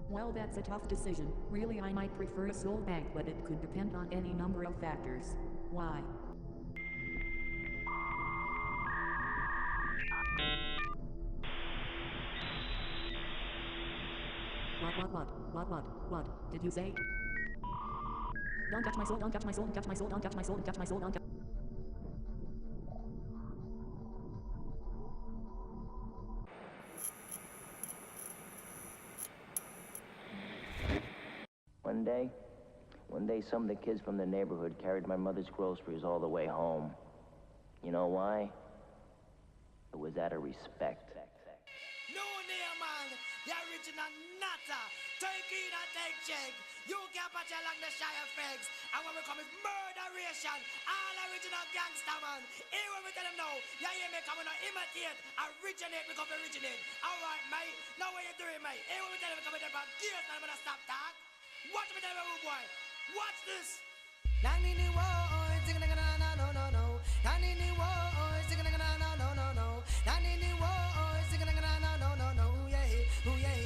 Well, that's a tough decision. Really, I might prefer a soul bank, but it could depend on any number of factors. Why? What did you say? Don't touch my soul, don't touch my soul, don't touch my soul, don't touch my soul, don't touch my soul, don't touch. One day some of the kids from the neighborhood carried my mother's groceries all the way home. You know why? It was out of respect. No name, man. The original Nata. Take in and take check. You can't patch along the shy effects. And when we come is murderation. All original gangster, man. Here when we tell them no. You hear me coming to imitate. Originate, we come to originate. Alright, mate. Now what you doing, mate? Here when we tell them we come to the gears, and I'm gonna stop talk. Watch me tell them, rude boy. Watch this. Nanini wo, zing na na na no no no. Nanini wo, zing na na na no no no. Nanini wo, zing na na na no no no. Ooh yeah,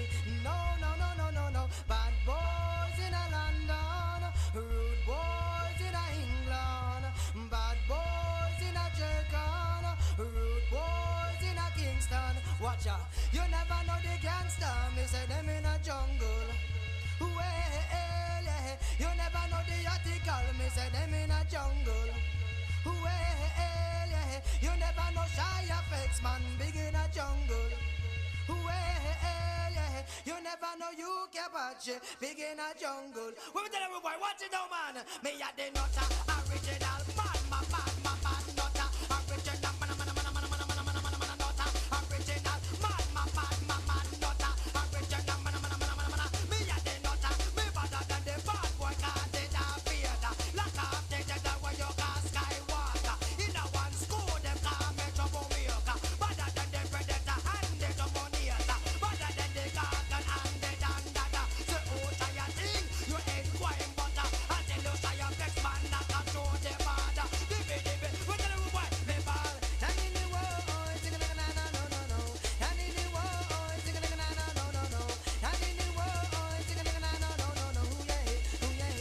no no no no no no. Bad boys in a London, rude boys in a England, bad boys in a Jamaica, rude boys in a Kingston. Watch out, you never know the gangster. Me say them in a jungle. Well, you never know the article, me say them in a jungle. Well, you never know shy effects, man, big in a jungle. Well, you never know you 𝒏𝒊𝒄𝒌𝒔𝒕𝒓𝒆𝒂𝒎, big in a jungle. When we tell every boy, watch it now, man. Me a the nutter, original man, man, nutter, original man, nutter, original man, nutter, original man. Me a the nutter, me better than the bad boy, 𝒏𝒊𝒄𝒌𝒔𝒕𝒓𝒆𝒂𝒏. Lock off the jet where you call Skywalker. In a one school, them call me 𝒔𝒐𝒄𝒊𝒂𝒍𝒔. Better than the predator and the dominator. Better than the garden and the dandada. So who try a thing? You ain't quite butter. I tell you, try a flex man, not control the border. Dibby, we tell you why, me ball. Nanini wo, zing na na na no no no. Nanini wo, zing na na na no no no. Nanini wo, zing na na na no no no. Ooh yeah,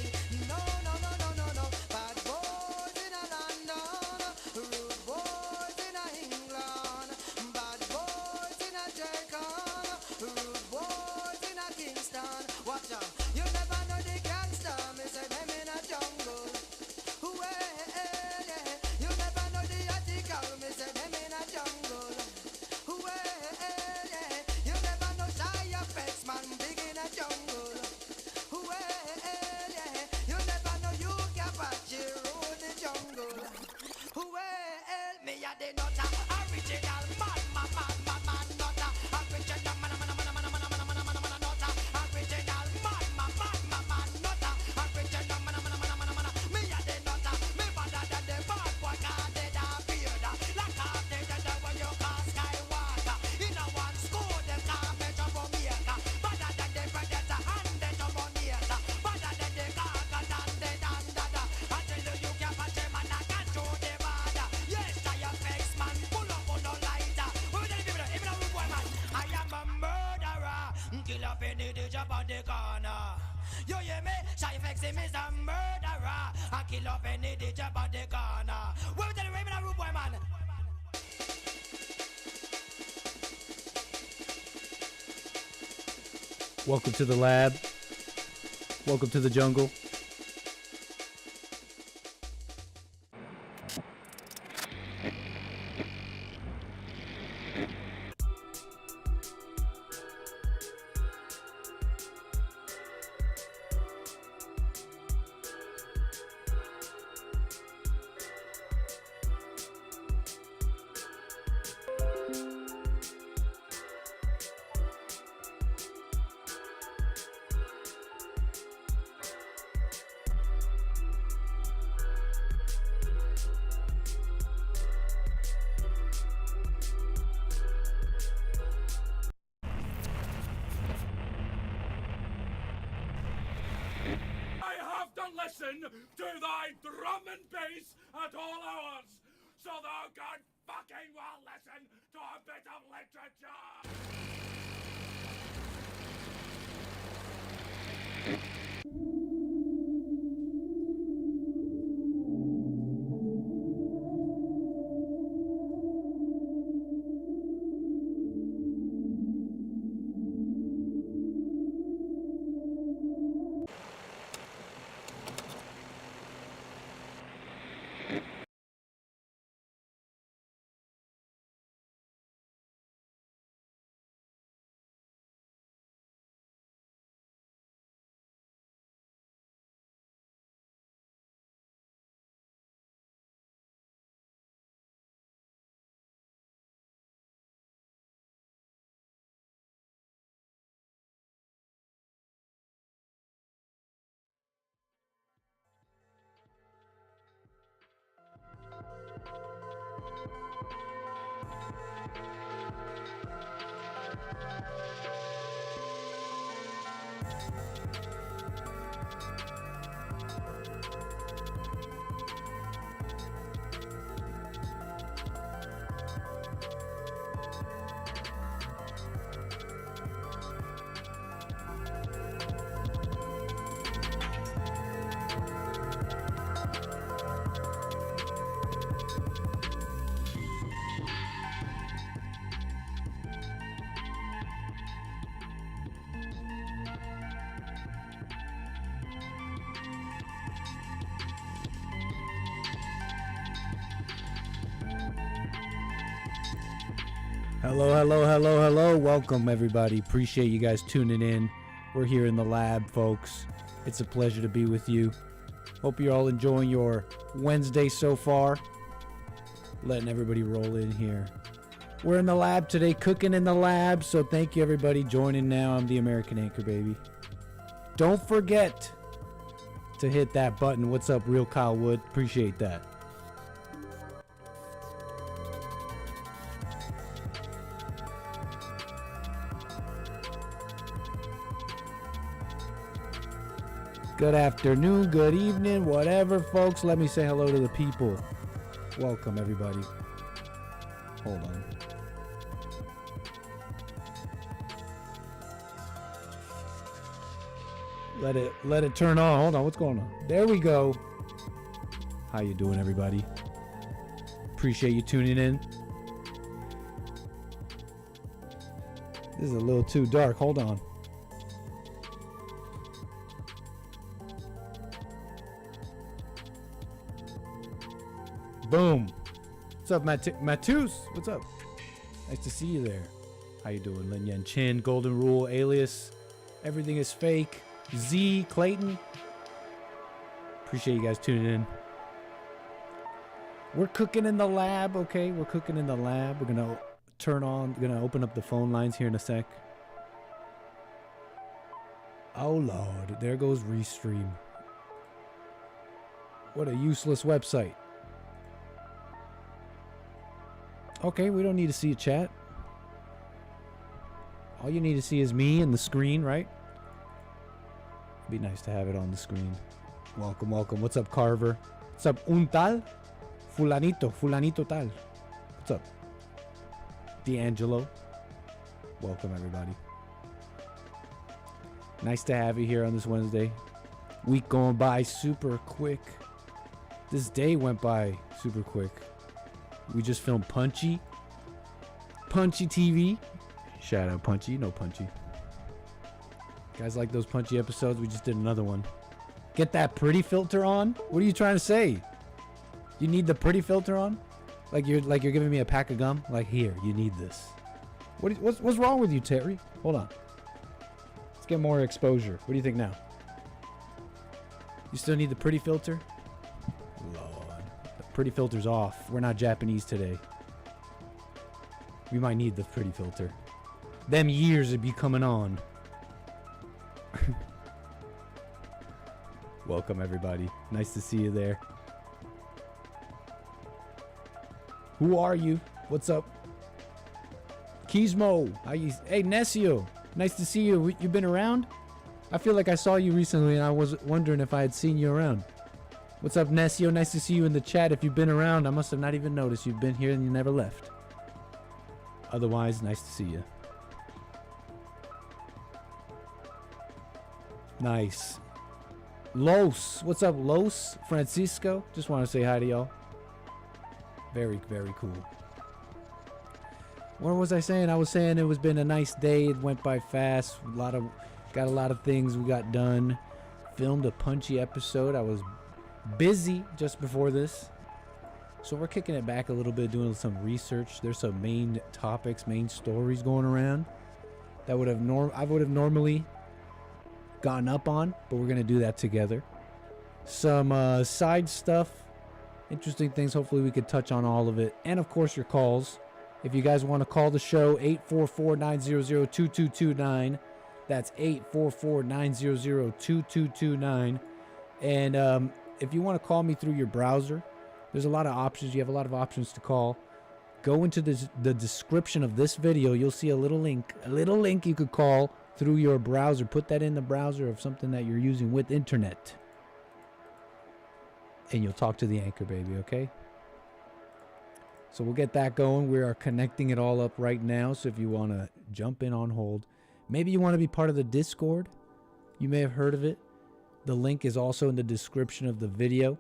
no no no no no no. Bad boys in a London, rude boys in a England, bad boys in a Jamaica, rude boys in a Kingston. Watch out, you never know the gangster. Me say them in a jungle. Well, you never know the article. Me say them in a jungle. Well, you never know shy effects, man, big in a jungle. Well, you never know you 𝒏𝒊𝒄𝒌𝒔𝒕𝒓𝒆𝒂𝒏, rule the jungle. Well, me a the nutter, original man, nutter, original man, nutter, original man, nutter, original man. Me a the nutter, me better than the bad boy, 𝒏𝒊𝒄𝒌𝒔𝒕𝒓𝒆𝒂𝒏. Lock off the jet where you call Skywalker. In a one school, them call me 𝒔𝒐𝒄𝒊𝒂𝒍𝒔. Better than the predator and the dominator. Better than the garden and the dandada. I tell you, you can't patch him and I can't throw the border. Yes, shy effects, man, pull up on no lighter. When we tell the people, even a rude boy, man, I am a murderer. Kill up any DJ on the corner. You hear me? Shy effects, him is a murderer. I kill up any DJ on the corner. When we tell the even a rude boy, man. Welcome to the lab. Welcome to the jungle. Listen to thy drum and bass at all hours. cookin fucking will listen to a bit of literature! Hello, hello, hello, hello. Welcome, everybody. Appreciate you guys tuning in. We're here in the lab, folks. It's a pleasure to be with you. Hope you're all enjoying your Wednesday so far. Letting everybody roll in here. We're in the lab today, cooking in the lab. So thank you, everybody, joining now. I'm the American Anchor, baby. Don't forget to hit that button. What's up, Real Kyle Wood? Appreciate that. Good afternoon, good evening, whatever, folks. Let me say hello to the people. Welcome, everybody. Hold on. Let it turn on. Hold on, what's going on? There we go. How you doing, everybody? Appreciate you tuning in. This is a little too dark. Hold on. Boom. What's up, Matus? What's up? Nice to see you there. How you doing, Lin Yan Chin, Golden Rule, Alias, Everything is Fake, Z, Clayton. Appreciate you guys tuning in. We're cooking in the lab, okay? We're cooking in the lab. We're gonna gonna open up the phone lines here in a sec. Oh Lord, there goes Restream. What a useless website. Okay, we don't need to see a chat. All you need to see is me and the screen, right? It'd be nice to have it on the screen. Welcome, welcome. What's up, Carver? What's up, un tal? Fulanito tal. What's up? D'Angelo. Welcome, everybody. Nice to have you here on this Wednesday. Week going by super quick. This day went by super quick. We just filmed Punchy TV. Shout out Punchy, you know Punchy. Guys like those Punchy episodes? We just did another one. Get that pretty filter on? What are you trying to say? You need the pretty filter on? Like you're giving me a pack of gum? Like, here, you need this. What's wrong with you, Terry? Hold on. Let's get more exposure. What do you think now? You still need the pretty filter? Pretty filter's off. We're not Japanese today. We might need the pretty filter. Them years would be coming on. Welcome, everybody. Nice to see you there. Who are you? What's up? Kismo. How you? Hey, Nesio. Nice to see you. You been around? I feel like I saw you recently and I was wondering if I had seen you around. What's up, Nessio? Nice to see you in the chat. If you've been around, I must have not even noticed you've been here and you never left. Otherwise, nice to see you. Nice. Los. What's up, Los? Francisco? Just want to say hi to y'all. Very, very cool. What was I saying? I was saying it was been a nice day. It went by fast. Got a lot of things we got done. Filmed a punchy episode. I was busy just before this. So we're kicking it back a little bit, doing some research. There's some main topics, main stories going around that I would have normally gotten up on, but we're gonna do that together. Some side stuff, interesting things. Hopefully we could touch on all of it, and of course your calls. If you guys want to call the show, 844-900-2229. That's 844-900-2229. And if you want to call me through your browser, there's a lot of options. You have a lot of options to call. Go into the description of this video. You'll see a little link you could call through your browser. Put that in the browser of something that you're using with internet, and you'll talk to the anchor baby, okay? So we'll get that going. We are connecting it all up right now. So if you want to jump in on hold, maybe you want to be part of the Discord. You may have heard of it. The link is also in the description of the video.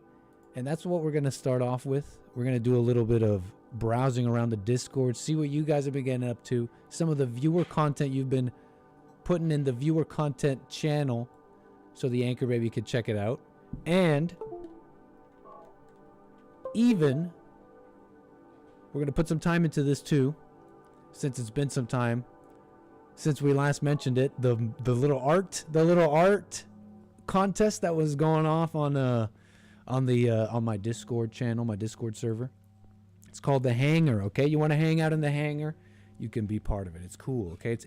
And that's what we're going to start off with. We're going to do a little bit of browsing around the Discord, see what you guys have been getting up to, some of the viewer content you've been putting in the viewer content channel so the anchor baby could check it out. And even we're going to put some time into this too, since it's been some time since we last mentioned it. The little art contest that was going off on my Discord channel, my Discord server. It's called the Hangar. Okay, you want to hang out in the Hangar, you can be part of it. It's cool. Okay, it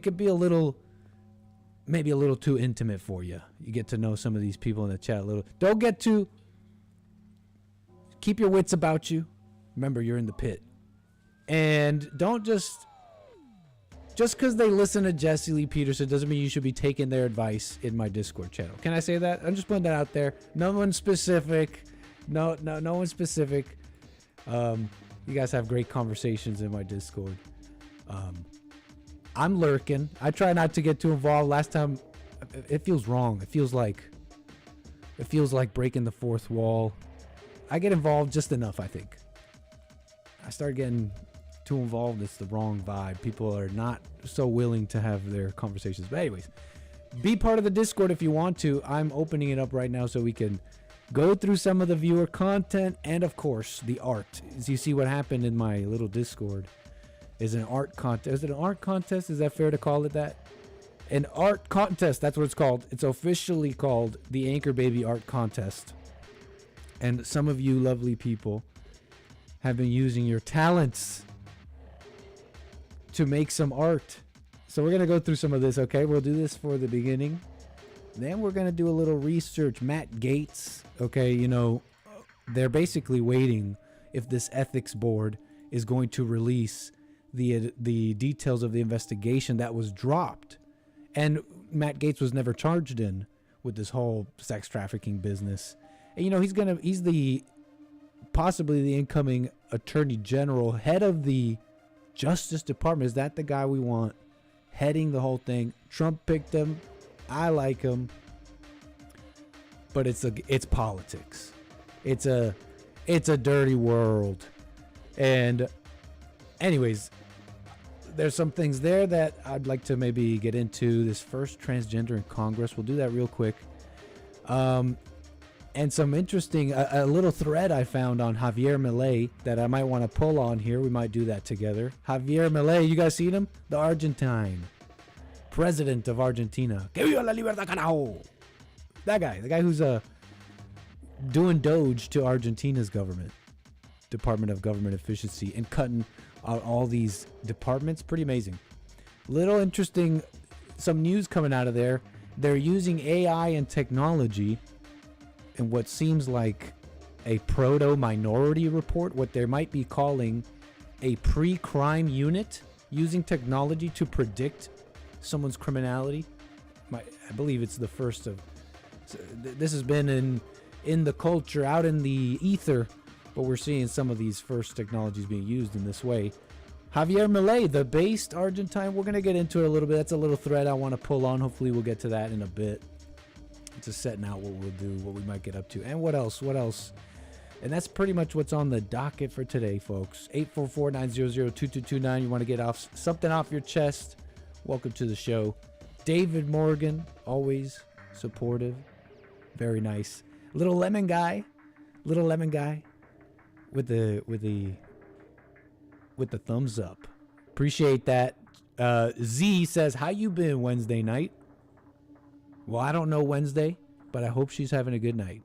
could be maybe a little too intimate for you. You get to know some of these people in the chat a little. Keep your wits about you. Remember, you're in the pit. And don't just because they listen to Jesse Lee Peterson doesn't mean you should be taking their advice in my Discord channel. Can I say that? I'm just putting that out there. No one specific. No one specific. You guys have great conversations in my Discord. I'm lurking. I try not to get too involved. Last time, it feels wrong. It feels like breaking the fourth wall. I get involved just enough, I think. I start getting too involved. It's the wrong vibe. People are not so willing to have their conversations. But anyways, be part of the Discord if you want to. I'm opening it up right now so we can go through some of the viewer content and, of course, the art. As you see, what happened in my little Discord is an art contest. Is it an art contest? Is that fair to call it that? An art contest. That's what it's called. It's officially called the Anchor Baby Art Contest. And some of you lovely people have been using your talents to make some art. So we're going to go through some of this, okay? We'll do this for the beginning. Then we're going to do a little research. Matt Gaetz, okay, you know, they're basically waiting if this ethics board is going to release the details of the investigation that was dropped. And Matt Gaetz was never charged in with this whole sex trafficking business. And, you know, he's possibly the incoming attorney general, head of the Justice Department. Is that the guy we want heading the whole thing? Trump picked him. I like him. But it's politics. It's a dirty world. And anyways, there's some things there that I'd like to maybe get into. This first transgender in Congress. We'll do that real quick. And some interesting, a little thread I found on Javier Millei that I might want to pull on here. We might do that together. Javier Millei, you guys seen him? The Argentine president of Argentina. Que viva la libertad, carajo! That guy, the guy who's doing Doge to Argentina's government, Department of Government Efficiency, and cutting out all these departments. Pretty amazing. Little interesting, some news coming out of there. They're using AI and technology in what seems like a proto-minority report, what they might be calling a pre-crime unit, using technology to predict someone's criminality. I believe it's the first of... This has been in the culture, out in the ether, but we're seeing some of these first technologies being used in this way. Javier Millei, the based Argentine, we're going to get into it a little bit. That's a little thread I want to pull on. Hopefully we'll get to that in a bit. Just setting out what we'll do, what we might get up to. And what else? And that's pretty much what's on the docket for today, folks. 844-900-2229. You want to get something off your chest? Welcome to the show. David Morgan, always supportive. Very nice. Little lemon guy with the thumbs up. Appreciate that. Z says, how you been Wednesday night? Well, I don't know Wednesday, but I hope she's having a good night.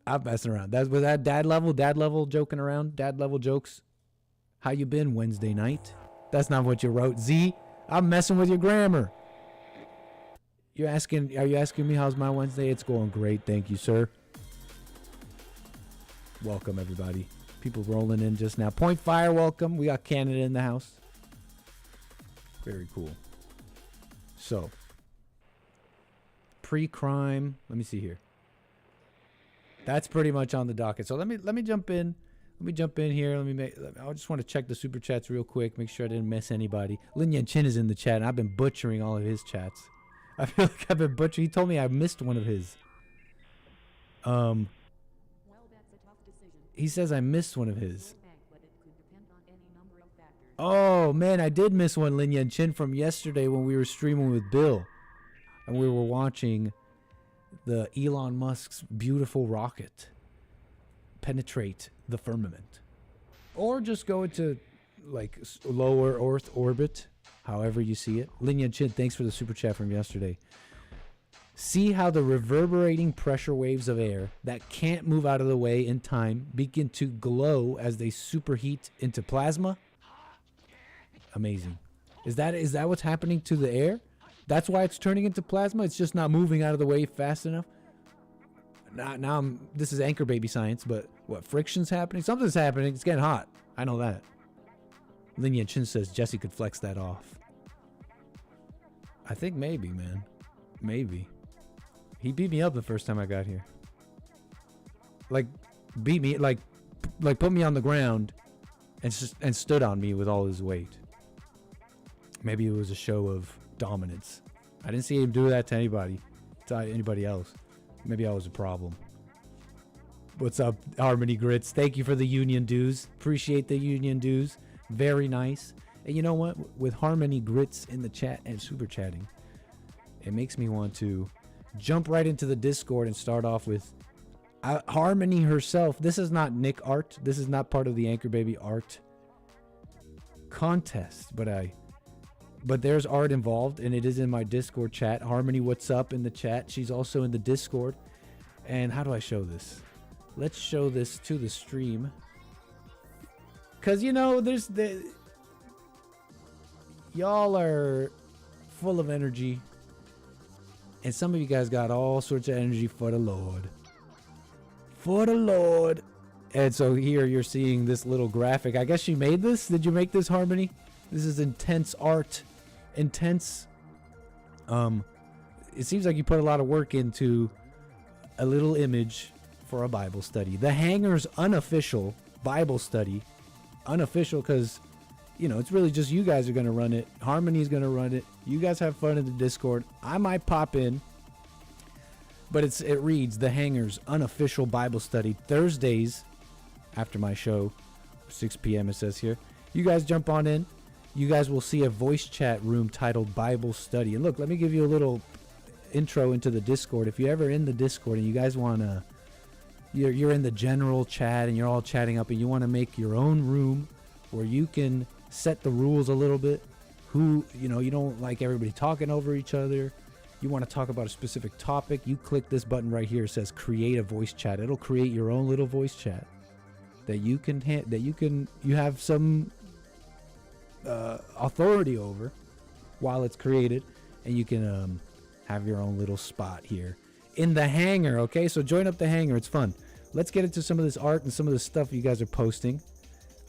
I'm messing around. Was that dad level joking around, dad level jokes. How you been Wednesday night? That's not what you wrote, Z. I'm messing with your grammar. Are you asking me how's my Wednesday? It's going great, thank you, sir. Welcome, everybody. People rolling in just now. Point Fire, welcome. We got Canada in the house. Very cool. So, pre-crime. Let me see here. That's pretty much on the docket. So let me jump in. Let me jump in here. I just want to check the super chats real quick. Make sure I didn't miss anybody. Lin Yan Chin is in the chat, and I've been butchering all of his chats. I feel like I've been butchering. He told me I missed one of his. Well, that's a tough decision. He says I missed one of his. But it could depend on any number of factors. Oh, man, I did miss one, Lin Yan Chin, from yesterday when we were streaming with Bill. And we were watching the Elon Musk's beautiful rocket penetrate the firmament. Or just go into, like, lower Earth orbit, however you see it. Lin Yan Chin, thanks for the super chat from yesterday. See how the reverberating pressure waves of air that can't move out of the way in time begin to glow as they superheat into plasma? Amazing. Is that what's happening to the air? That's why it's turning into plasma? It's just not moving out of the way fast enough? This is anchor baby science, but what, friction's happening? Something's happening. It's getting hot. I know that. Lin Yan Chin says Jesse could flex that off. I think maybe, man. Maybe. He beat me up the first time I got here. Like, beat me, like put me on the ground and stood on me with all his weight. Maybe it was a show of dominance. I didn't see him do that to anybody else. Maybe I was a problem. What's up, Harmony Grits? Thank you for the union dues. Appreciate the union dues. Very nice. And you know what? With Harmony Grits in the chat and super chatting, it makes me want to jump right into the Discord and start off with Harmony herself. This is not Nick art. This is not part of the Anchor Baby art contest, but there's art involved, and it is in my Discord chat. Harmony, what's up in the chat? She's also in the Discord. And how do I show this? Let's show this to the stream. Because, you know, y'all are full of energy. And some of you guys got all sorts of energy for the Lord. For the Lord. And so here you're seeing this little graphic. I guess she made this? Did you make this, Harmony? This is intense art. Intense. It seems like you put a lot of work into a little image for a Bible study. The Hanger's unofficial Bible study. Unofficial because, you know, it's really just you guys are going to run it. Harmony's going to run it. You guys have fun in the Discord. I might pop in. But it reads The Hanger's unofficial Bible study. Thursdays after my show. 6 p.m. it says here. You guys jump on in. You guys will see a voice chat room titled Bible Study. And look, let me give you a little intro into the Discord. If you're ever in the Discord and you guys want to, you're in the general chat and you're all chatting up and you want to make your own room where you can set the rules a little bit. You don't like everybody talking over each other. You want to talk about a specific topic. You click this button right here. It says create a voice chat. It'll create your own little voice chat that you have some authority over while it's created, and you can have your own little spot here in the Hangar. Okay, so join up the Hangar. It's fun. Let's get into some of this art and some of the stuff you guys are posting.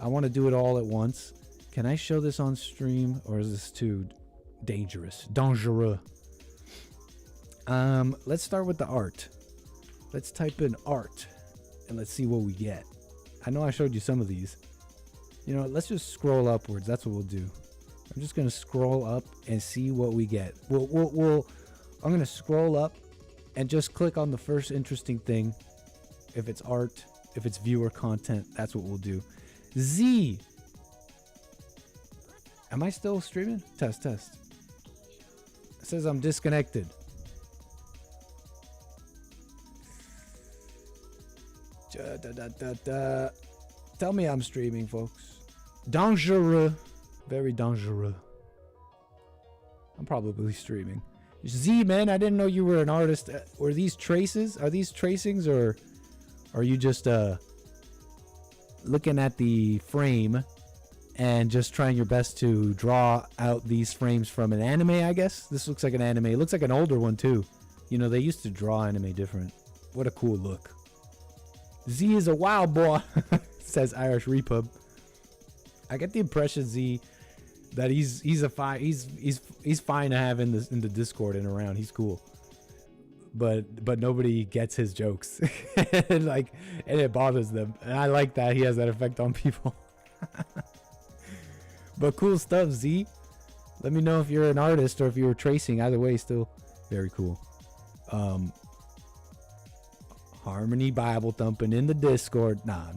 I want to do it all at once. Can I show this on stream, or is this too dangerous? Let's start with the art. Let's type in art and let's see what we get. I know I showed you some of these. You know, let's just scroll upwards. That's what we'll do. I'm just gonna scroll up and see what we get. I'm gonna scroll up and just click on the first interesting thing. If it's art, if it's viewer content, that's what we'll do. Z. Am I still streaming? Test. It says I'm disconnected. Tell me I'm streaming, folks. Dangereux. Very dangereux. I'm probably streaming. Z, man, I didn't know you were an artist. Were these traces? Are these tracings, or are you just looking at the frame and just trying your best to draw out these frames from an anime, I guess? This looks like an anime. It looks like an older one, too. You know, they used to draw anime different. What a cool look. Z is a wild boy, says Irish Repub. I get the impression, Z, that he's fine to have in the Discord and around. He's cool, but nobody gets his jokes, and it bothers them. And I like that he has that effect on people. But cool stuff, Z. Let me know if you're an artist or if you were tracing. Either way, still very cool. Harmony Bible thumping in the Discord. Nah,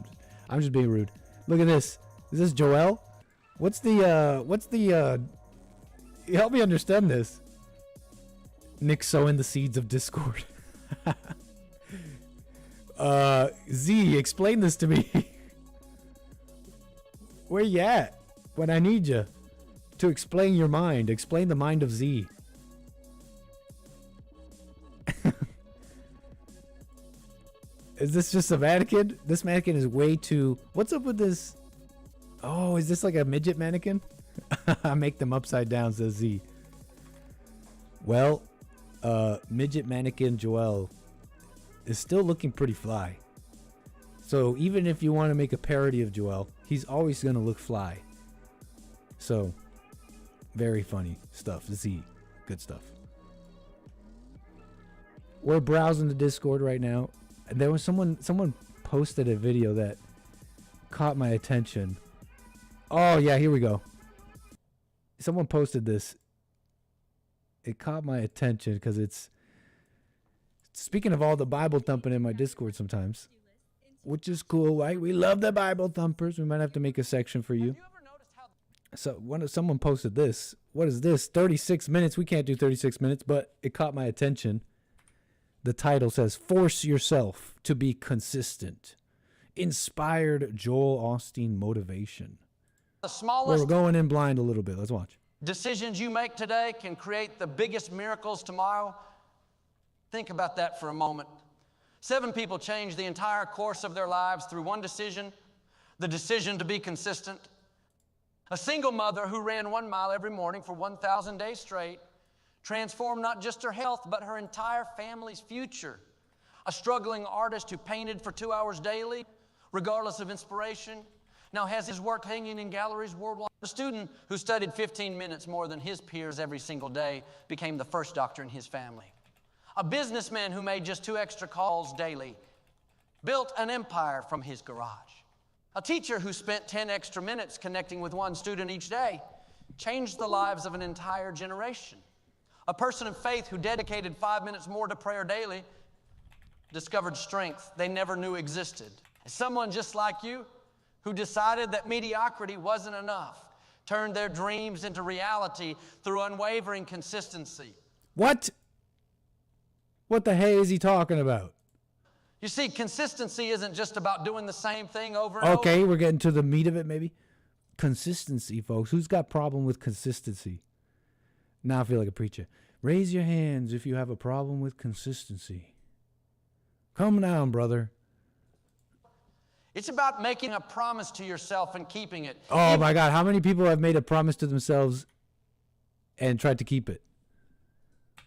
I'm just being rude. Look at this. Is this Joel? What's the help me understand this. Nick sowing the seeds of discord. Z, explain this to me. Where you at when I need you to explain your mind? Explain the mind of Z. Is this just a mannequin? This mannequin is way too... What's up with this? Oh, is this like a midget mannequin? I make them upside down, says Z. Well, midget mannequin Joel is still looking pretty fly. So even if you want to make a parody of Joel, he's always going to look fly. So, very funny stuff. Z, good stuff. We're browsing the Discord right now. There was someone posted a video that caught my attention. Oh yeah, here we go. Someone posted this. It caught my attention because it's, speaking of all the Bible thumping in my Discord sometimes, which is cool, right? We love the Bible thumpers. We might have to make a section for you. So someone posted this. What is this? 36 minutes. We can't do 36 minutes, but it caught my attention. The title says, "Force yourself to be consistent. Inspired Joel Osteen motivation." The smallest We're going in blind a little bit. Let's watch. decisions you make today can create the biggest miracles tomorrow. Think about that for a moment. 7 people changed the entire course of their lives through one decision, the decision to be consistent. A single mother who ran 1 mile every morning for 1,000 days straight transformed not just her health, but her entire family's future. A struggling artist who painted for 2 hours daily, regardless of inspiration, now has his work hanging in galleries worldwide. A student who studied 15 minutes more than his peers every single day became the first doctor in his family. A businessman who made just 2 extra calls daily built an empire from his garage. A teacher who spent 10 extra minutes connecting with 1 student each day changed the lives of an entire generation. A person of faith who dedicated 5 minutes more to prayer daily discovered strength they never knew existed. Someone just like you who decided that mediocrity wasn't enough, turned their dreams into reality through unwavering consistency. What? What the hey is he talking about? You see, consistency isn't just about doing the same thing over and over. Okay, we're getting to the meat of it, maybe. Consistency, folks. Who's got problem with consistency? Now I feel like a preacher. Raise your hands if you have a problem with consistency. Come down, brother. It's about making a promise to yourself and keeping it. Oh my God, how many people have made a promise to themselves and tried to keep it?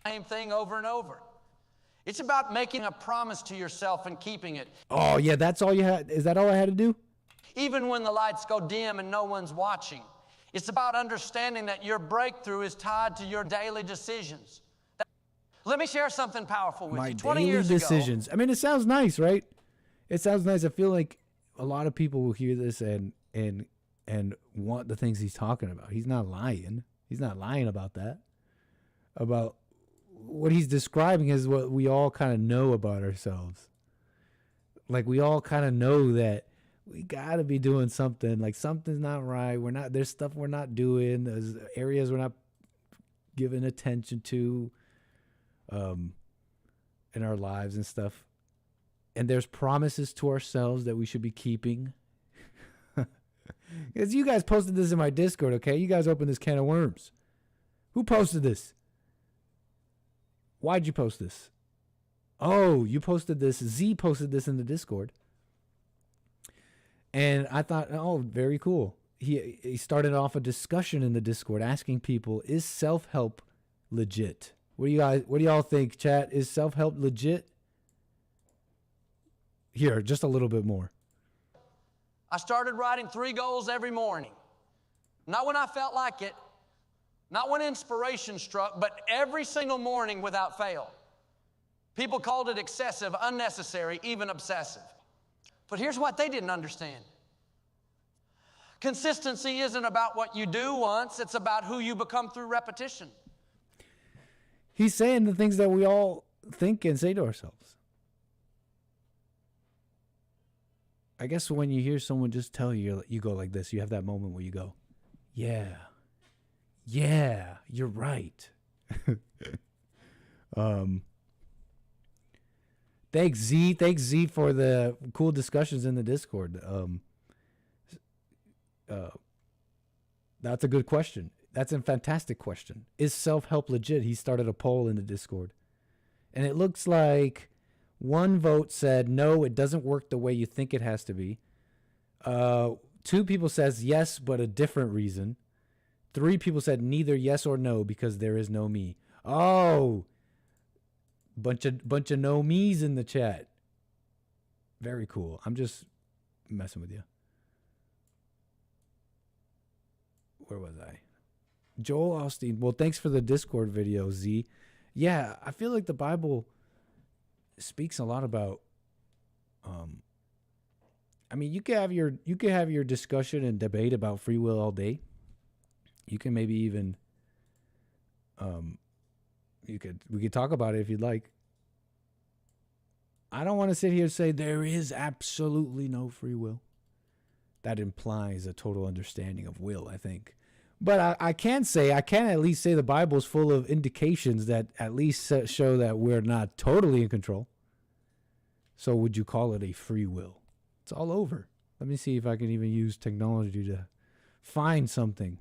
Same thing over and over. It's about making a promise to yourself and keeping it. Oh yeah, that's all you had? Is that all I had to do? Even when the lights go dim and no one's watching. It's about understanding that your breakthrough is tied to your daily decisions. Let me share something powerful with My you. 20 daily years decisions. ago, I mean, it sounds nice, right? It sounds nice. I feel like a lot of people will hear this and want the things he's talking about. He's not lying. He's not lying about that. About what he's describing is what we all kind of know about ourselves. Like, we all kind of know that we got to be doing something. Like, something's not right. There's stuff we're not doing. There's areas we're not giving attention to in our lives and stuff. And there's promises to ourselves that we should be keeping. Because you guys posted this in my Discord, okay? You guys opened this can of worms. Who posted this? Why'd you post this? Oh, you posted this. Z posted this in the Discord. And I thought, oh, very cool. He started off a discussion in the Discord asking people, is self-help legit? What do y'all think, chat? Is self-help legit? Here, just a little bit more. I started writing 3 goals every morning. Not when I felt like it, not when inspiration struck, but every single morning without fail. People called it excessive, unnecessary, even obsessive. But here's what they didn't understand. Consistency isn't about what you do once, it's about who you become through repetition. He's saying the things that we all think and say to ourselves. I guess when you hear someone just tell you, you go like this. You have that moment where you go, yeah, you're right. Thanks Z for the cool discussions in the Discord. That's a good question. That's a fantastic question. Is self-help legit? He started a poll in the Discord, and it looks like 1 vote said, no, it doesn't work the way you think it has to be. 2 people says yes, but a different reason. 3 people said neither yes or no because there is no me. Oh, bunch of no me's in the chat. Very cool. I'm just messing with you. Where was I? Joel Austin. Well, thanks for the Discord video, Z. Yeah, I feel like the Bible speaks a lot about I mean, you can have your discussion and debate about free will all day. You can maybe even we could talk about it if you'd like. I don't want to sit here and say there is absolutely no free will. That implies a total understanding of will, I think. But I can at least say the Bible's full of indications that at least show that we're not totally in control. So would you call it a free will? It's all over. Let me see if I can even use technology to find something.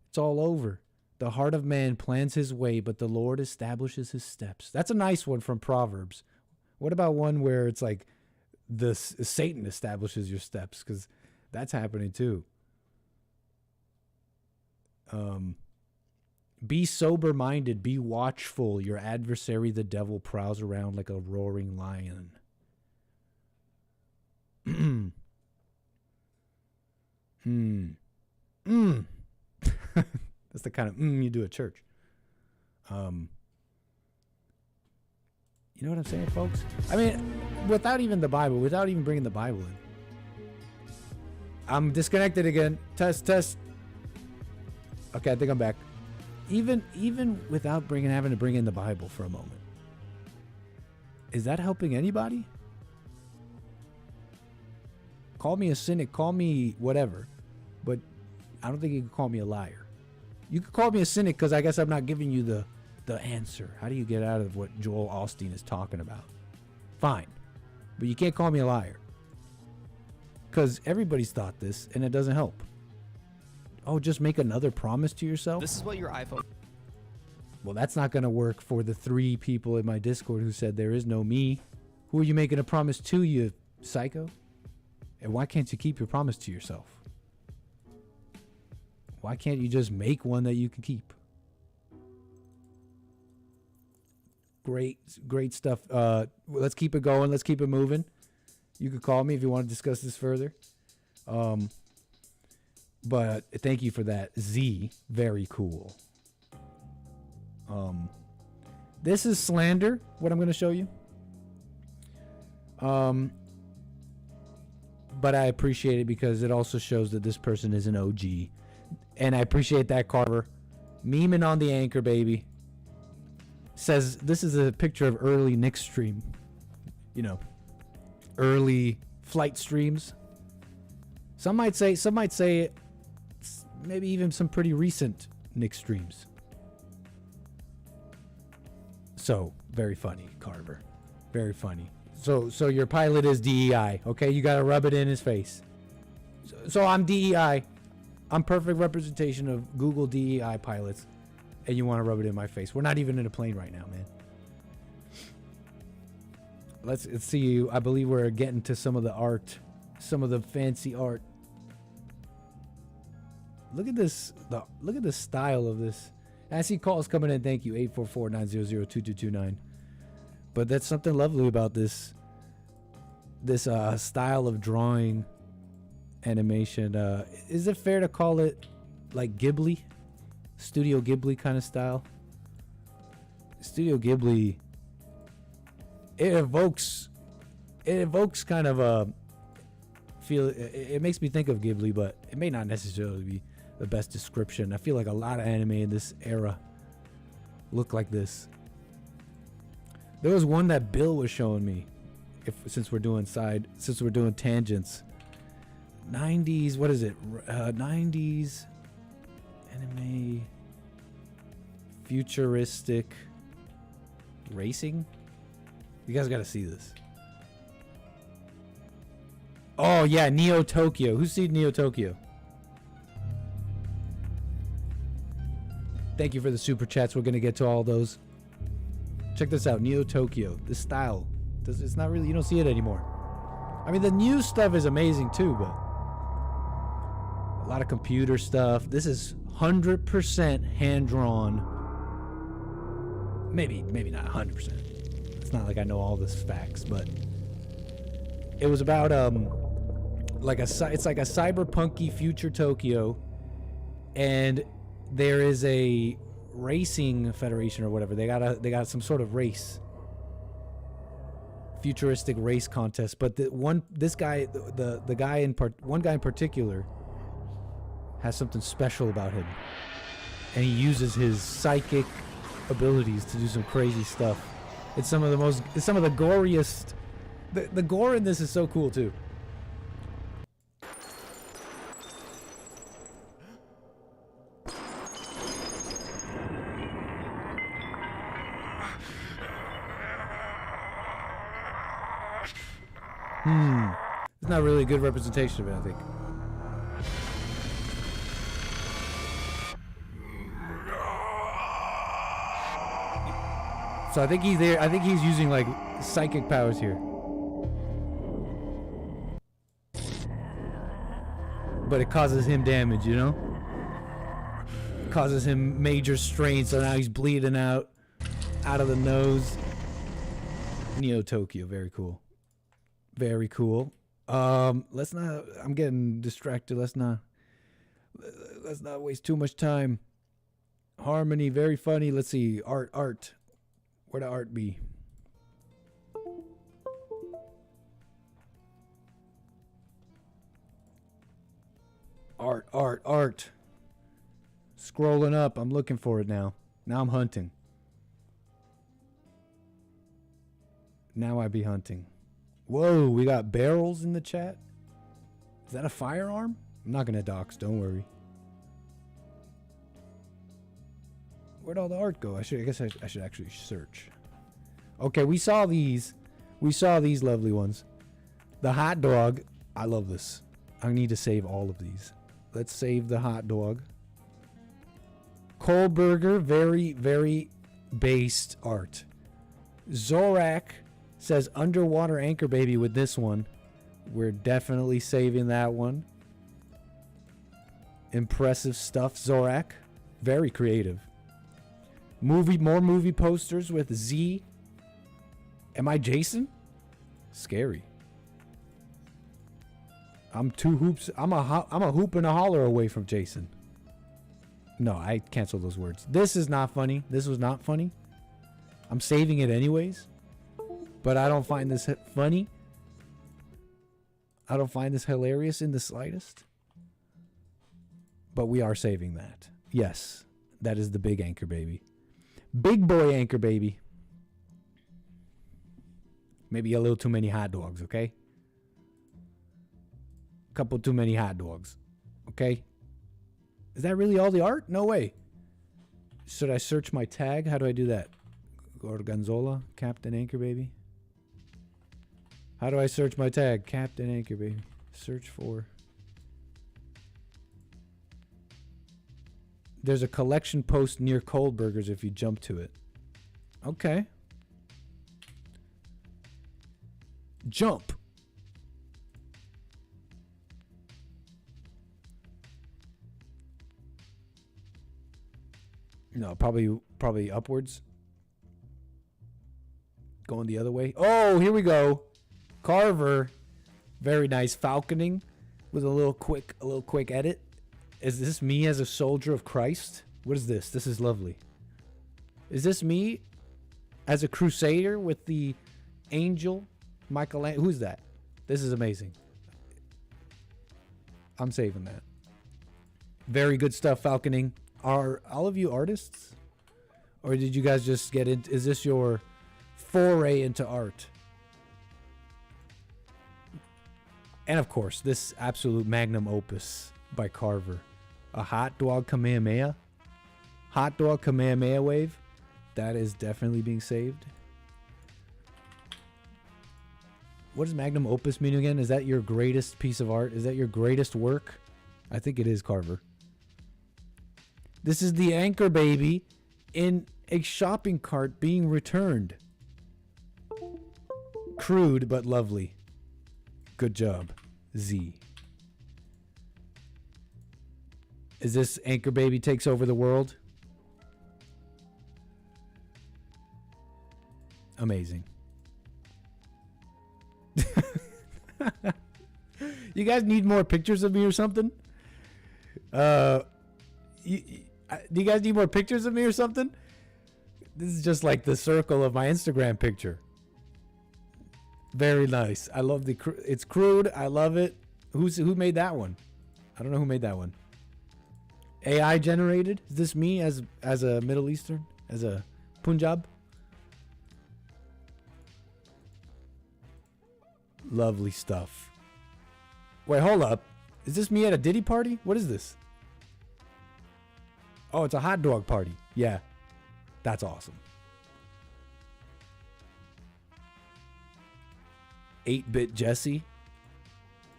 It's all over. The heart of man plans his way, but the Lord establishes his steps. That's a nice one from Proverbs. What about one where it's like Satan establishes your steps? Because that's happening too. Be sober-minded, be watchful. Your adversary, the devil, prowls around like a roaring lion. That's the kind of you do at church. You know what I'm saying, folks? I mean, without even the Bible, without even bringing the Bible in. I'm disconnected again. Test. Okay, I think I'm back. Even without having to bring in the Bible for a moment. Is that helping anybody? Call me a cynic, call me whatever, but I don't think you can call me a liar. You can call me a cynic because I guess I'm not giving you the answer. How do you get out of what Joel Austin is talking about? Fine, but you can't call me a liar because everybody's thought this and it doesn't help. Oh, just make another promise to yourself? This is what your iPhone... Well, that's not going to work for the 3 people in my Discord who said there is no me. Who are you making a promise to, you psycho? And why can't you keep your promise to yourself? Why can't you just make one that you can keep? Great stuff. Let's keep it going. Let's keep it moving. You can call me if you want to discuss this further. But thank you for that, Z. Very cool. This is slander, what I'm going to show you. But I appreciate it because it also shows that this person is an OG. And I appreciate that, Carver. Memeing on the anchor, baby. Says this is a picture of early Nick stream. You know, early flight streams. Some might say maybe even some pretty recent Nick streams. So, very funny, Carver. Very funny. So your pilot is DEI, okay? You got to rub it in his face. So I'm DEI. I'm perfect representation of Google DEI pilots. And you want to rub it in my face. We're not even in a plane right now, man. Let's see. I believe we're getting to some of the art. Some of the fancy art. Look at this. Look at the style of this. I see calls coming in. Thank you. 844-900-2229. But that's something lovely about this style of drawing animation. Is it fair to call it like Ghibli? Studio Ghibli kind of style? Studio Ghibli, it evokes kind of a feel. It makes me think of Ghibli, but it may not necessarily be the best description. I feel like a lot of anime in this era look like this. There was one that Bill was showing me. Since we're doing tangents. 90s, what is it? 90s anime futuristic racing. You guys got to see this. Oh yeah, Neo Tokyo. Who's seen Neo Tokyo? Thank you for the super chats. We're gonna get to all those. Check this out, Neo Tokyo. This style, it's not really, you don't see it anymore. I mean, the new stuff is amazing too, but a lot of computer stuff. This is 100% hand drawn. Maybe not 100%. It's not like I know all this facts, but it was about it's like a cyberpunky future Tokyo, and there is a racing federation or whatever. They got some sort of race, futuristic race contest. But one guy in particular has something special about him, and he uses his psychic abilities to do some crazy stuff. It's some of the goriest. The gore in this is so cool too. It's not really a good representation of it, I think. So I think he's there. I think he's using like psychic powers here. But it causes him damage, you know? It causes him major strain, so now he's bleeding out of the nose. Neo Tokyo, very cool. Very cool. Let's not, I'm getting distracted. Let's not waste too much time. Harmony, very funny. Let's see. Art. Where the art be? Art. Scrolling up. I'm looking for it now. Now I'm hunting. Now I be hunting. Whoa, we got barrels in the chat. Is that a firearm? I'm not gonna dox, don't worry. Where'd all the art go? I guess I should actually search. Okay, we saw these. We saw these lovely ones. The hot dog. I love this. I need to save all of these. Let's save the hot dog. Kohlberger, very, very based art. Zorak says underwater anchor baby with this one. We're definitely saving that one. Impressive stuff, Zorak. Very creative. More movie posters with Z. Am I Jason? Scary. I'm two hoops. I'm a hoop and a holler away from Jason. No, I canceled those words. This is not funny. This was not funny. I'm saving it anyways. But I don't find this funny. I don't find this hilarious in the slightest. But we are saving that. Yes, that is the big anchor baby. Big boy anchor baby. Maybe a little too many hot dogs, okay? A couple too many hot dogs, okay? Is that really all the art? No way. Should I search my tag? How do I do that? Gorgonzola, Captain Anchor Baby. How do I search my tag? Captain Anchor Baby. Search for. There's a collection post near Kohlberger's if you jump to it. Okay. Jump. No, probably upwards. Going the other way. Oh, here we go. Carver. Very nice falconing with a little quick edit. Is this me as a soldier of Christ? What is this? This is lovely. Is this me as a crusader with the angel Michelangelo? Who's that? This is amazing. I'm saving that. Very good stuff, falconing. Are all of you artists? Or did you guys just get into... Is this your foray into art? And of course, this absolute magnum opus by Carver. A hot dog Kamehameha. Hot dog Kamehameha wave. That is definitely being saved. What does magnum opus mean again? Is that your greatest piece of art? Is that your greatest work? I think it is, Carver. This is the anchor baby in a shopping cart being returned. Crude but lovely. Good job, Z. Is this anchor baby takes over the world? Amazing. You guys need more pictures of me or something? Do you guys need more pictures of me or something? This is just like the circle of my Instagram picture. Very nice. I love the... It's crude. I love it. Who made that one? I don't know who made that one. AI generated? Is this me as a Middle Eastern? As a Punjab? Lovely stuff. Wait, hold up. Is this me at a Diddy party? What is this? Oh, it's a hot dog party. Yeah. That's awesome. 8-bit Jesse.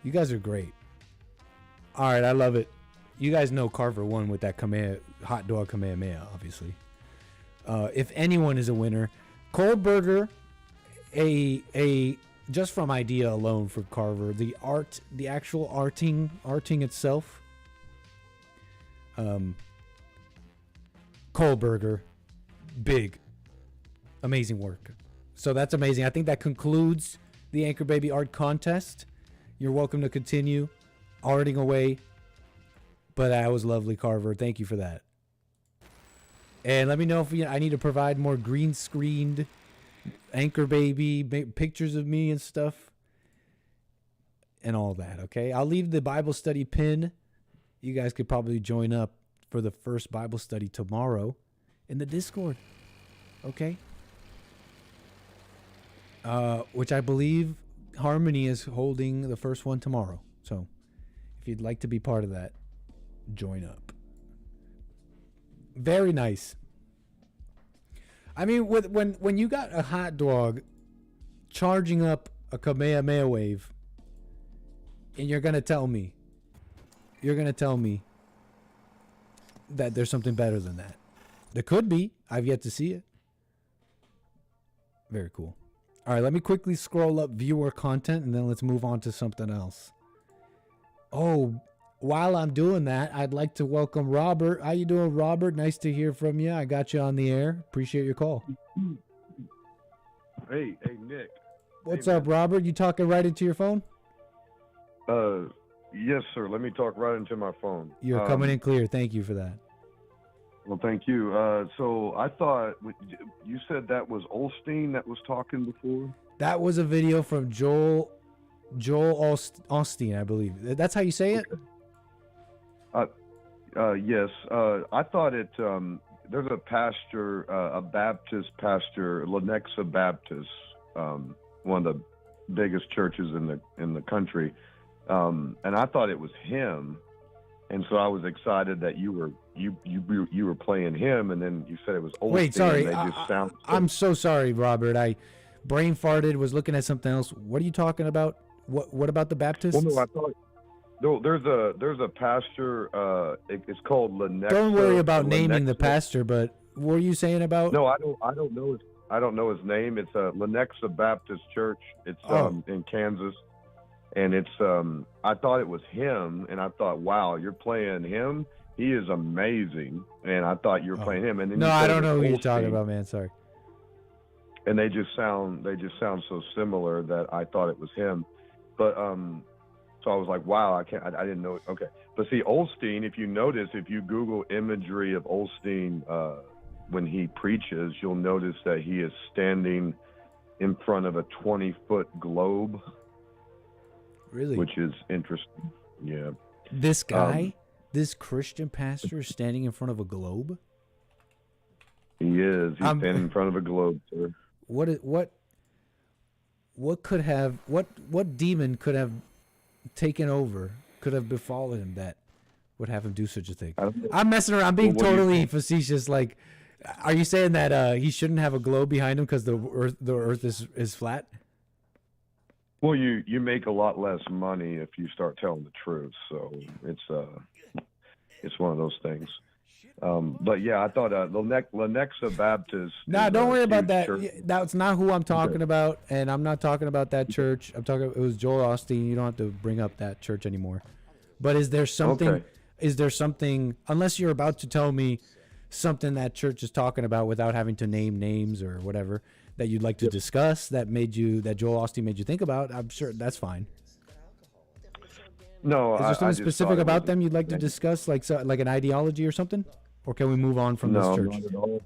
You guys are great. All right, I love it. You guys know Carver won with that hot dog Kamehameha, obviously. If anyone is a winner, Kohlberger, just from idea alone for Carver, the actual arting itself. Kohlberger, big, amazing work. So that's amazing. I think that concludes the Anchor Baby Art Contest. You're welcome to continue arting away. But that was lovely, Carver. Thank you for that. And let me know if I need to provide more green screened Anchor Baby pictures of me and stuff. And all that, okay? I'll leave the Bible study pin. You guys could probably join up for the first Bible study tomorrow in the Discord. Okay? Which I believe Harmony is holding the first one tomorrow. So if you'd like to be part of that, join up. Very nice. I mean, when you got a hot dog charging up a Kamehameha wave, and you're gonna tell me that there's something better than that. There could be. I've yet to see it. Very cool. All right, let me quickly scroll up viewer content, and then let's move on to something else. Oh, while I'm doing that, I'd like to welcome Robert. How you doing, Robert? Nice to hear from you. I got you on the air. Appreciate your call. Hey, Nick. What's up, Robert? You talking right into your phone? Yes, sir. Let me talk right into my phone. You're coming in clear. Thank you for that. Well, thank you. So I thought you said that was Osteen that was talking before. That was a video from Joel Osteen, I believe. That's how you say it? Yes. I thought it. There's a pastor, a Baptist pastor, Lenexa Baptist, one of the biggest churches in the country, and I thought it was him, and so I was excited that you were playing him, and then you said it was Osteen. Wait, sorry. They just sound. I'm so sorry, Robert. I brain farted. Was looking at something else. What are you talking about? What about the Baptists? Well, no, I thought. No, there's a pastor. It's called Lenexa. Don't worry about naming the pastor, but what were you saying about? No, I don't know. I don't know his name. It's a Lenexa Baptist Church. It's in Kansas, and it's I thought it was him, and I thought, wow, you're playing him. He is amazing, and I thought you were playing him. And then no, I don't know who you're talking about, man. Sorry. And they just sound so similar that I thought it was him, but so I was like, wow, I didn't know. Okay. But see, Osteen, if you notice, if you Google imagery of Osteen when he preaches, you'll notice that he is standing in front of a 20-foot globe. Really? Which is interesting. Yeah. This guy, this Christian pastor is standing in front of a globe? He is. He's standing in front of a globe, sir. What demon could have taken over, could have befallen him that would have him do such a thing? I'm messing around. I'm being totally facetious. Like, are you saying that he shouldn't have a globe behind him because the earth is flat? Well, you make a lot less money if you start telling the truth. So it's one of those things. But yeah, I thought Lenexa Baptist. No, don't worry about that. That's not who I'm talking about, and I'm not talking about that church. I'm talking. It was Joel Osteen. You don't have to bring up that church anymore. But is there something? Okay. Is there something? Unless you're about to tell me something that church is talking about without having to name names or whatever that you'd like to discuss that Joel Osteen made you think about, I'm sure that's fine. No, is there something specific about them you'd like to discuss, like an ideology or something? Or can we move on from this church? Not at all.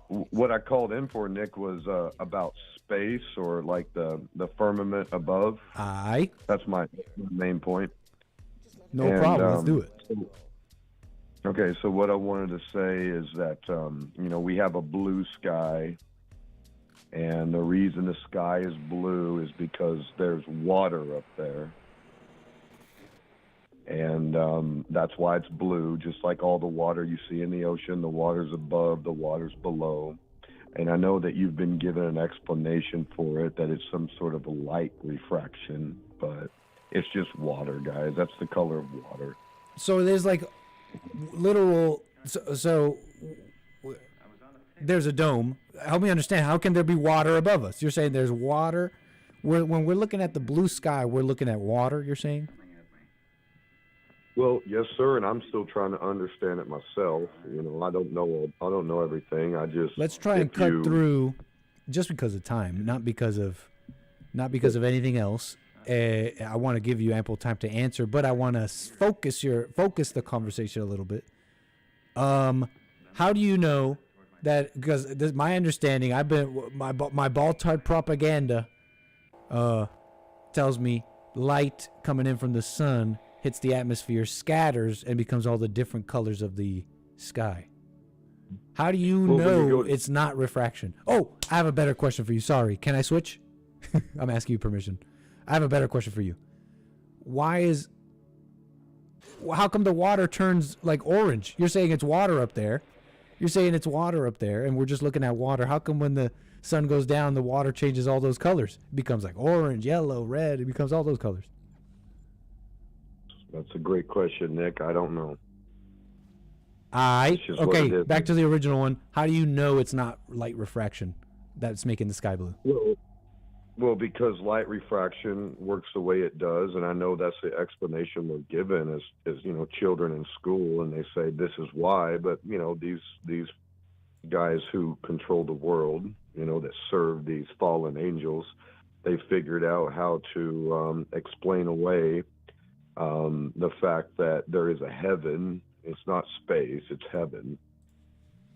What I called in for, Nick, was about space or like the firmament above. Aye. That's my main point. No problem. Let's do it. Okay, so what I wanted to say is that, we have a blue sky, and the reason the sky is blue is because there's water up there. And that's why it's blue, just like all the water you see in the ocean. The water's above, the water's below. And I know that you've been given an explanation for it, that it's some sort of a light refraction, but it's just water, guys. That's the color of water. So there's like literal, so there's a dome. Help me understand, how can there be water above us? You're saying there's water? When we're looking at the blue sky, we're looking at water, you're saying? Well, yes, sir, and I'm still trying to understand it myself. I don't know everything. Let's try and cut through, just because of time, not because of anything else. I want to give you ample time to answer, but I want to focus the conversation a little bit. How do you know that? Because this, my understanding, my Baltard propaganda tells me light coming in from the sun hits the atmosphere, scatters, and becomes all the different colors of the sky. How do you know it's not refraction? Oh, I have a better question for you. Sorry. Can I switch? I'm asking you permission. I have a better question for you. How come the water turns like orange? You're saying it's water up there. And we're just looking at water. How come when the sun goes down, the water changes all those colors? It becomes like orange, yellow, red. It becomes all those colors. That's a great question, Nick. I don't know. Okay, back to the original one. How do you know it's not light refraction that's making the sky blue? Well, because light refraction works the way it does, and I know that's the explanation we're given as children in school, and they say this is why. But these guys who control the world, that serve these fallen angels, they figured out how to explain away the fact that there is a heaven. It's not space, it's heaven.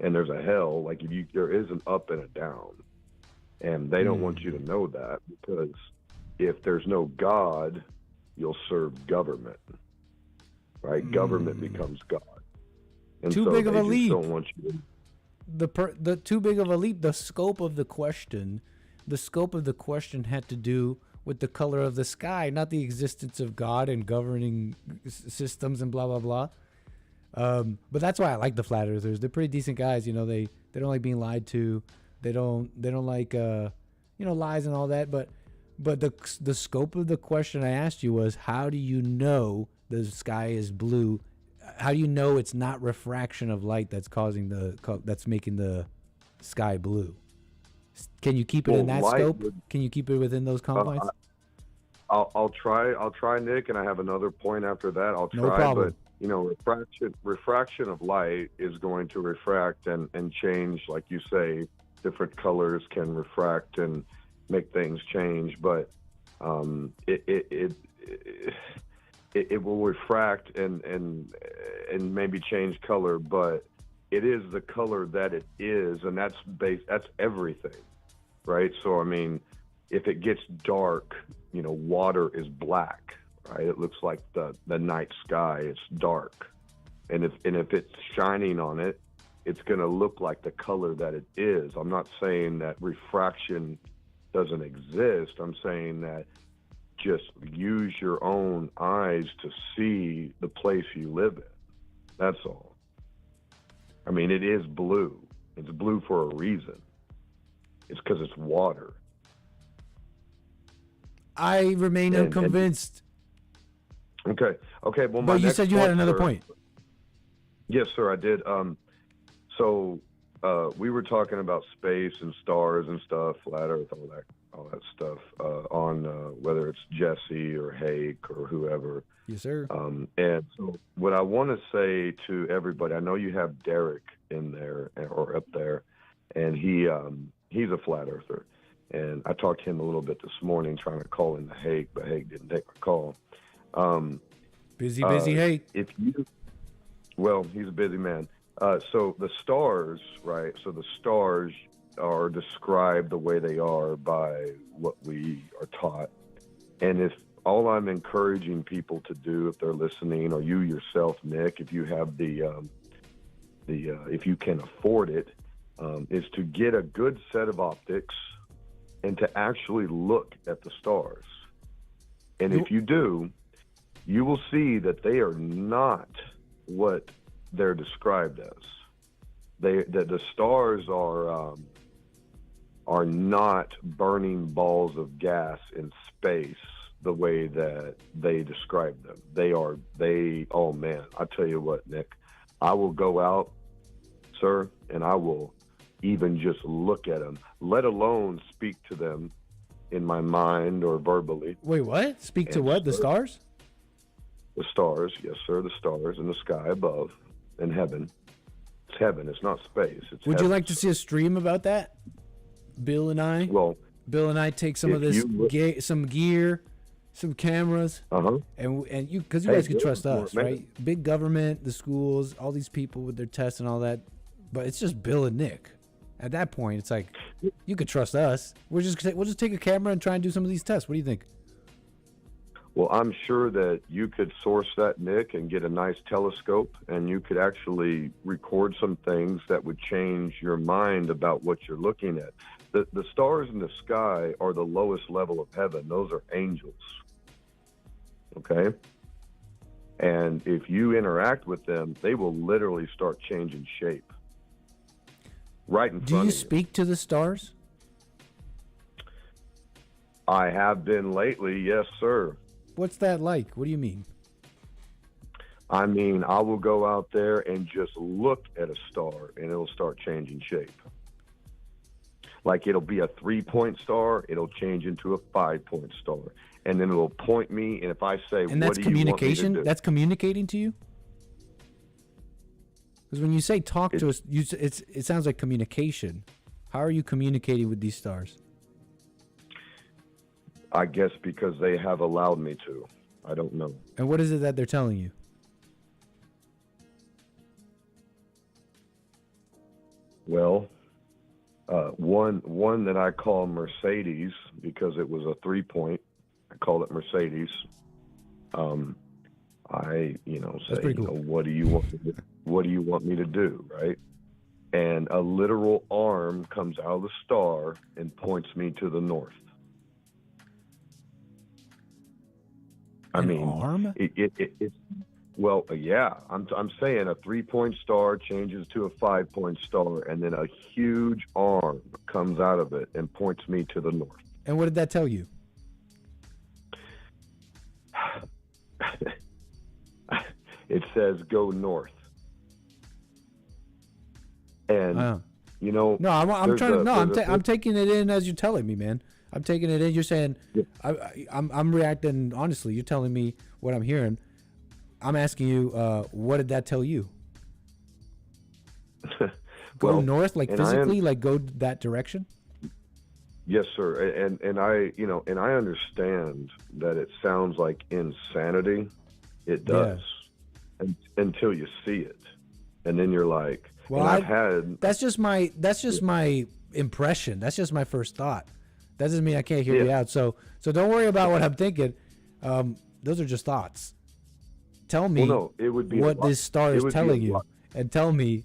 and there's a hell. Like there is an up and a down, and they don't want you to know that, because if there's no God, you'll serve government, right? Government becomes God, and Too so big of they a just leap. don't want you to. The too big of a leap. The scope of the question had to do with the color of the sky, not the existence of God and governing systems and blah blah blah. But that's why I like the flat earthers. They're pretty decent guys. You know, they don't like being lied to. They don't like lies and all that. But the scope of the question I asked you was, how do you know the sky is blue? How do you know it's not refraction of light that's making the sky blue? Can you keep it in that scope? Can you keep it within those confines? I'll try, Nick, and I have another point after that. I'll try, no problem. But refraction of light is going to refract and change, like you say. Different colors can refract and make things change, but it will refract and maybe change color, but it is the color that it is, and that's everything, right? So I mean, if it gets dark, water is black, right? It looks like the night sky. It's dark, and if it's shining on it, it's going to look like the color that it is. I'm not saying that refraction doesn't exist. I'm saying that just use your own eyes to see the place you live in. That's all. I mean, it is blue. It's blue for a reason. It's because it's water. I remain unconvinced. Okay. Well, but you said you had another point. Yes, sir, I did. So we were talking about space and stars and stuff, flat Earth, all that stuff, on whether it's Jesse or Hake or whoever. Yes, sir. And so what I want to say to everybody, I know you have Derek in there or up there, and he's a flat earther. And I talked to him a little bit this morning trying to call in to Hake, but Hake didn't take my call. Busy Hake. Well, he's a busy man. So the stars, right? So the stars are described the way they are by what we are taught. And if all I'm encouraging people to do, if they're listening, or you yourself, Nick, if you have if you can afford it, is to get a good set of optics and to actually look at the stars. And if you do, you will see that they are not what they're described as. The stars are not burning balls of gas in space the way that they describe them. Oh man, I tell you what, Nick, I will go out, sir, and I will even just look at them, let alone speak to them in my mind or verbally. Wait, what? Speak to what? The stars? The stars, yes, sir, the stars in the sky above in heaven. It's heaven, it's not space. It's Would heaven. you like to see a stream about that? Bill and I take some of this some gear, some cameras, and you, because you guys can trust us, right? Big government, the schools, all these people with their tests and all that, but it's just Bill and Nick. At that point, it's like, you could trust us. We'll just take a camera and try and do some of these tests. What do you think? Well, I'm sure that you could source that, Nick, and get a nice telescope, and you could actually record some things that would change your mind about what you're looking at. The stars in the sky are the lowest level of heaven. Those are angels. Okay? And if you interact with them, they will literally start changing shape. Right in front of you. Do you speak to the stars? I have been lately, yes, sir. What's that like? What do you mean? I mean, I will go out there and just look at a star, and it'll start changing shape. Like, it'll be a 3-point star, it'll change into a 5-point star, and then it'll point me. And if I say, and that's what do you want me to do? That's communicating to you. Because when you say talk to us, it sounds like communication. How are you communicating with these stars? I guess because they have allowed me to. I don't know. And what is it that they're telling you? Well, one that I call Mercedes because it was a 3-point. I call it Mercedes. I say, cool. what do you want me to do, right? And a literal arm comes out of the star and points me to the north. Arm? It's well, yeah. I'm saying a 3-point star changes to a 5-point star, and then a huge arm comes out of it and points me to the north. And what did that tell you? It says go north. And no, I'm taking it in as you're telling me, man. I'm taking it in. You're saying, yeah. I'm reacting honestly. You're telling me what I'm hearing. I'm asking you, what did that tell you? Go north, like physically, like go that direction. Yes, sir. And I understand that it sounds like insanity. It does, until you see it, and then you're like, well, that's just my impression. That's just my first thought. That doesn't mean I can't hear you out. So don't worry about what I'm thinking. Those are just thoughts. Tell me it would be what this star is telling you, and tell me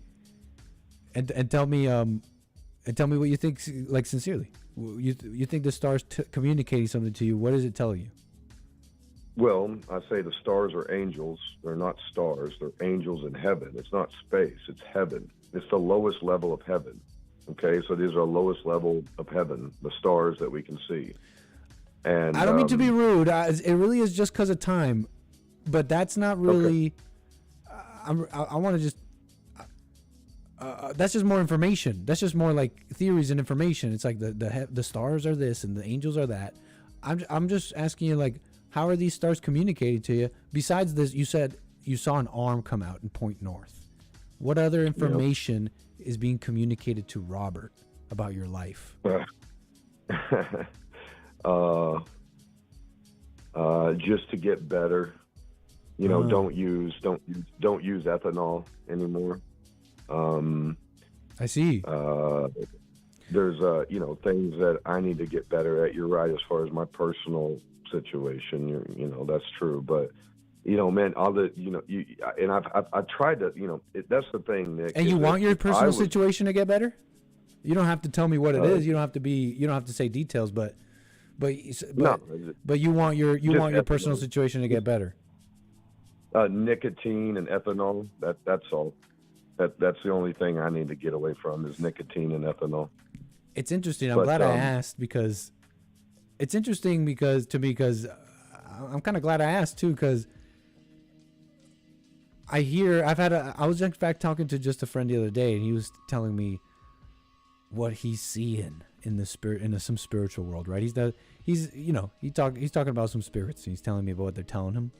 what you think, like sincerely. You think the star's communicating something to you? What is it telling you? Well, I say the stars are angels. They're not stars. They're angels in heaven. It's not space. It's heaven. It's the lowest level of heaven. Okay, so these are the lowest level of heaven, the stars that we can see. And I don't mean to be rude. It really is just because of time, but that's not really. Okay. I want to just. That's just more information. That's just more like theories and information. It's like the stars are this and the angels are that. I'm just asking you, like, how are these stars communicating to you? Besides this, you said you saw an arm come out and point north. What other information is being communicated to Robert about your life? Just to get better. Don't use ethanol anymore. I see. There's things that I need to get better at. You're right as far as my personal situation. That's true. But man, all the and I've tried to that's the thing, Nick. And you want your personal situation to get better? You don't have to tell me what it is. You don't have to say details. But you want your personal situation to get better. Nicotine and ethanol. That's all. That's the only thing I need to get away from is nicotine and ethanol. It's interesting. I'm glad I asked because it's interesting because I'm kind of glad I asked too, because I was in fact talking to just a friend the other day, and he was telling me what he's seeing in the spirit, in some spiritual world, right? He's talking about some spirits, and he's telling me about what they're telling him.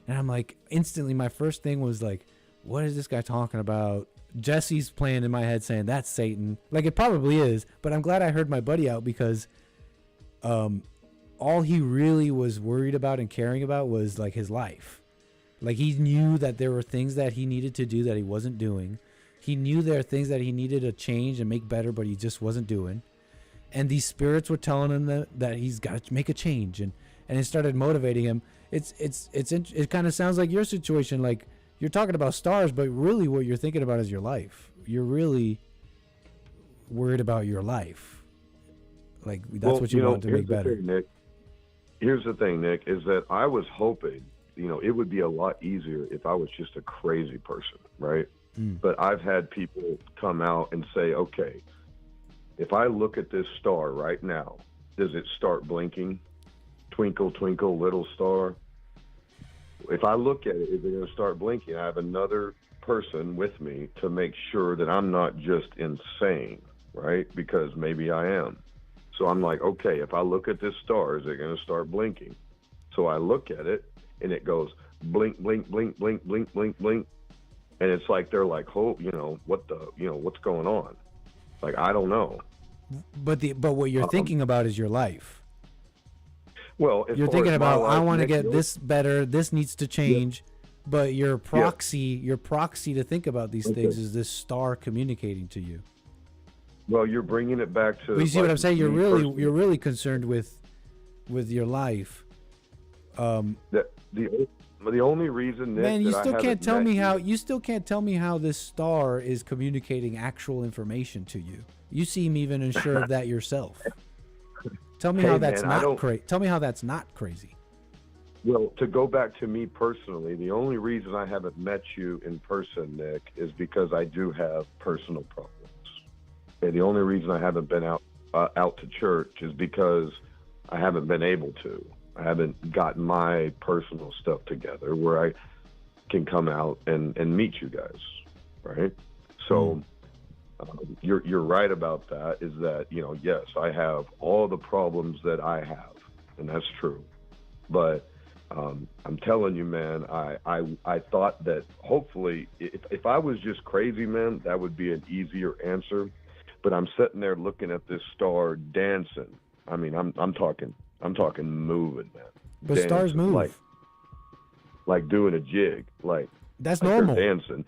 And I'm like, instantly my first thing was like, what is this guy talking about? Jesse's playing in my head saying that's Satan. Like, it probably is, but I'm glad I heard my buddy out, because all he really was worried about and caring about was like his life. Like, he knew that there were things that he needed to do that he wasn't doing. He knew there are things that he needed to change and make better, but he just wasn't doing. And these spirits were telling him that he's got to make a change, and it started motivating him. It kind of sounds like your situation. Like, you're talking about stars, but really what you're thinking about is your life. You're really worried about your life. Like, that's what you want to make better. Here's the thing, Nick, is that I was hoping, it would be a lot easier if I was just a crazy person, right? But I've had people come out and say, okay, if I look at this star right now, does it start blinking? Twinkle, twinkle, little star. If I look at it, is it going to start blinking? I have another person with me to make sure that I'm not just insane, right? Because maybe I am. So I'm like, okay, if I look at this star, is it going to start blinking? So I look at it, and it goes blink, blink, blink, blink, blink, blink, blink. And it's like they're like, oh, what's going on? Like, I don't know. But what you're thinking about is your life. Well, you're thinking about, I want to get this better. This needs to change. Yeah. But your proxy to think about these things is this star communicating to you. Well, you're bringing it back to. But you see like, what I'm saying? You're me really personally. you're really concerned with your life. The only reason, Nick, Man, you that still I can't haven't tell met me you- how you still can't tell me how this star is communicating actual information to you. You seem even unsure of that yourself. Tell me Hey, how that's man, I not don't- crazy. Tell me how that's not crazy. Well, to go back to me personally, the only reason I haven't met you in person, Nick, is because I do have personal problems. And the only reason I haven't been out to church is because I haven't been able to. I haven't gotten my personal stuff together where I can come out and meet you guys, right? So you're right about that. Is that, you know, yes, I have all the problems that I have, and that's true. But I'm telling you, man, I thought that hopefully if I was just crazy, man, that would be an easier answer. But I'm sitting there looking at this star dancing. I mean, I'm talking moving, man. But stars Dancing, move. like doing a jig, like That's like normal. they're dancing.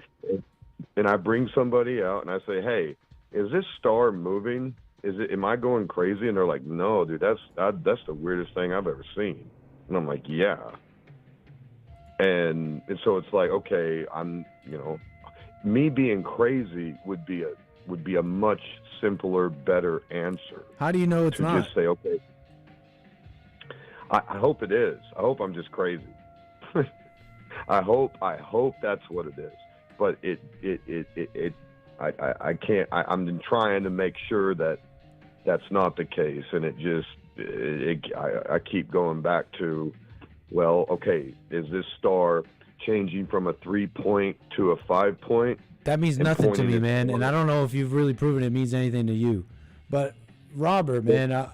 And I bring somebody out and I say, "Hey, is this star moving? Am I going crazy?" And they're like, "No, dude, that's the weirdest thing I've ever seen." And I'm like, "Yeah." And so it's like, okay, me being crazy would be a much simpler, better answer. How do you know it's to not? just say, okay, I hope it is. I hope I'm just crazy. I hope that's what it is. But I can't. I'm trying to make sure that that's not the case, and I keep going back to, well, okay, is this star changing from a 3-point to a 5-point? That means and nothing to pointing me, it man. And forward? I don't know if you've really proven it means anything to you. But Robert, man,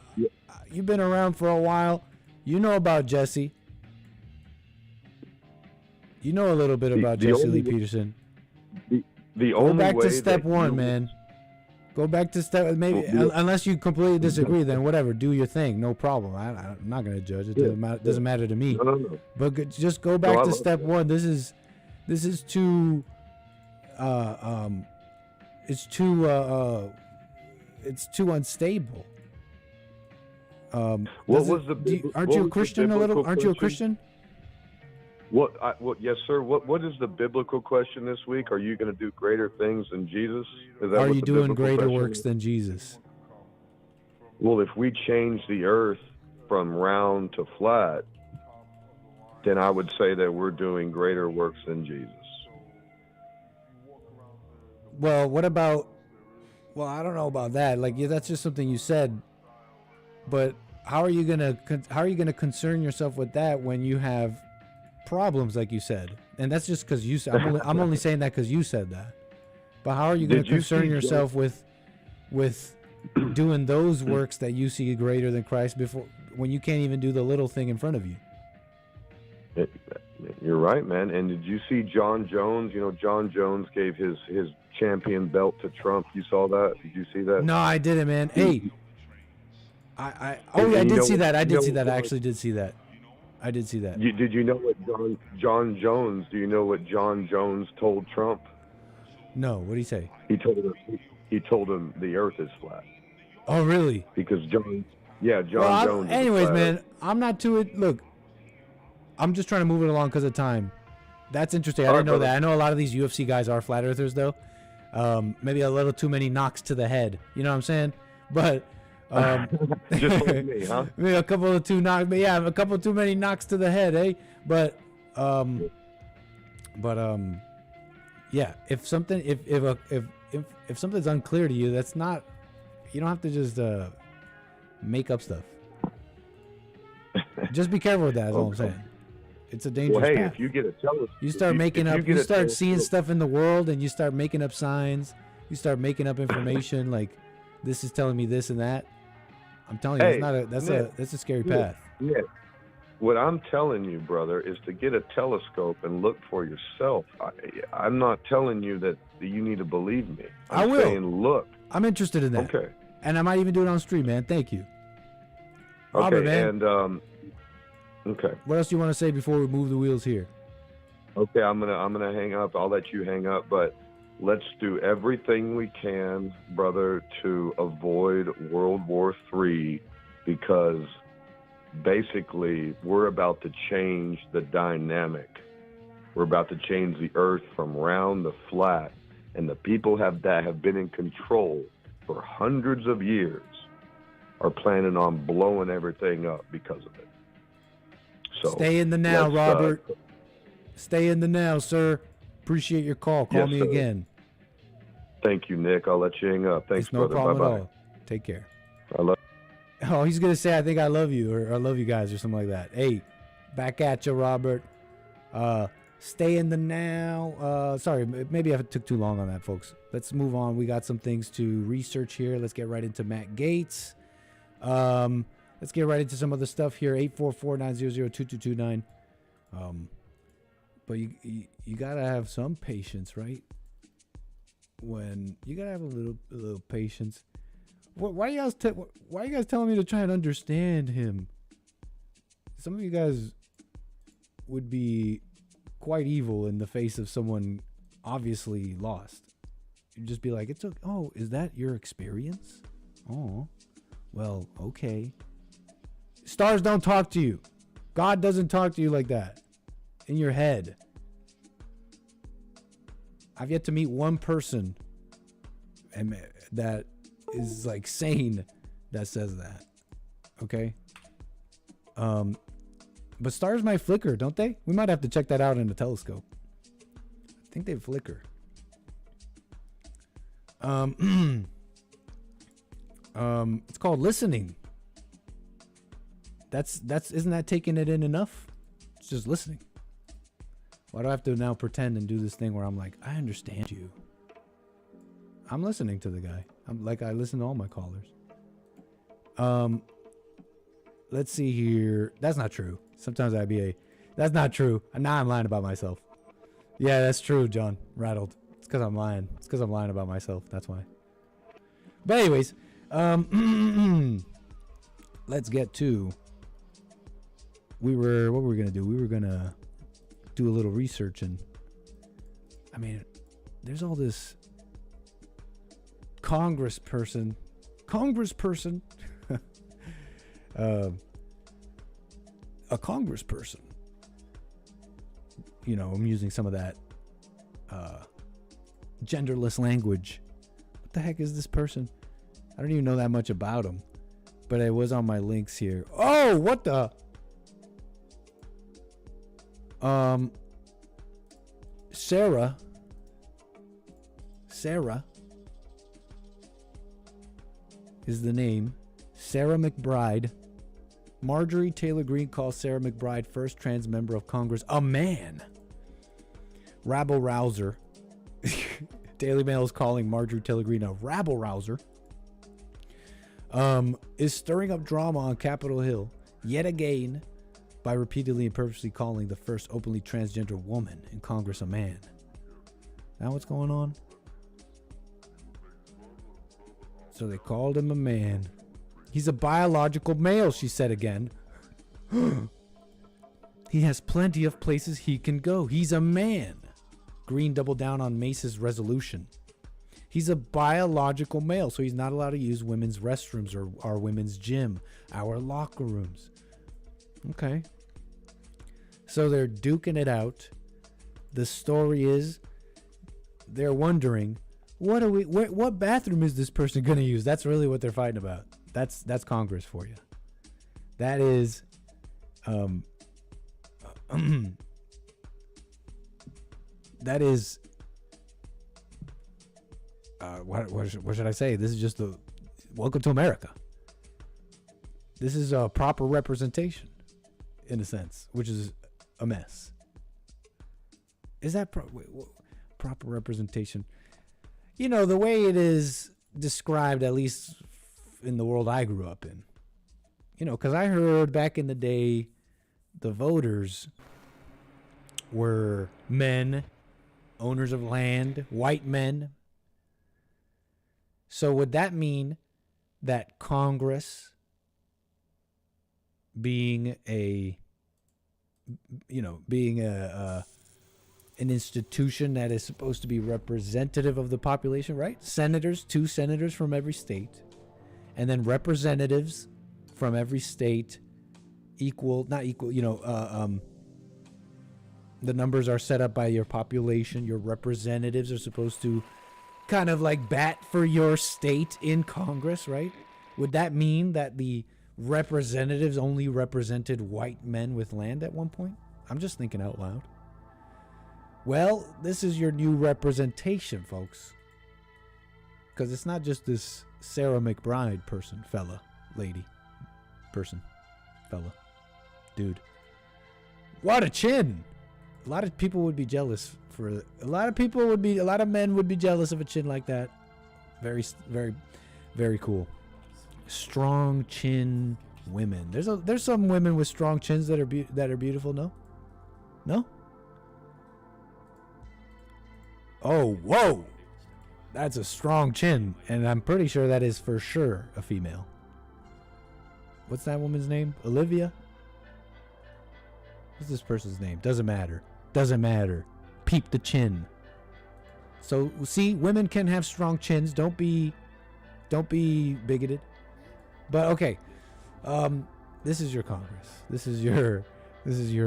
you've been around for a while. You know about Jesse. You know a little bit about the Jesse only- Lee Peterson. The Go only back way to step that one, you- man. Go back to step maybe Well, unless you completely disagree, then whatever, do your thing, no problem. I'm not gonna judge. It doesn't matter to me. No. But just go back I to love step that. one. This is too it's too unstable. What does was it- the do you- bibli- aren't what you a was the Christian a little? biblical Aren't you a question? Christian? Yes, sir. What is the biblical question this week? Are you going to do greater things than Jesus? Is that Are what you the doing biblical greater question works is? than Jesus? Well, if we change the earth from round to flat, then I would say that we're doing greater works than Jesus. Well, what about? Well, I don't know about that. Like, yeah, that's just something you said. But how are you gonna concern yourself with that when you have problems, like you said? And that's just because you said. I'm only saying that because you said that. But how are you going Did to you concern see yourself with doing those works that you see greater than Christ before when you can't even do the little thing in front of you? You're right, man. And did you see John Jones? You know, John Jones gave his champion belt to Trump. You saw that? Did you see that? No, I didn't, man. Hey, I did see that. I did see that. I actually did see that. I did see that. Did you know what John Jones? Do you know what John Jones told Trump? No, what did he say? He told him the Earth is flat Oh, really? because John Jones. is a Anyways, flat man, Earth. I'm not too. Look, I'm just trying to move it along because of time. That's interesting. I All didn't right, know brother. that. I know a lot of these UFC guys are flat earthers, though. Maybe a little too many knocks to the head. You know what I'm saying? But Just like me, huh? maybe a couple of too knocks. But yeah, a couple too many knocks to the head, eh? But yeah. If something's unclear to you, that's not. You don't have to just make up stuff. Just be careful with that. That's all I'm Okay. saying. It's a dangerous Well, hey, path. if you get a telescope, You start you start seeing stuff in the world, and you start making up signs. You start making up information like, this is telling me this and that. I'm telling you, Hey, that's a scary path. Yeah. What I'm telling you, brother, is to get a telescope and look for yourself. I'm not telling you that you need to believe me. I I'm will. saying look. I'm interested in that. Okay. And I might even do it on stream, man. Thank you. Robert, Okay. man. And okay. What else do you want to say before we move the wheels here? Okay. I'm gonna hang up. I'll let you hang up. But let's do everything we can, brother, to avoid World War III, because basically we're about to change the dynamic. We're about to change the earth from round to flat, and the people that have been in control for hundreds of years are planning on blowing everything up because of it. So stay in the now, Robert. Stay in the now, sir. Appreciate your call. Call Yes, me sir. again. Thank you, Nick. I'll let you hang up. Thanks, It's no brother. problem Bye-bye. at all. Take care. I love Oh, he's going to say, I think I love you, or I love you guys, or something like that. Hey, back at you, Robert. Stay in the now. Sorry, maybe I took too long on that, folks. Let's move on. We got some things to research here. Let's get right into Matt Gaetz. Let's get right into some other stuff here. 844-900-2229. But you gotta have some patience, right? When you gotta have a little patience. Why are you guys telling me to try and understand him? Some of you guys would be quite evil in the face of someone obviously lost. You'd just be like, oh, is that your experience? Oh, well, okay. Stars don't talk to you. God doesn't talk to you like that. In your head. I've yet to meet one person that is like sane that says that. Okay? But stars might flicker, don't they? We might have to check that out in a telescope. I think they flicker. It's called listening. Isn't that taking it in enough? It's just listening. Why do I have to now pretend and do this thing where I'm like, I understand you? I'm listening to the guy. I listen to all my callers. Let's see here. That's not true. Sometimes that's not true. Now I'm lying about myself. Yeah, that's true, John. Rattled. It's because I'm lying. It's because I'm lying about myself. That's why. But anyways, let's get to. What were we gonna do? We were gonna do a little research, and I mean, there's all this congressperson, a congressperson. You know, I'm using some of that genderless language. What the heck is this person? I don't even know that much about him, but it was on my links here. Oh, what the? Sarah is the name. Sarah McBride. Marjorie Taylor Greene calls Sarah McBride first trans member of Congress a man. Rabble rouser. Daily Mail is calling Marjorie Taylor Greene a rabble rouser. Is stirring up drama on Capitol Hill yet again by repeatedly and purposely calling the first openly transgender woman in Congress a man. Now what's going on? So they called him a man. He's a biological male, she said again. He has plenty of places he can go. He's a man. Green doubled down on Mace's resolution. He's a biological male, so he's not allowed to use women's restrooms or our women's gym, our locker rooms. Okay. So they're duking it out. The story is they're wondering, what bathroom is this person going to use? That's really what they're fighting about. That's Congress for you. That is that is what should I say? This is just welcome to America. This is a proper representation in a sense, which is a mess. Is that proper representation? You know, the way it is described, at least in the world I grew up in. You know, because I heard back in the day, the voters were men, owners of land, white men. So would that mean that Congress, being a an institution that is supposed to be representative of the population, right? Senators, 2 senators from every state, and then representatives from every state, not equal, the numbers are set up by your population. Your representatives are supposed to kind of like bat for your state in Congress, right? Would that mean that the representatives only represented white men with land at one point? I'm just thinking out loud. Well, this is your new representation, folks. Because it's not just this Sarah McBride person, fella, lady, person, fella, dude. What a chin! A lot of people would be jealous for a lot of men would be jealous of a chin like that. Very, very, very cool. Strong chin women. There's some women with strong chins that are beautiful. No. Oh, whoa! That's a strong chin, and I'm pretty sure that is for sure a female. What's that woman's name? Olivia? What's this person's name? Doesn't matter. Peep the chin. So see, women can have strong chins. Don't be bigoted. But okay, this is your Congress. This is your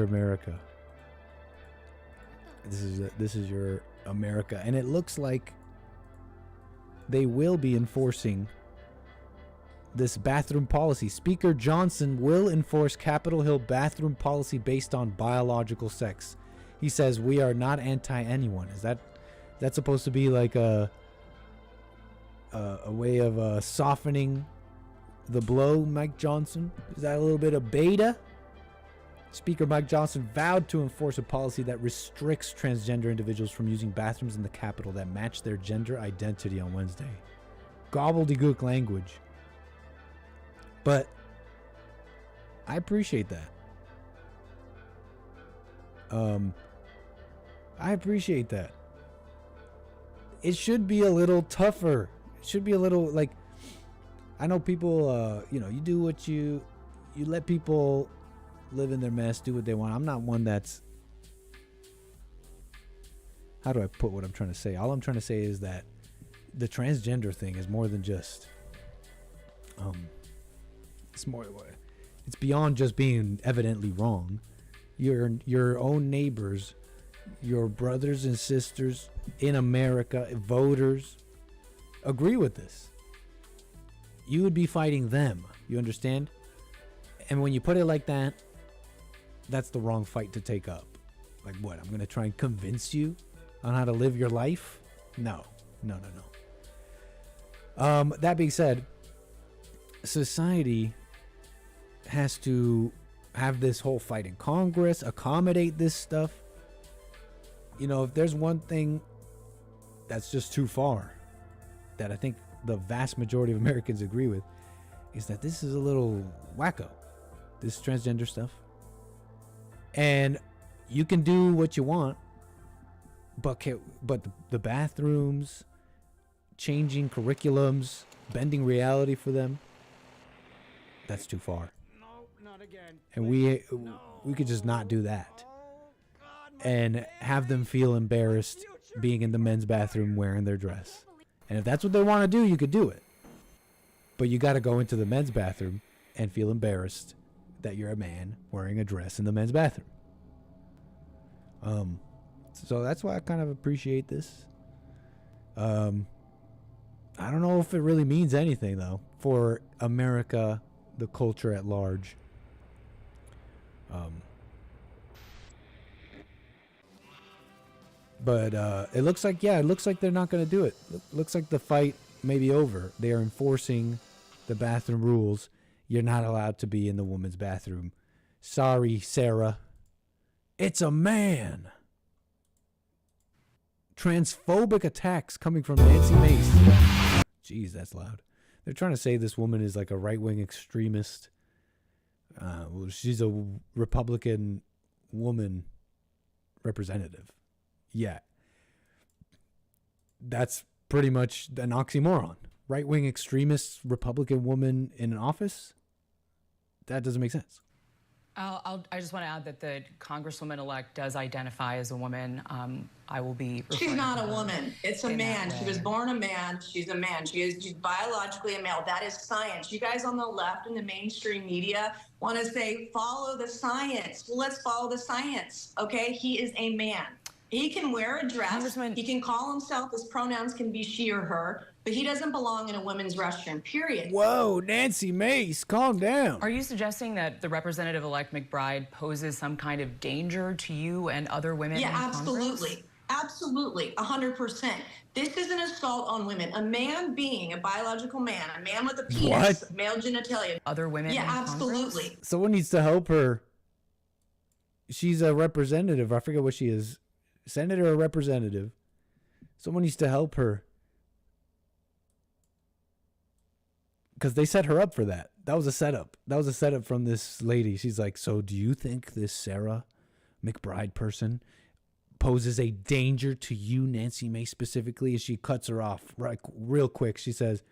America. This is your America, and it looks like they will be enforcing this bathroom policy. Speaker Johnson will enforce Capitol Hill bathroom policy based on biological sex. He says we are not anti anyone. Is that supposed to be like a way of softening the blow, Mike Johnson? Is that a little bit of beta? Speaker Mike Johnson vowed to enforce a policy that restricts transgender individuals from using bathrooms in the Capitol that match their gender identity on Wednesday. Gobbledygook language. But I appreciate that. I appreciate that. It should be a little tougher. It should be a little like, I know people, you do what you let people live in their mess, do what they want. I'm not one that's, how do I put what I'm trying to say? All I'm trying to say is that the transgender thing is more than just, it's beyond just being evidently wrong. Your own neighbors, your brothers and sisters in America, voters, agree with this. You would be fighting them. You understand? And when you put it like that, that's the wrong fight to take up. Like what? I'm going to try and convince you on how to live your life? No. That being said, society has to have this whole fight in Congress, accommodate this stuff. If there's one thing that's just too far, that I think the vast majority of Americans agree with, is that this is a little wacko, this transgender stuff. And you can do what you want, but the bathrooms, changing curriculums, bending reality for them, that's too far. No, not again. And we could just not do that. And have them feel embarrassed being in the men's bathroom wearing their dress. And if that's what they want to do, you could do it. But you got to go into the men's bathroom and feel embarrassed that you're a man wearing a dress in the men's bathroom. So that's why I kind of appreciate this. I don't know if it really means anything, though, for America, the culture at large. But it looks like they're not going to do it. Looks like the fight may be over. They are enforcing the bathroom rules. You're not allowed to be in the woman's bathroom. Sorry, Sarah. It's a man. Transphobic attacks coming from Nancy Mace. Jeez, that's loud. They're trying to say this woman is like a right-wing extremist. Well, she's a Republican woman representative. Yeah. That's pretty much an oxymoron. Right-wing extremist Republican woman in an office? That doesn't make sense. I just want to add that the Congresswoman-elect does identify as a woman. I will be. She's not a woman. It's a man. She was born a man. She's a man. She's biologically a male. That is science. You guys on the left and the mainstream media want to say, follow the science. Well, let's follow the science, okay? He is a man. He can wear a dress. He can call himself, his pronouns can be she or her, but he doesn't belong in a women's restroom, period. Whoa, Nancy Mace, calm down. Are you suggesting that the Representative-elect McBride poses some kind of danger to you and other women in Congress? Absolutely. Absolutely, 100%. This is an assault on women. A man being a biological man, a man with a penis, male genitalia. Other women in absolutely. Congress? Someone needs to help her. She's a representative. I forget what she is. Senator or representative. Someone needs to help her. Because they set her up for that. That was a setup. That was a setup from this lady. She's like, so do you think this Sarah McBride person poses a danger to you, Nancy Mace, specifically? And she cuts her off real quick. She says,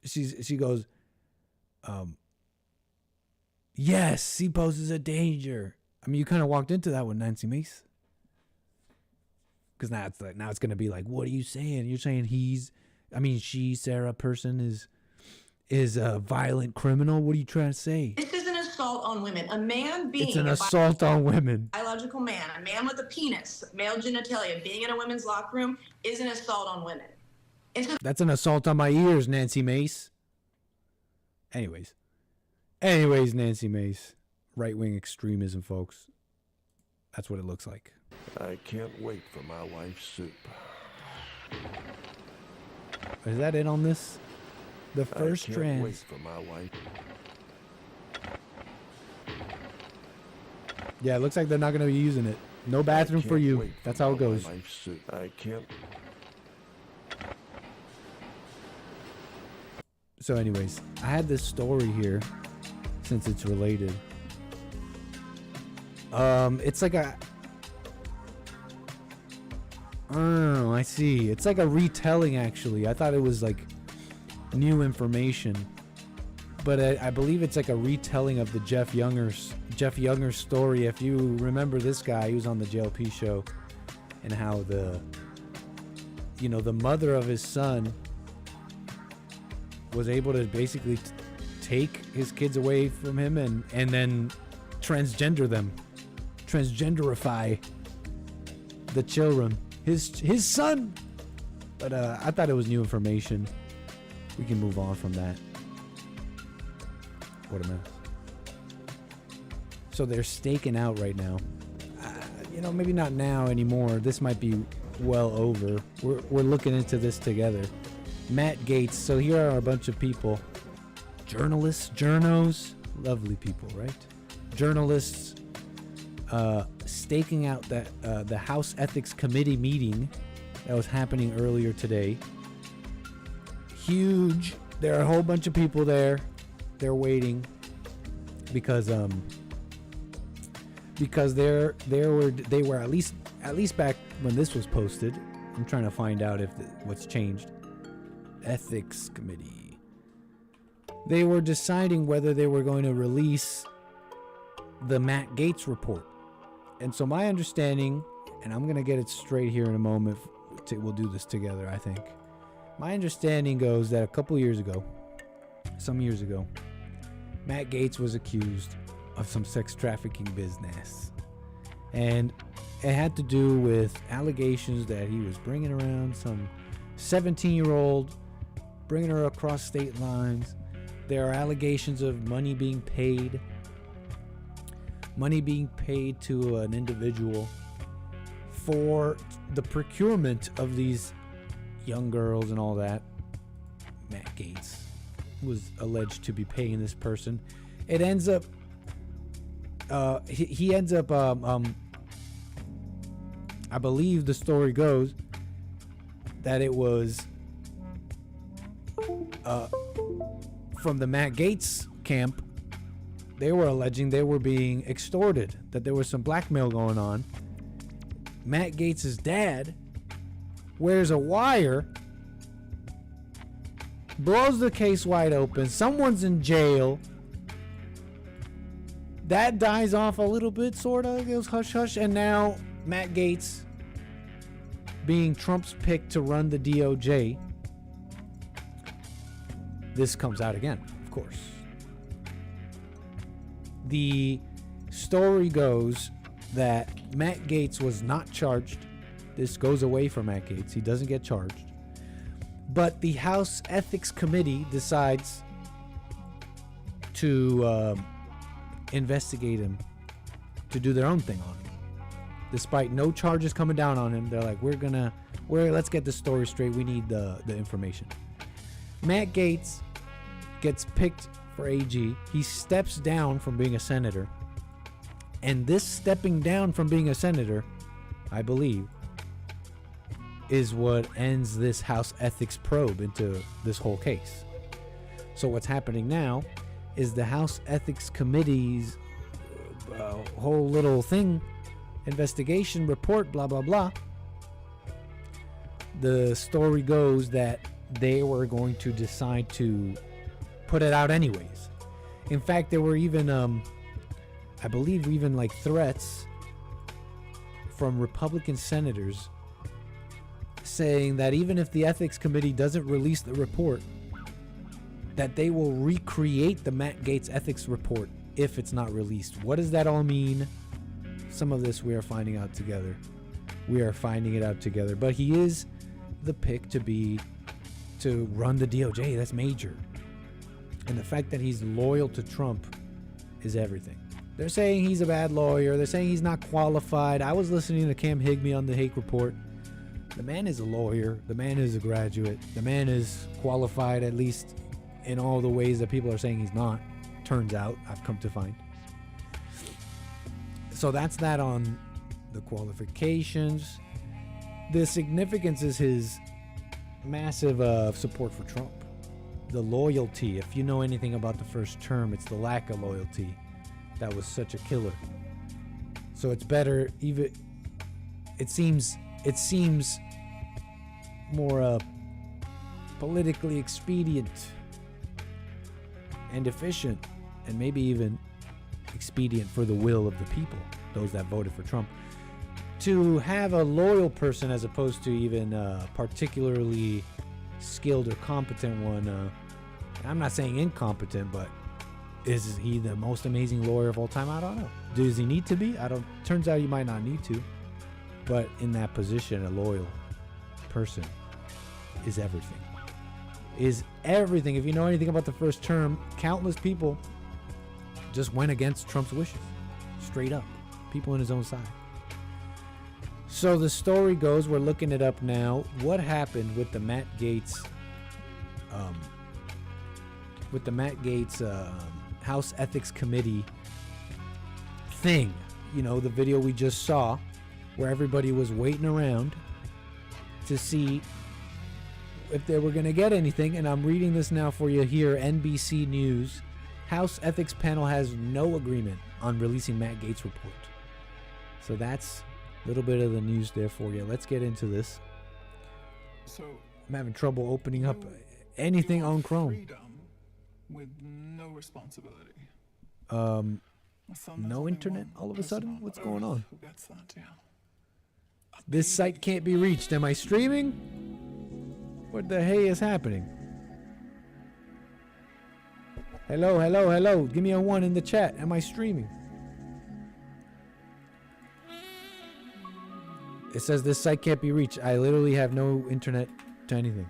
she goes, yes, he poses a danger. I mean, you kind of walked into that one, Nancy Mace. Because now it's going to be like, what are you saying? You're saying she, Sarah person is a violent criminal? What are you trying to say? This is an assault on women. A man being It's an assault on women. Biological man, a man with a penis, male genitalia, being in a women's locker room is an assault on women. That's an assault on my ears, Nancy Mace. Anyways, Nancy Mace. Right-wing extremism, folks. That's what it looks like. I can't wait for my wife's soup. Is that it on this? The first I can't wait for my wife. Yeah, it looks like they're not going to be using it. No bathroom for you. That's how it goes. I can't. So anyways, I had this story here since it's related. It's like I see. It's like a retelling, actually. I thought it was like new information, but I believe it's like a retelling of the Jeff Younger story. If you remember this guy, he was on the JLP show, and how the mother of his son was able to basically take his kids away from him and then transgenderify the children, his son. But I thought it was new information. We can move on from that. What a mess. So they're staking out right now. Maybe not now anymore. This might be well over. We're looking into this together. Matt Gaetz. So here are a bunch of people. Journalists, journos, lovely people, right? Journalists staking out that the House Ethics Committee meeting that was happening earlier today. Huge. There are a whole bunch of people there. They're waiting because they were at least back when this was posted. I'm trying to find out what's changed. Ethics Committee. They were deciding whether they were going to release the Matt Gaetz report. And so my understanding, and I'm going to get it straight here in a moment, we'll do this together, I think. My understanding goes that some years ago, Matt Gaetz was accused of some sex trafficking business. And it had to do with allegations that he was bringing around some 17-year-old, bringing her across state lines. There are allegations of money being paid to an individual for the procurement of these young girls and all that. Matt Gaetz was alleged to be paying this person. It ends up he ends up I believe the story goes that it was from the Matt Gaetz camp. They were alleging they were being extorted, that there was some blackmail going on. Matt Gaetz' dad wears a wire, blows the case wide open. Someone's in jail. that dies off a little bit, sort of. It goes hush hush. And now Matt Gaetz, being Trump's pick to run the DOJ, this comes out again, of course. The story goes that Matt Gaetz was not charged. This goes away for Matt Gaetz. He doesn't get charged. But the House Ethics Committee decides to investigate him, to do their own thing on him. Despite no charges coming down on him, they're like, let's get the story straight. We need the information. Matt Gaetz gets picked for AG. He steps down from being a senator. And this stepping down from being a senator, I believe, is what ends this House ethics probe into this whole case. So what's happening now is the House Ethics Committee's whole little thing, investigation report, blah, blah, blah. The story goes that they were going to decide to put it out anyways. In fact, there were even, I believe, even like threats from Republican senators saying that even if the Ethics Committee doesn't release the report, that they will recreate the Matt Gaetz ethics report if it's not released. What does that all mean? Some of this we are finding out together. We are finding it out together. But he is the pick to run the DOJ. That's major. And the fact that he's loyal to Trump is everything. They're saying he's a bad lawyer. They're saying he's not qualified. I was listening to Cam Higbee on the Hake Report. The man is a lawyer. The man is a graduate. The man is qualified, at least in all the ways that people are saying he's not. Turns out, I've come to find. So that's that on the qualifications. The significance is his massive support for Trump. The loyalty. If you know anything about the first term, it's the lack of loyalty that was such a killer. So it's better, even it seems more politically expedient and efficient, and maybe even expedient for the will of the people, those that voted for Trump, to have a loyal person as opposed to even a particularly skilled or competent one. I'm not saying incompetent, but is he the most amazing lawyer of all time? I don't know. Does he need to be? Turns out he might not need to. But in that position, a loyal person is everything. Is everything. If you know anything about the first term, countless people just went against Trump's wishes. Straight up. People in his own side. So the story goes, we're looking it up now. What happened with the Matt Gaetz House Ethics Committee thing? You know, the video we just saw where everybody was waiting around to see if they were going to get anything. And I'm reading this now for you here. NBC News. House Ethics Panel has no agreement on releasing Matt Gaetz report. So that's a little bit of the news there for you. Let's get into this. So I'm having trouble opening up anything on Chrome. Freedom with no responsibility. No internet all of a sudden? What's going on? Who gets that, yeah. This site can't be reached. Am I streaming? What the hey is happening? Hello, hello, hello. Give me a 1 in the chat. Am I streaming? It says this site can't be reached. I literally have no internet to anything.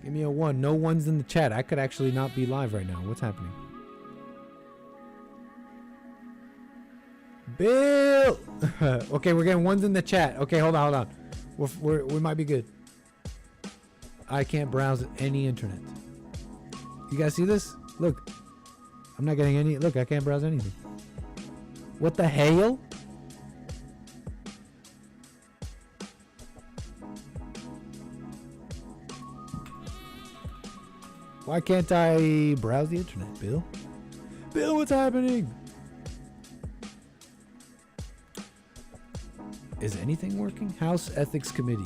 Give me a 1. No ones in the chat. I could actually not be live right now. What's happening? Bill! Okay, we're getting 1s in the chat. Okay, hold on. We might be good. I can't browse any internet. You guys see this? Look. I'm not getting any. Look, I can't browse anything. What the hell? Why can't I browse the internet, Bill? Bill, what's happening? Is anything working? House Ethics Committee.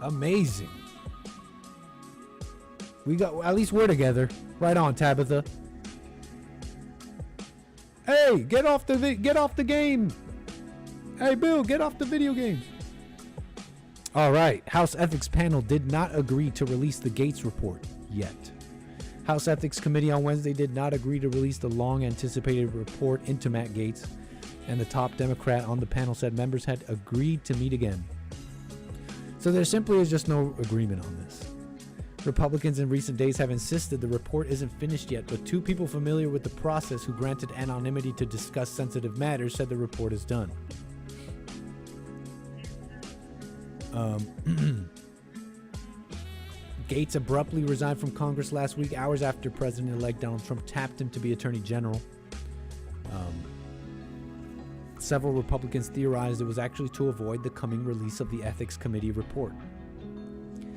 Amazing. We got, at least we're together. Right on, Tabitha. Hey, get off the game. Hey, Bill, get off the video games. All right. House Ethics Panel did not agree to release the Gaetz report yet. House Ethics Committee on Wednesday did not agree to release the long-anticipated report into Matt Gaetz, and the top Democrat on the panel said members had agreed to meet again. So there simply is just no agreement on this. Republicans in recent days have insisted the report isn't finished yet, but two people familiar with the process who granted anonymity to discuss sensitive matters said the report is done. Gaetz abruptly resigned from Congress last week, hours after President-elect Donald Trump tapped him to be Attorney General. Several Republicans theorized it was actually to avoid the coming release of the Ethics Committee report.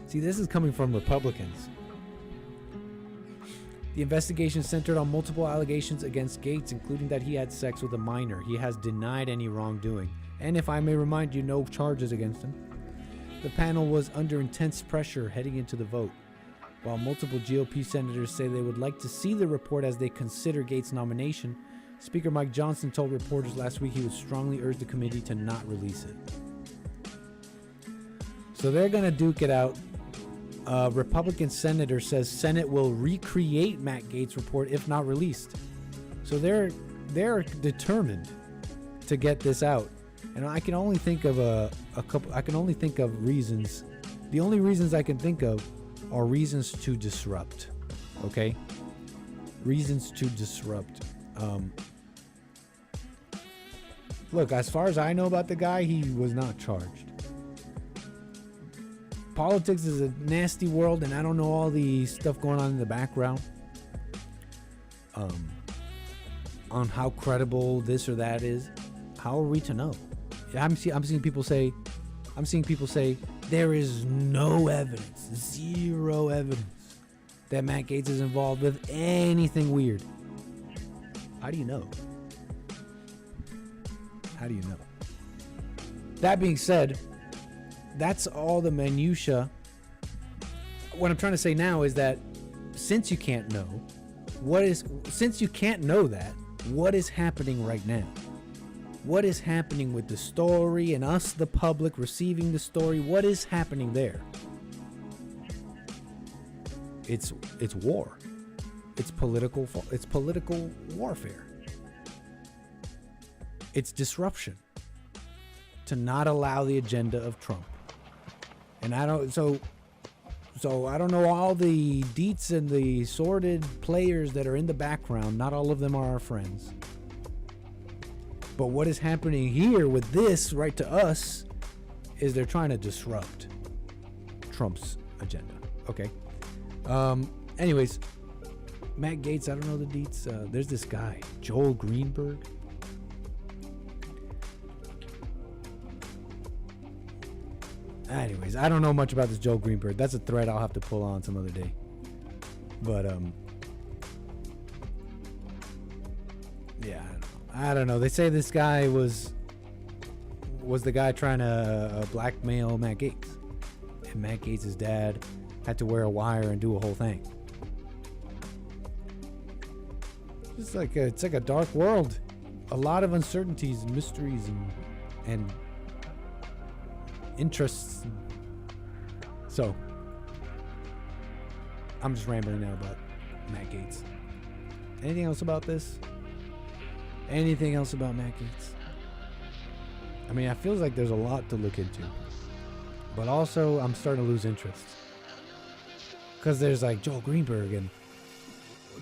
See, this is coming from Republicans. The investigation centered on multiple allegations against Gaetz, including that he had sex with a minor. He has denied any wrongdoing, and if I may remind you, no charges against him. The panel was under intense pressure heading into the vote. While multiple GOP senators say they would like to see the report as they consider Gaetz' nomination, Speaker Mike Johnson told reporters last week he would strongly urge the committee to not release it. So they're going to duke it out. Republican senator says Senate will recreate Matt Gaetz' report if not released. So they're determined to get this out. And I can only think of a couple. I can only think of reasons. The only reasons I can think of are reasons to disrupt. Okay, reasons to disrupt. Look, as far as I know about the guy, he was not charged. Politics is a nasty world, and I don't know all the stuff going on in the background. On how credible this or that is. How are we to know? I'm seeing people say there is no evidence, zero evidence that Matt Gaetz is involved with anything weird. How do you know? How do you know? That being said, that's all the minutia. What I'm trying to say now is that since you can't know what is happening right now? What is happening with the story and us, the public, receiving the story? What is happening there? It's war. It's political warfare. It's disruption to not allow the agenda of Trump. And I don't know all the deets and the sordid players that are in the background. Not all of them are our friends. But what is happening here with this, right to us, is they're trying to disrupt Trump's agenda. Okay. Anyways, Matt Gaetz, I don't know the deets. There's this guy, Joel Greenberg. Anyways, I don't know much about this Joel Greenberg. That's a thread I'll have to pull on some other day. But, yeah, I don't know. They say this guy was the guy trying to blackmail Matt Gaetz. And Matt Gaetz' dad had to wear a wire and do a whole thing. It's like a dark world. A lot of uncertainties, mysteries, and interests. So, I'm just rambling now about Matt Gaetz. Anything else about this? Anything else about Matt Gaetz? I mean, it feels like there's a lot to look into. But also, I'm starting to lose interest. Because there's like Joel Greenberg and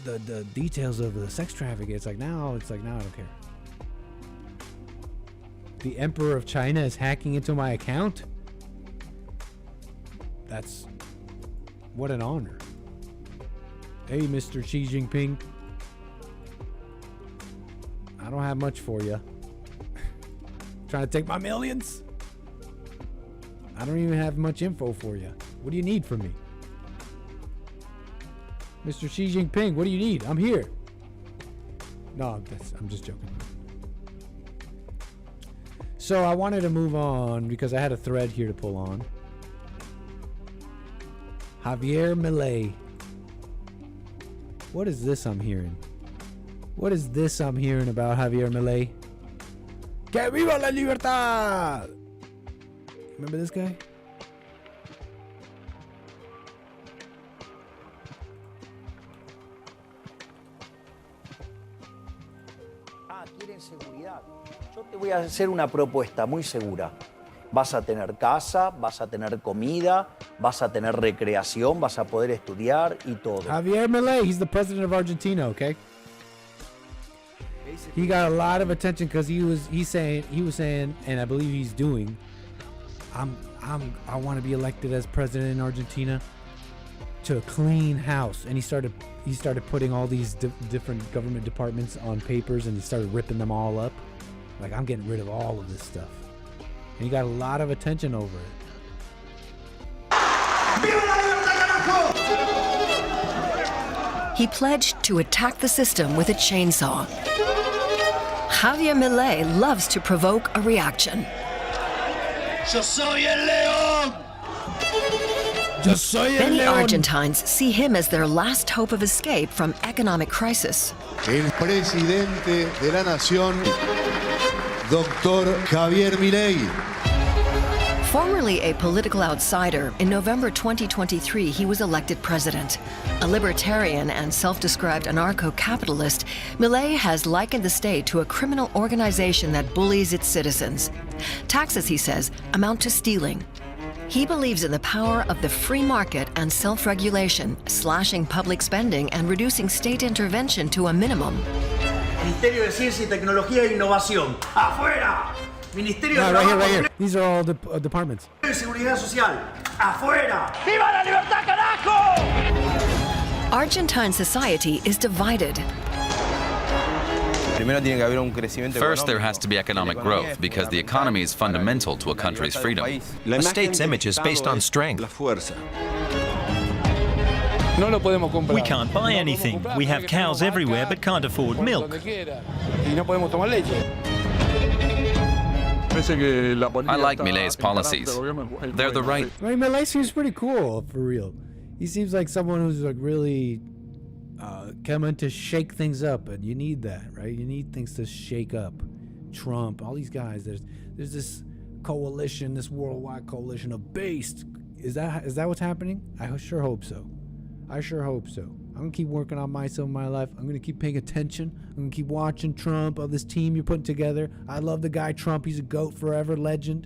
the details of the sex trafficking. It's like now I don't care. The Emperor of China is hacking into my account? That's... what an honor. Hey, Mr. Xi Jinping. I don't have much for you. Trying to take my millions? I don't even have much info for you. What do you need from me? Mr. Xi Jinping, what do you need? I'm here. No, I'm just joking. So I wanted to move on because I had a thread here to pull on. Javier Millei. What is this I'm hearing? What is this I'm hearing about Javier Millei? Que viva la libertad! Remember this guy? Quieren seguridad. Yo te voy a hacer una propuesta muy segura. Vas a tener casa, vas a tener comida, vas a tener recreación, vas a poder estudiar y todo. Javier Millei, he's the president of Argentina, okay? He got a lot of attention because he was saying, and I believe he's doing, I want to be elected as president in Argentina to a clean house. And he started putting all these different government departments on papers, and he started ripping them all up. Like, I'm getting rid of all of this stuff. And he got a lot of attention over it. He pledged to attack the system with a chainsaw. Javier Millei loves to provoke a reaction. Yo soy el león. Many Argentines see him as their last hope of escape from economic crisis. El presidente de la nación, Dr. Javier Millei. Formerly a political outsider, in November 2023 he was elected president. A libertarian and self-described anarcho-capitalist, Millei has likened the state to a criminal organization that bullies its citizens. Taxes, he says, amount to stealing. He believes in the power of the free market and self-regulation, slashing public spending and reducing state intervention to a minimum. Ministerio de Ciencia y Tecnología e Innovación. ¡Afuera! Ministerio de Right Trabajo here. These are all the departments. y Seguridad Social. ¡Afuera! ¡Viva la libertad, carajo! Argentine society is divided. First, there has to be economic growth because the economy is fundamental to a country's freedom. A state's image is based on strength. We can't buy anything. We have cows everywhere but can't afford milk. I like Millei's policies. They're the right. I mean, Millei seems pretty cool, for real. He seems like someone who's like really coming to shake things up, and you need that, right? You need things to shake up. Trump, all these guys. There's this coalition, this worldwide coalition of based. Is that what's happening? I sure hope so. I sure hope so. I'm gonna keep working on myself in my life. I'm gonna keep paying attention. I'm gonna keep watching Trump, of this team you're putting together. I love the guy Trump. He's a GOAT forever, legend.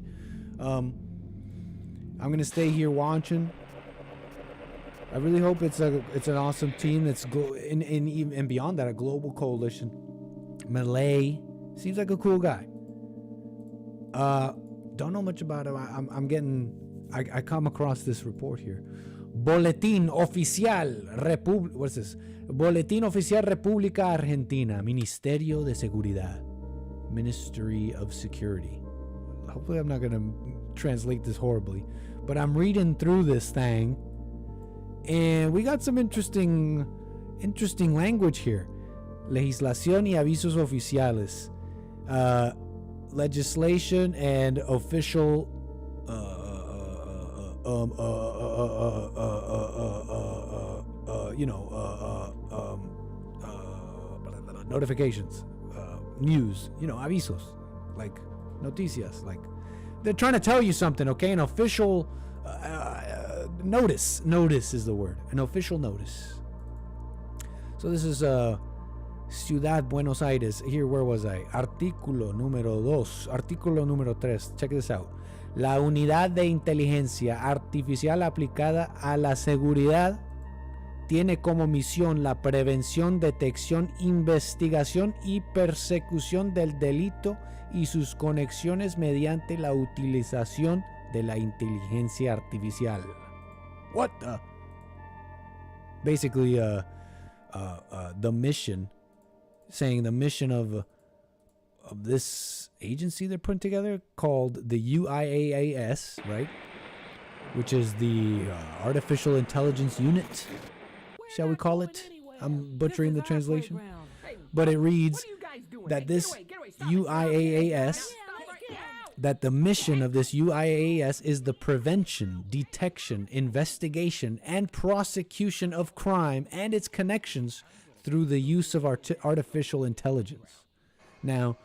I'm gonna stay here watching. I really hope it's an awesome team that's and beyond that, a global coalition. Millei seems like a cool guy. Don't know much about him. I come across this report here. Boletín Oficial what's this? Boletín Oficial República Argentina, Ministerio de Seguridad, Ministry of Security. Hopefully I'm not gonna translate this horribly, but I'm reading through this thing, and we got some interesting language here. Legislación y avisos oficiales, legislation and official notifications, news, avisos, like noticias, like they're trying to tell you something, okay? An official notice is the word, an official notice. So this is Ciudad Buenos Aires. Here, where was I? Artículo número 3. Check this out. La unidad de inteligencia artificial aplicada a la seguridad tiene como misión la prevención, detección, investigación y persecución del delito y sus conexiones mediante la utilización de la inteligencia artificial. What the? Basically, the mission, saying the mission of this agency they're putting together called the UIAAS, right? Which is the Artificial Intelligence Unit, shall we call it? I'm butchering the translation. But it reads that this UIAAS that the mission of this UIAS is the prevention, detection, investigation, and prosecution of crime and its connections through the use of artificial intelligence. Now,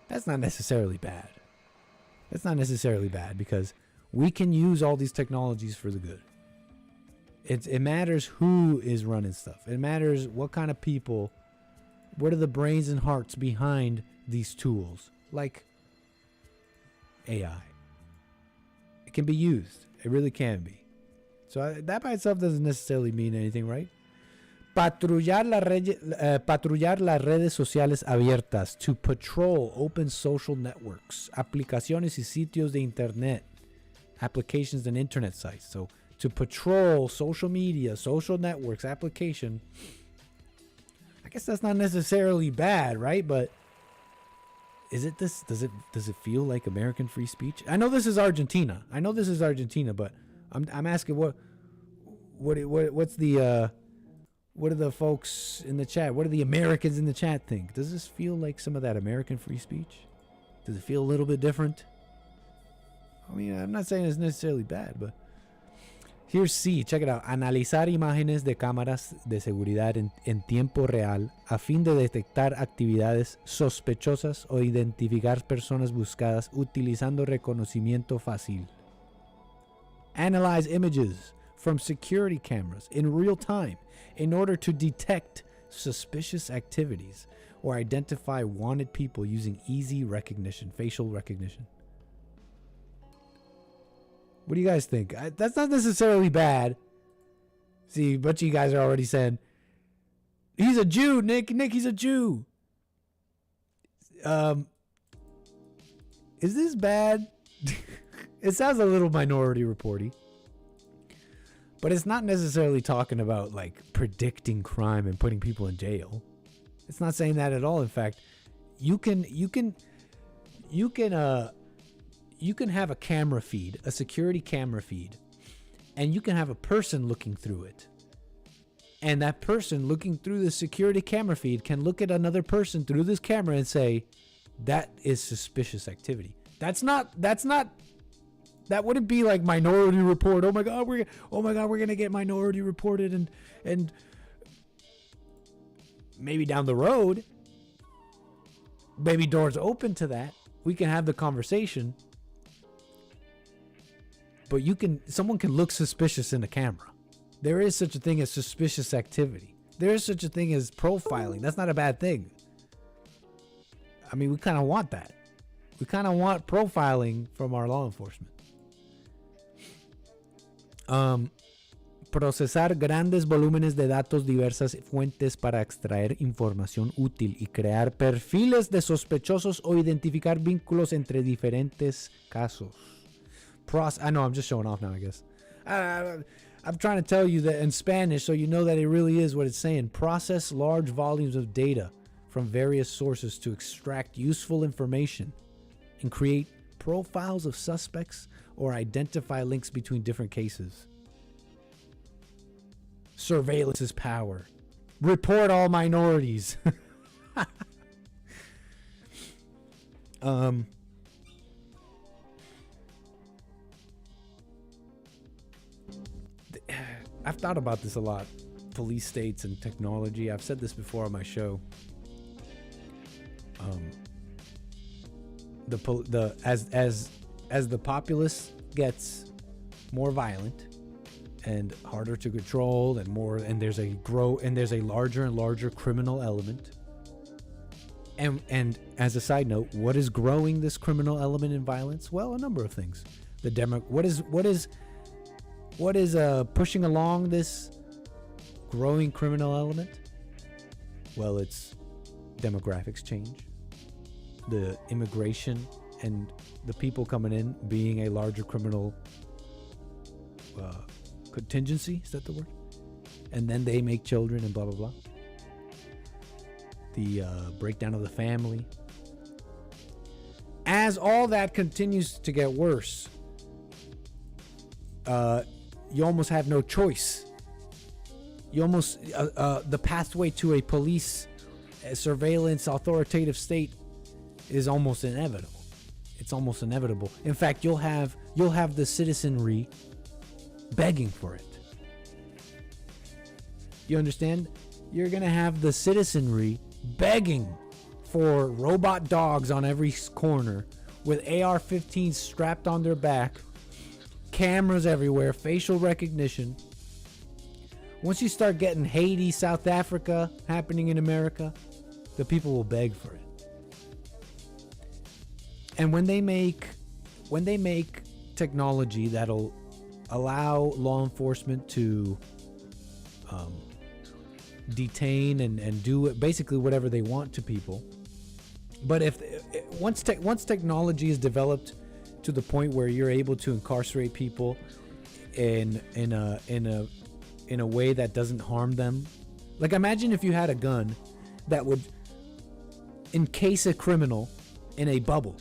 that's not necessarily bad. That's not necessarily bad because we can use all these technologies for the good. It matters who is running stuff. It matters what kind of people, what are the brains and hearts behind these tools, like AI. It can be used. It really can be. So that by itself doesn't necessarily mean anything, right? Patrullar las redes sociales abiertas, to patrol open social networks, aplicaciones y sitios de internet, applications and internet sites. So to patrol social media, social networks, application. I guess that's not necessarily bad, right? But is it this? Does it feel like American free speech? I know this is Argentina. But I'm asking what do the folks in the chat, what do the Americans in the chat think? Does this feel like some of that American free speech? Does it feel a little bit different? I mean, I'm not saying it's necessarily bad, but here's C. Check it out. Analizar imágenes de cámaras de seguridad en tiempo real a fin de detectar actividades sospechosas o identificar personas buscadas utilizando reconocimiento fácil. Analyze images from security cameras in real time in order to detect suspicious activities or identify wanted people using easy recognition, facial recognition. What do you guys think? That's not necessarily bad. See, a bunch of you guys are already saying, he's a Jew, Nick, he's a Jew. Is this bad? It sounds a little Minority Report-y. But it's not necessarily talking about like predicting crime and putting people in jail. It's not saying that at all. In fact, you can have a camera feed, a security camera feed, and you can have a person looking through it. And that person looking through the security camera feed can look at another person through this camera and say, that is suspicious activity. That wouldn't be like Minority Report. Oh my God, we're gonna get Minority Reported, and maybe down the road, maybe doors open to that. We can have the conversation. But someone can look suspicious in the camera. There is such a thing as suspicious activity. There is such a thing as profiling. That's not a bad thing. I mean, we kind of want that. We kind of want profiling from our law enforcement. Procesar grandes volúmenes de datos diversas fuentes para extraer información útil y crear perfiles de sospechosos o identificar vínculos entre diferentes casos. I know I'm just showing off now, I guess. I'm trying to tell you that in Spanish so you know that it really is what it's saying. Process large volumes of data from various sources to extract useful information and create profiles of suspects or identify links between different cases. Surveillance is power. Report all minorities. I've thought about this a lot. Police states and technology. I've said this before on my show. As the populace gets more violent and harder to control and there's a larger and larger criminal element. And as a side note, what is growing this criminal element in violence? Well, a number of things. What is pushing along this growing criminal element? Well, it's demographics change, the immigration, and the people coming in being a larger criminal contingency. Is that the word? And then they make children and blah, blah, blah. The breakdown of the family. As all that continues to get worse, you almost have no choice. You almost, the pathway to a police surveillance authoritative state is almost inevitable. It's almost inevitable. In fact, you'll have the citizenry begging for it. You understand? You're gonna have the citizenry begging for robot dogs on every corner with AR-15s strapped on their back, cameras everywhere, facial recognition. Once you start getting Haiti, South Africa happening in America, the people will beg for it. And when they make technology that'll allow law enforcement to detain and do basically whatever they want to people, but once technology is developed to the point where you're able to incarcerate people in a way that doesn't harm them, like imagine if you had a gun that would encase a criminal in a bubble,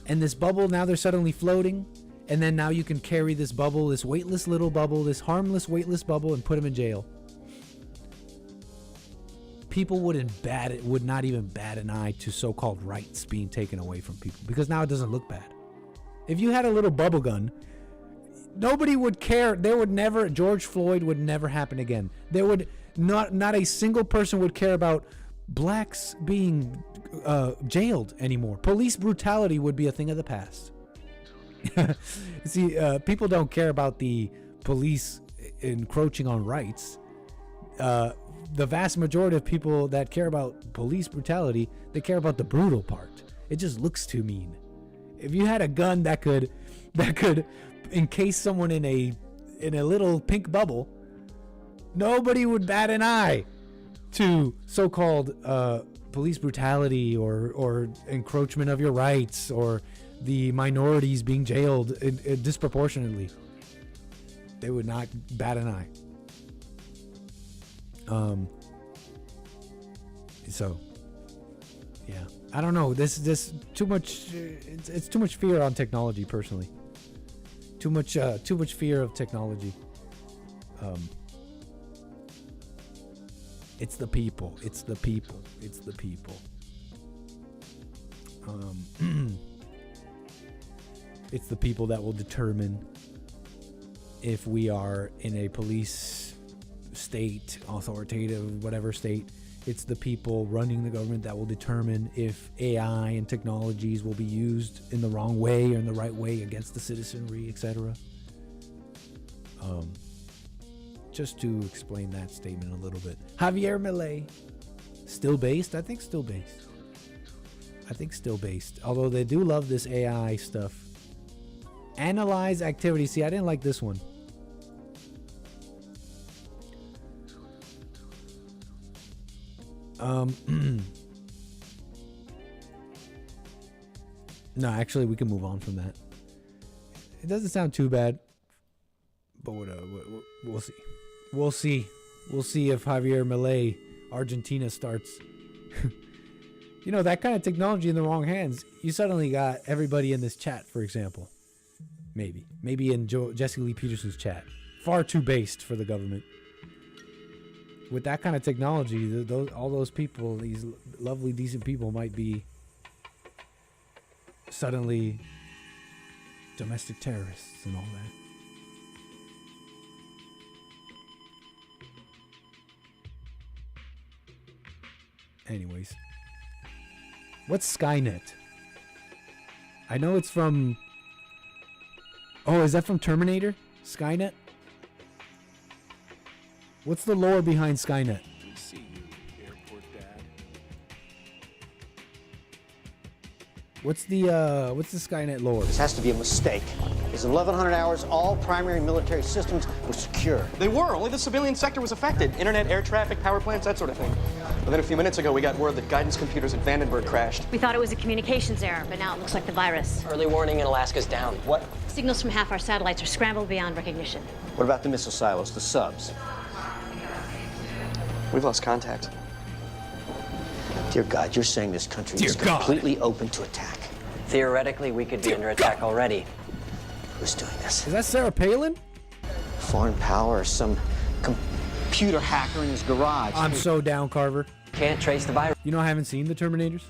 and this bubble, now they're suddenly floating, and then now you can carry this bubble, this weightless little bubble, this harmless weightless bubble, and put them in jail. People would not even bat an eye to so-called rights being taken away from people, because now it doesn't look bad. If you had a little bubble gun, nobody would care. George Floyd would never happen again. There would not a single person would care about blacks being jailed anymore. Police brutality would be a thing of the past. See, people don't care about the police encroaching on rights. The vast majority of people that care about police brutality, they care about the brutal part. It just looks too mean. If you had a gun that could encase someone in a little pink bubble, nobody would bat an eye to so-called police brutality or encroachment of your rights or the minorities being jailed disproportionately. They would not bat an eye. So yeah, I don't know. This too much. It's too much fear on technology. Personally, too much fear of technology. It's the people. It's the people. It's the people. It's the people that will determine if we are in a police state, authoritative, whatever state. It's the people running the government that will determine if AI and technologies will be used in the wrong way or in the right way against the citizenry, etc. Just to explain that statement a little bit. Javier Millei, still based? I think still based. Although they do love this AI stuff. Analyze activity. See, I didn't like this one. No, actually, we can move on from that. It doesn't sound too bad, but we'll see. We'll see if Javier Millei, Argentina, starts. That kind of technology in the wrong hands. You suddenly got everybody in this chat, for example. Maybe in Jesse Lee Peterson's chat. Far too based for the government. With that kind of technology, all those people, these lovely, decent people, might be suddenly domestic terrorists and all that. Anyways, what's Skynet? I know it's from... Oh, is that from Terminator? Skynet? What's the lore behind Skynet? What's the Skynet lore? This has to be a mistake. Because in 1100 hours, all primary military systems were secure. They were. Only the civilian sector was affected. Internet, air traffic, power plants, that sort of thing. But then a few minutes ago, we got word that guidance computers at Vandenberg crashed. We thought it was a communications error, but now it looks like the virus. Early warning in Alaska's down. What? Signals from half our satellites are scrambled beyond recognition. What about the missile silos, the subs? We've lost contact. Dear God, you're saying this country is completely open to attack. Theoretically, we could be under attack already. Who's doing this? Is that Sarah Palin? Foreign power or some computer hacker in his garage. I'm so down, Carver. can't trace the virus. You know, I haven't seen the Terminators.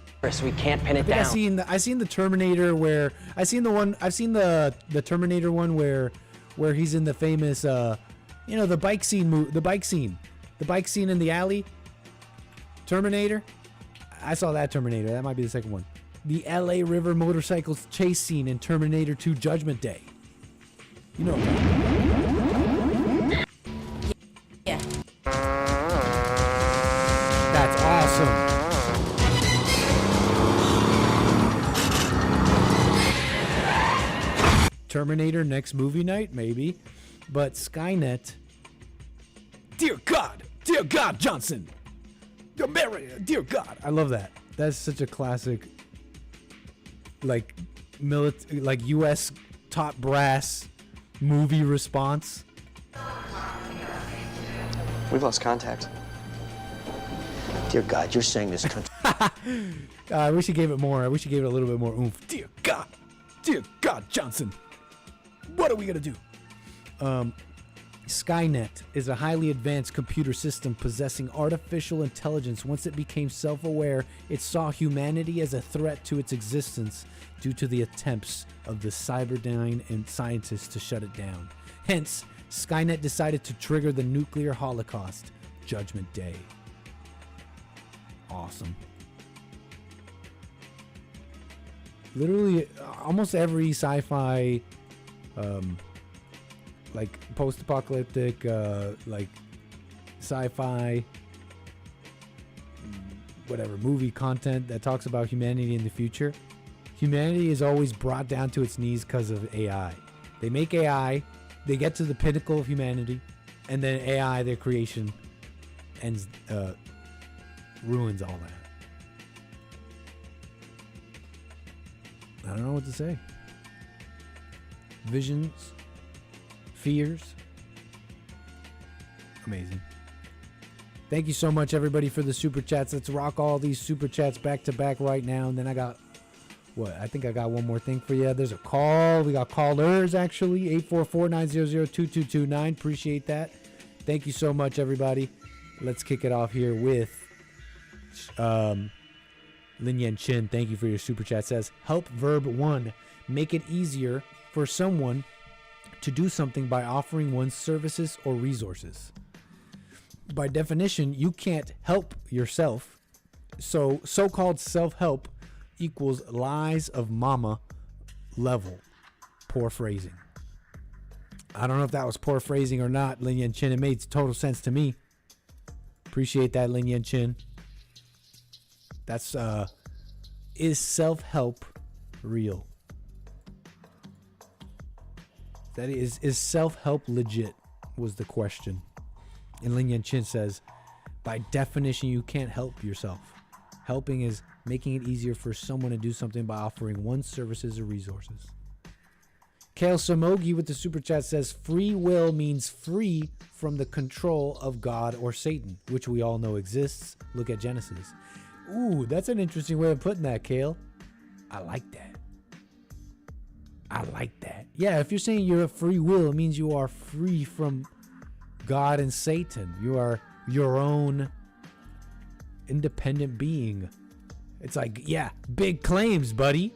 We can't pin it down. I seen the Terminator where I've seen the Terminator one where he's in the famous the bike scene in the alley. Terminator. I saw that Terminator. That might be the second one. The LA River motorcycles chase scene in Terminator 2 Judgment Day. You know. Yeah. That's awesome. Terminator next movie night, maybe. But Skynet. Dear God, Johnson. America, dear God. I love that. That's such a classic, like U.S. top brass movie response. We've lost contact. Dear God, you're saying this country. I wish he gave it more. I wish he gave it a little bit more oomph. Dear God, Johnson. What are we gonna do? Skynet is a highly advanced computer system possessing artificial intelligence. Once it became self-aware, it saw humanity as a threat to its existence due to the attempts of the Cyberdyne and scientists to shut it down. Hence, Skynet decided to trigger the nuclear holocaust, Judgment Day. Awesome. Literally, almost every sci-fi like post-apocalyptic, like sci-fi, whatever, movie content that talks about humanity in the future, humanity is always brought down to its knees because of AI. They make AI, they get to the pinnacle of humanity, and then AI, their creation, ends, ruins all that. I don't know what to say. Visions, fears. Amazing. Thank you so much, everybody, for the super chats. Let's rock all these super chats back to back right now. And then I got, I think I got one more thing for you. There's a call. We got callers, actually. 844-900-2229. Appreciate that. Thank you so much, everybody. Let's kick it off here with Lin Yen Chin. Thank you for your super chat. Says, help verb 1. Make it easier for someone to do something by offering one's services or resources. By definition, you can't help yourself. So so-called self-help equals lies of mama level. Poor phrasing. I don't know if that was poor phrasing or not, Lin Yen Chin. It made total sense to me. Appreciate that, Lin Yen Chin. That's is self-help real? That is self-help legit, was the question. And Lin Yen Chin says, by definition, you can't help yourself. Helping is making it easier for someone to do something by offering one's services or resources. Kale Samogi with the super chat says, free will means free from the control of God or Satan, which we all know exists. Look at Genesis. Ooh, that's an interesting way of putting that, Kale. I like that. I like that. Yeah, if you're saying you're a free will, it means you are free from God and Satan. You are your own independent being. It's like, yeah, big claims, buddy.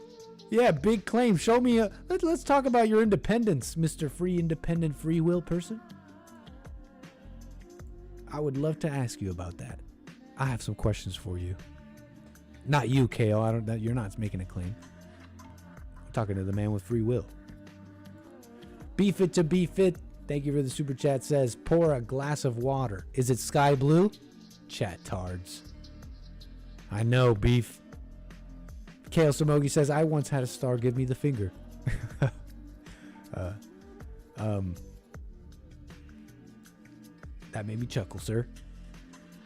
Yeah, big claims. Show me let's talk about your independence, Mr. Free Independent Free Will person. I would love to ask you about that. I have some questions for you. Not you, Kale. You're not making a claim. Talking to the man with free will. Beef it to beef it. Thank you for the super chat. Says, pour a glass of water. Is it sky blue? Chat tards. I know, beef. Kale Samogi says, I once had a star give me the finger. That made me chuckle, sir.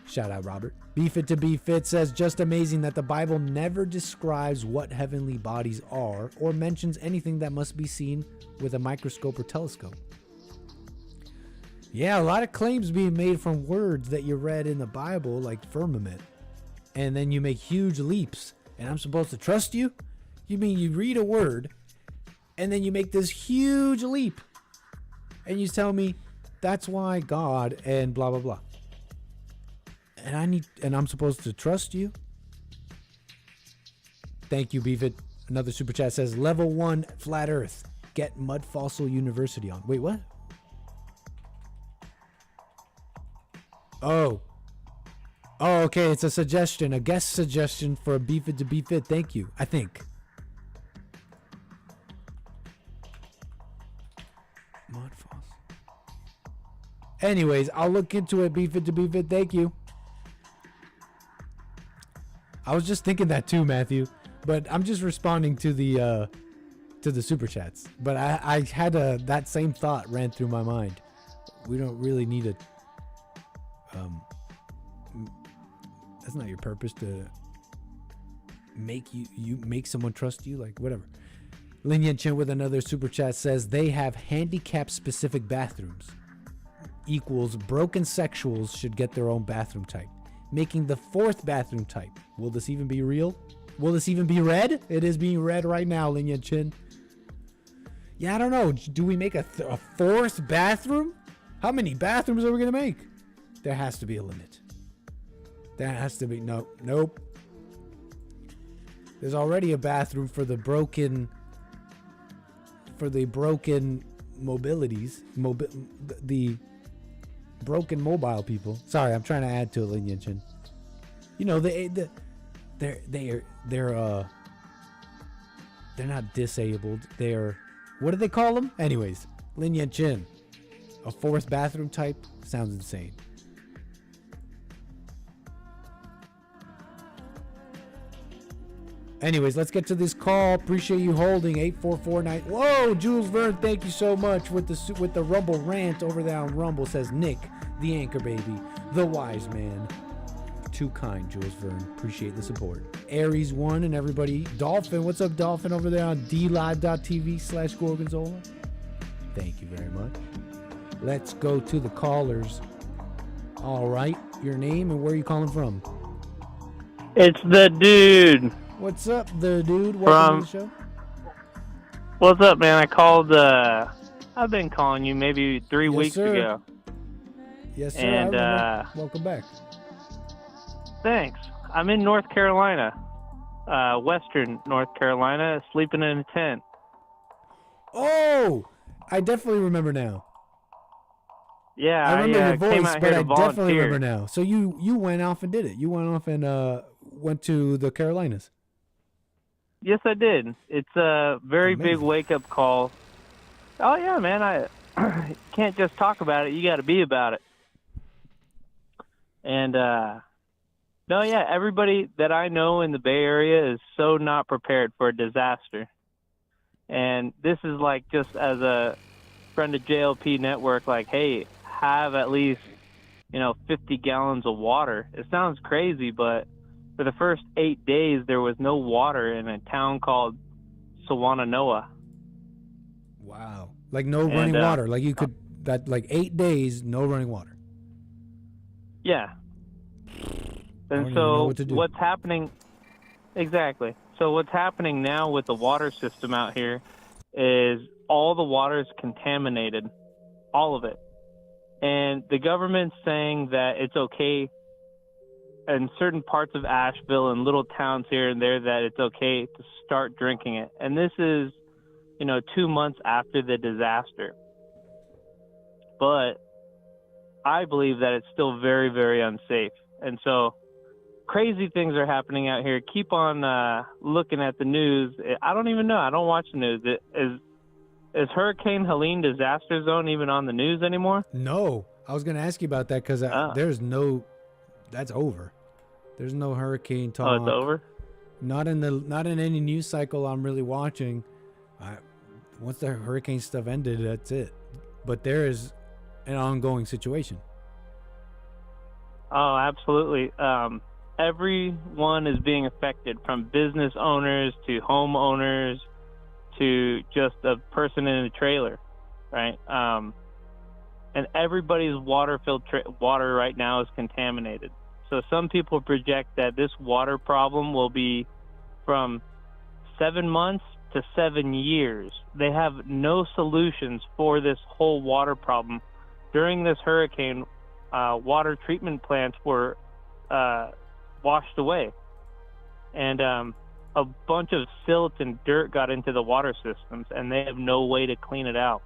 Shout out, Robert. Beef it to beef it says, just amazing that the Bible never describes what heavenly bodies are or mentions anything that must be seen with a microscope or telescope. Yeah, a lot of claims being made from words that you read in the Bible, like firmament. And then you make huge leaps. And I'm supposed to trust you? You mean you read a word and then you make this huge leap and you tell me that's why God and blah, blah, blah. and I'm supposed to trust you? Thank you, Beefit. Another super chat says, level 1 flat earth. Get Mud Fossil University on. Wait, what? Oh, okay. It's a suggestion, a guest suggestion for a Beefit to Beefit. Thank you. I think. Mud Fossil. Anyways, I'll look into it. Beefit to Beefit. Thank you. I was just thinking that too, Matthew. But I'm just responding to the super chats. But I had that same thought ran through my mind. We don't really need a. That's not your purpose to make you make someone trust you, like whatever. Lin Yan Chen with another super chat says they have handicap specific bathrooms equals broken sexuals should get their own bathroom type, making the 4th bathroom type. Will this even be real? Will this even be read? It is being read right now, Lin Yan Chen. Yeah, I don't know. Do we make a 4th bathroom? How many bathrooms are we gonna make? There has to be a limit. There has to be. Nope. There's already a bathroom for the broken mobilities, the broken mobile people. Sorry, I'm trying to add to it, Lin Yan Chen. You know, they're not disabled. They're, what do they call them? Anyways, Lin Yan Chen, a 4th bathroom type sounds insane. Anyways, let's get to this call. Appreciate you holding 8449. Whoa, Jules Verne, thank you so much with the Rumble rant over there on Rumble. Says Nick, the anchor baby, the wise man. Too kind, Jules Verne. Appreciate the support. Aries 1 and everybody. Dolphin, what's up, Dolphin, over there on dlive.tv/Gorgonzola? Thank you very much. Let's go to the callers. All right, your name and where are you calling from? It's the dude. What's up, the dude? Welcome to the show. What's up, man? I called. I've been calling you maybe 3 weeks ago. Yes, sir. And welcome back. Thanks. I'm in North Carolina, Western North Carolina, sleeping in a tent. Oh, I definitely remember now. Yeah, I remember your came voice, out but here I to definitely volunteer. remember now. So you went off and did it. You went off and went to the Carolinas. Yes, I did. It's a very big wake-up call. Oh, yeah, man. I can't just talk about it. You got to be about it. And, no, yeah, everybody that I know in the Bay Area is so not prepared for a disaster. And this is like just as a friend of JLP Network, like, hey, have at least, 50 gallons of water. It sounds crazy, but for the first 8 days, there was no water in a town called Sawananoa. Wow. Like no running water. Like you could, 8 days, no running water. Yeah. And so what's happening, exactly. So what's happening now with the water system out here is all the water is contaminated, all of it. And the government's saying that it's okay in certain parts of Asheville and little towns here and there that it's okay to start drinking it. And this is, 2 months after the disaster. But I believe that it's still very, very unsafe. And so crazy things are happening out here. Keep on looking at the news. I don't even know. I don't watch the news. Is Hurricane Helene disaster zone even on the news anymore? No. I was going to ask you about that because there's no, that's over. There's no hurricane talk. Oh, it's over? Not in any news cycle I'm really watching. Once the hurricane stuff ended, that's it. But there is an ongoing situation. Oh, absolutely. Everyone is being affected, from business owners to homeowners to just a person in a trailer, right? And everybody's water right now is contaminated. So some people project that this water problem will be from 7 months to 7 years. They have no solutions for this whole water problem. During this hurricane, water treatment plants were washed away. And a bunch of silt and dirt got into the water systems, and they have no way to clean it out.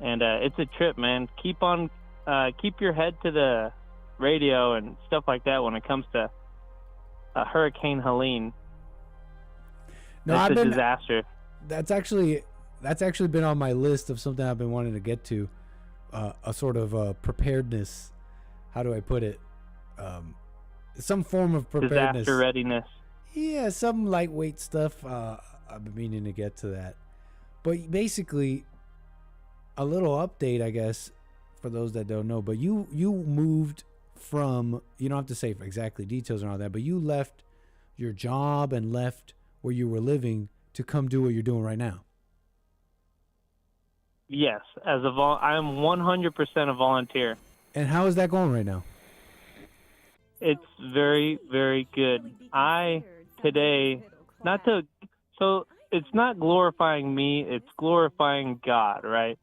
And it's a trip, man. Keep your head to the radio and stuff like that when it comes to Hurricane Helene. No, it's a disaster. That's actually been on my list of something I've been wanting to get to. A sort of preparedness. How do I put it? Some form of preparedness. Disaster readiness. Yeah, some lightweight stuff. I've been meaning to get to that. But basically, a little update, I guess, for those that don't know. But you moved from, you don't have to say exactly details and all that, but you left your job and left where you were living to come do what you're doing right now. Yes, I'm 100% a volunteer. And how is that going right now? It's very, very good. So it's not glorifying me, it's glorifying God, right?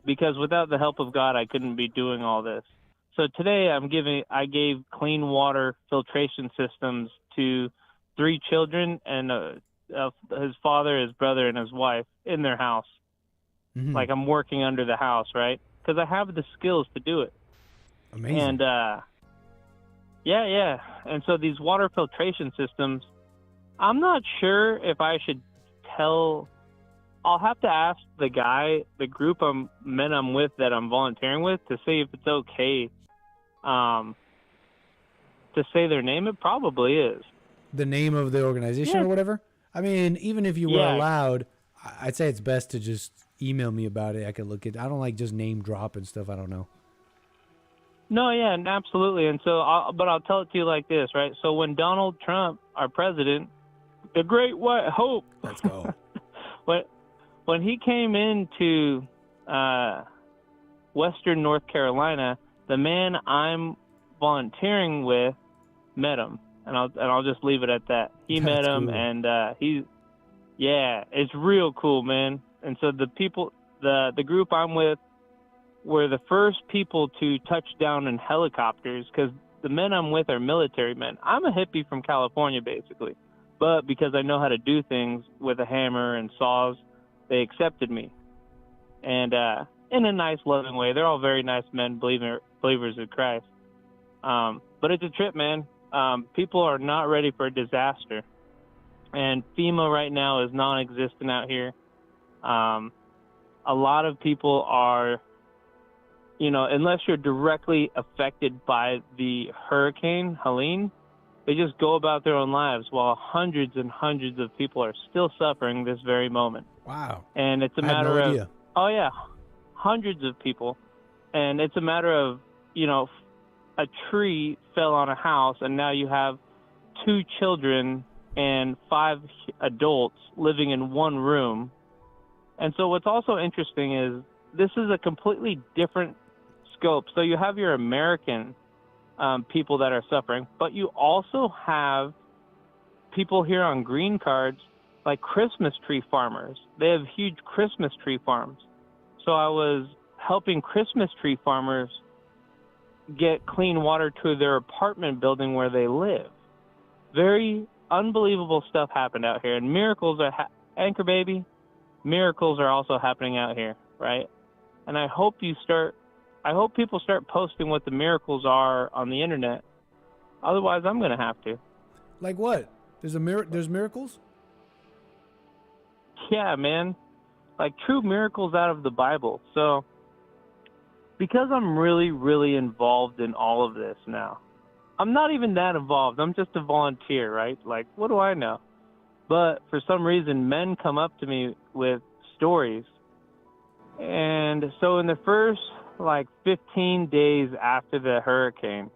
Because without the help of God, I couldn't be doing all this. So today I gave clean water filtration systems to 3 children and his father, his brother, and his wife in their house. Mm-hmm. Like I'm working under the house, right? Because I have the skills to do it. Amazing. And yeah. And so these water filtration systems, I'm not sure if I should tell. I'll have to ask the group I'm with that I'm volunteering with, to see if it's okay to say their name. It probably is. The name of the organization or whatever? I mean, even if you were allowed, I'd say it's best to just email me about it. I could look at. I don't like just name drop and stuff. I don't know. No, yeah, absolutely. And so, I'll tell it to you like this, right? So when Donald Trump, our president, the Great White Hope, let's go. when he came into Western North Carolina, the man I'm volunteering with met him, and I'll just leave it at that. He met him, cool. And it's real cool, man. And so the people, the group I'm with, were the first people to touch down in helicopters, because the men I'm with are military men. I'm a hippie from California, basically. But because I know how to do things with a hammer and saws, they accepted me. And in a nice, loving way. They're all very nice men, believers of Christ. But it's a trip, man. People are not ready for a disaster. And FEMA right now is non-existent out here. A lot of people are, unless you're directly affected by the Hurricane Helene, they just go about their own lives, while hundreds and hundreds of people are still suffering this very moment. Wow. And it's a matter of, hundreds of people. And it's a matter of, a tree fell on a house, and now you have 2 children and 5 adults living in one room. And so what's also interesting is this is a completely different scope. So you have your American people that are suffering, but you also have people here on green cards, like Christmas tree farmers. They have huge Christmas tree farms. So I was helping Christmas tree farmers get clean water to their apartment building where they live. Very unbelievable stuff happened out here, and miracles are Anchor Baby. Miracles are also happening out here, right? And I hope people start posting what the miracles are on the internet. Otherwise, I'm going to have to. Like what? There's miracles? Yeah, man. Like true miracles out of the Bible. So, because I'm really, really involved in all of this now. I'm not even that involved. I'm just a volunteer, right? Like, what do I know? But for some reason, men come up to me with stories. And so in the first, 15 days after the hurricane,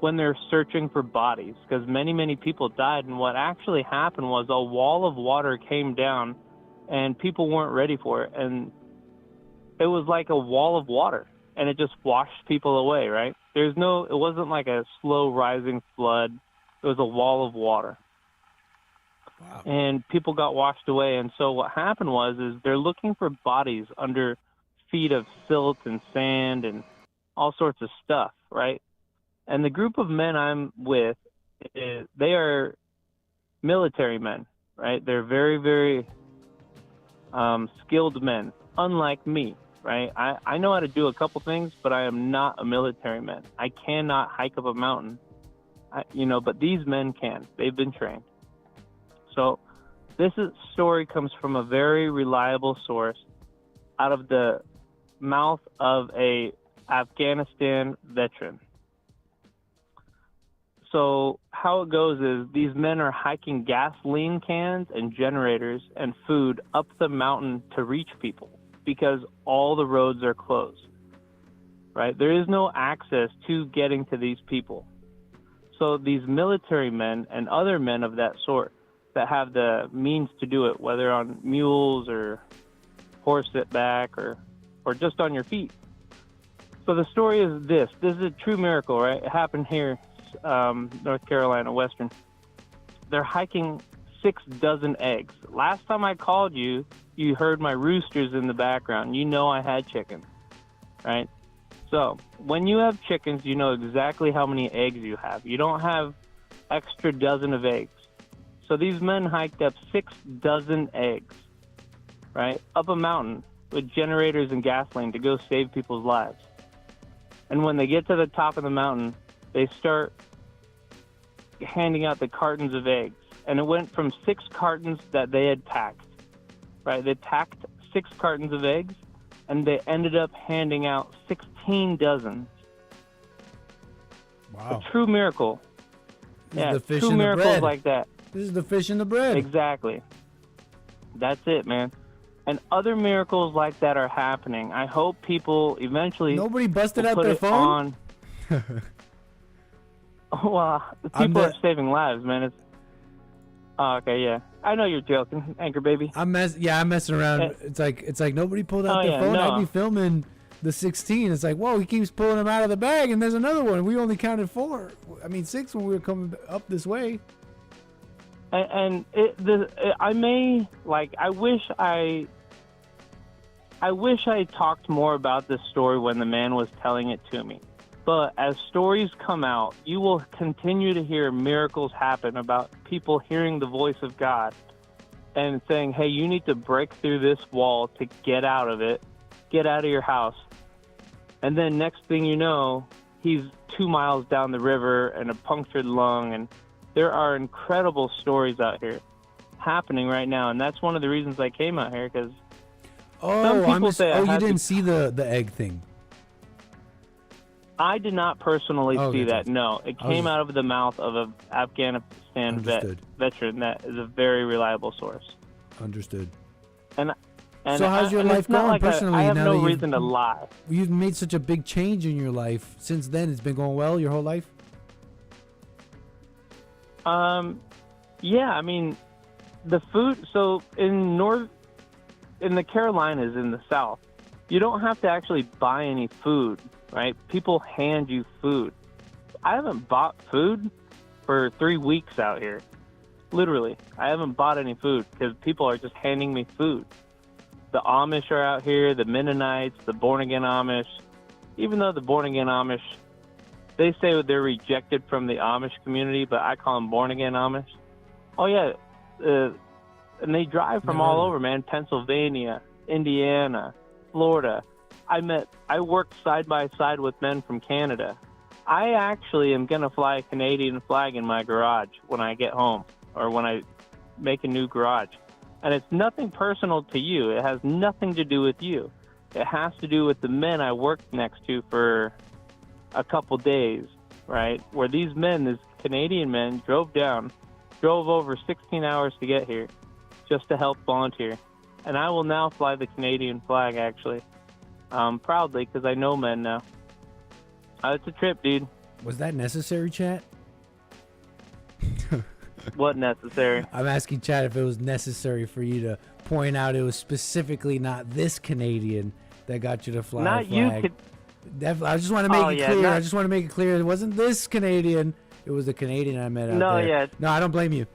when they're searching for bodies, because many, many people died, and what actually happened was a wall of water came down, and people weren't ready for it. And it was like a wall of water, and it just washed people away, right? It wasn't like a slow rising flood. It was a wall of water. Wow. And people got washed away. And so what happened is they're looking for bodies under feet of silt and sand, and all sorts of stuff, right? And the group of men I'm with, they are military men, right? They're very, very skilled men, unlike me, right? I know how to do a couple things, but I am not a military man. I cannot hike up a mountain, but these men can. They've been trained. So this story comes from a very reliable source out of the mouth of a Afghanistan veteran. So how it goes is these men are hiking gasoline cans and generators and food up the mountain to reach people because all the roads are closed, right? There is no access to getting to these people. So these military men and other men of that sort that have the means to do it, whether on mules or horseback or just on your feet. So the story is this. This is a true miracle, right? It happened here, North Carolina, Western. They're hiking 6 dozen eggs. Last time I called you, you heard my roosters in the background. You know I had chickens, right? So when you have chickens, you know exactly how many eggs you have. You don't have extra dozen of eggs. So these men hiked up 6 dozen eggs, right, up a mountain with generators and gasoline to go save people's lives. And when they get to the top of the mountain, they start handing out the cartons of eggs. And it went from 6 cartons that they had packed, right? They packed 6 cartons of eggs, and they ended up handing out 16 dozens. Wow. A true miracle. This is the fish true in the miracles bread. like that. This is the fish in the bread. Exactly. That's it, man. And other miracles like that are happening. I hope people eventually. Nobody busted will out put their it phone? On. Well, people are saving lives, man. It's. Oh, okay, yeah. I know you're joking, Anchor Baby. I'm messing around. It's like nobody pulled out their phone. No. I'd be filming the 16. It's like, whoa, he keeps pulling them out of the bag, and there's another one. We only counted 4. I mean 6 when we were coming up this way. And I wish I talked more about this story when the man was telling it to me. But as stories come out, you will continue to hear miracles happen about people hearing the voice of God and saying, hey, you need to break through this wall to get out of it, get out of your house. And then next thing you know, he's 2 miles down the river and a punctured lung. And there are incredible stories out here happening right now. And that's one of the reasons I came out here, because some people say you didn't see the egg thing. I did not personally see that. No, it came out of the mouth of an Afghanistan veteran that is a very reliable source. Understood. And so how's your life going personally? I have now no that reason to lie. You've made such a big change in your life since then. It's been going well your whole life? Yeah, I mean, the food. So in the Carolinas, in the South, you don't have to actually buy any food. Right? People hand you food. I haven't bought food for 3 weeks out here. Literally. I haven't bought any food because people are just handing me food. The Amish are out here, the Mennonites, the born-again Amish. Even though the born-again Amish, they say they're rejected from the Amish community, but I call them born-again Amish. Oh, yeah. And they drive from all over, man. Pennsylvania, Indiana, Florida. I worked side by side with men from Canada. I actually am going to fly a Canadian flag in my garage when I get home or when I make a new garage. And it's nothing personal to you. It has nothing to do with you. It has to do with the men I worked next to for a couple days, right? Where these Canadian men drove over 16 hours to get here just to help volunteer. And I will now fly the Canadian flag, actually. Proudly, because I know men now. It's a trip, dude. Was that necessary, chat? What necessary? I'm asking chat if it was necessary for you to point out it was specifically not this Canadian that got you to fly not a flag. You. I just want to make it clear. I just want to make it clear it wasn't this Canadian. It was the Canadian I met out there. No, I don't blame you.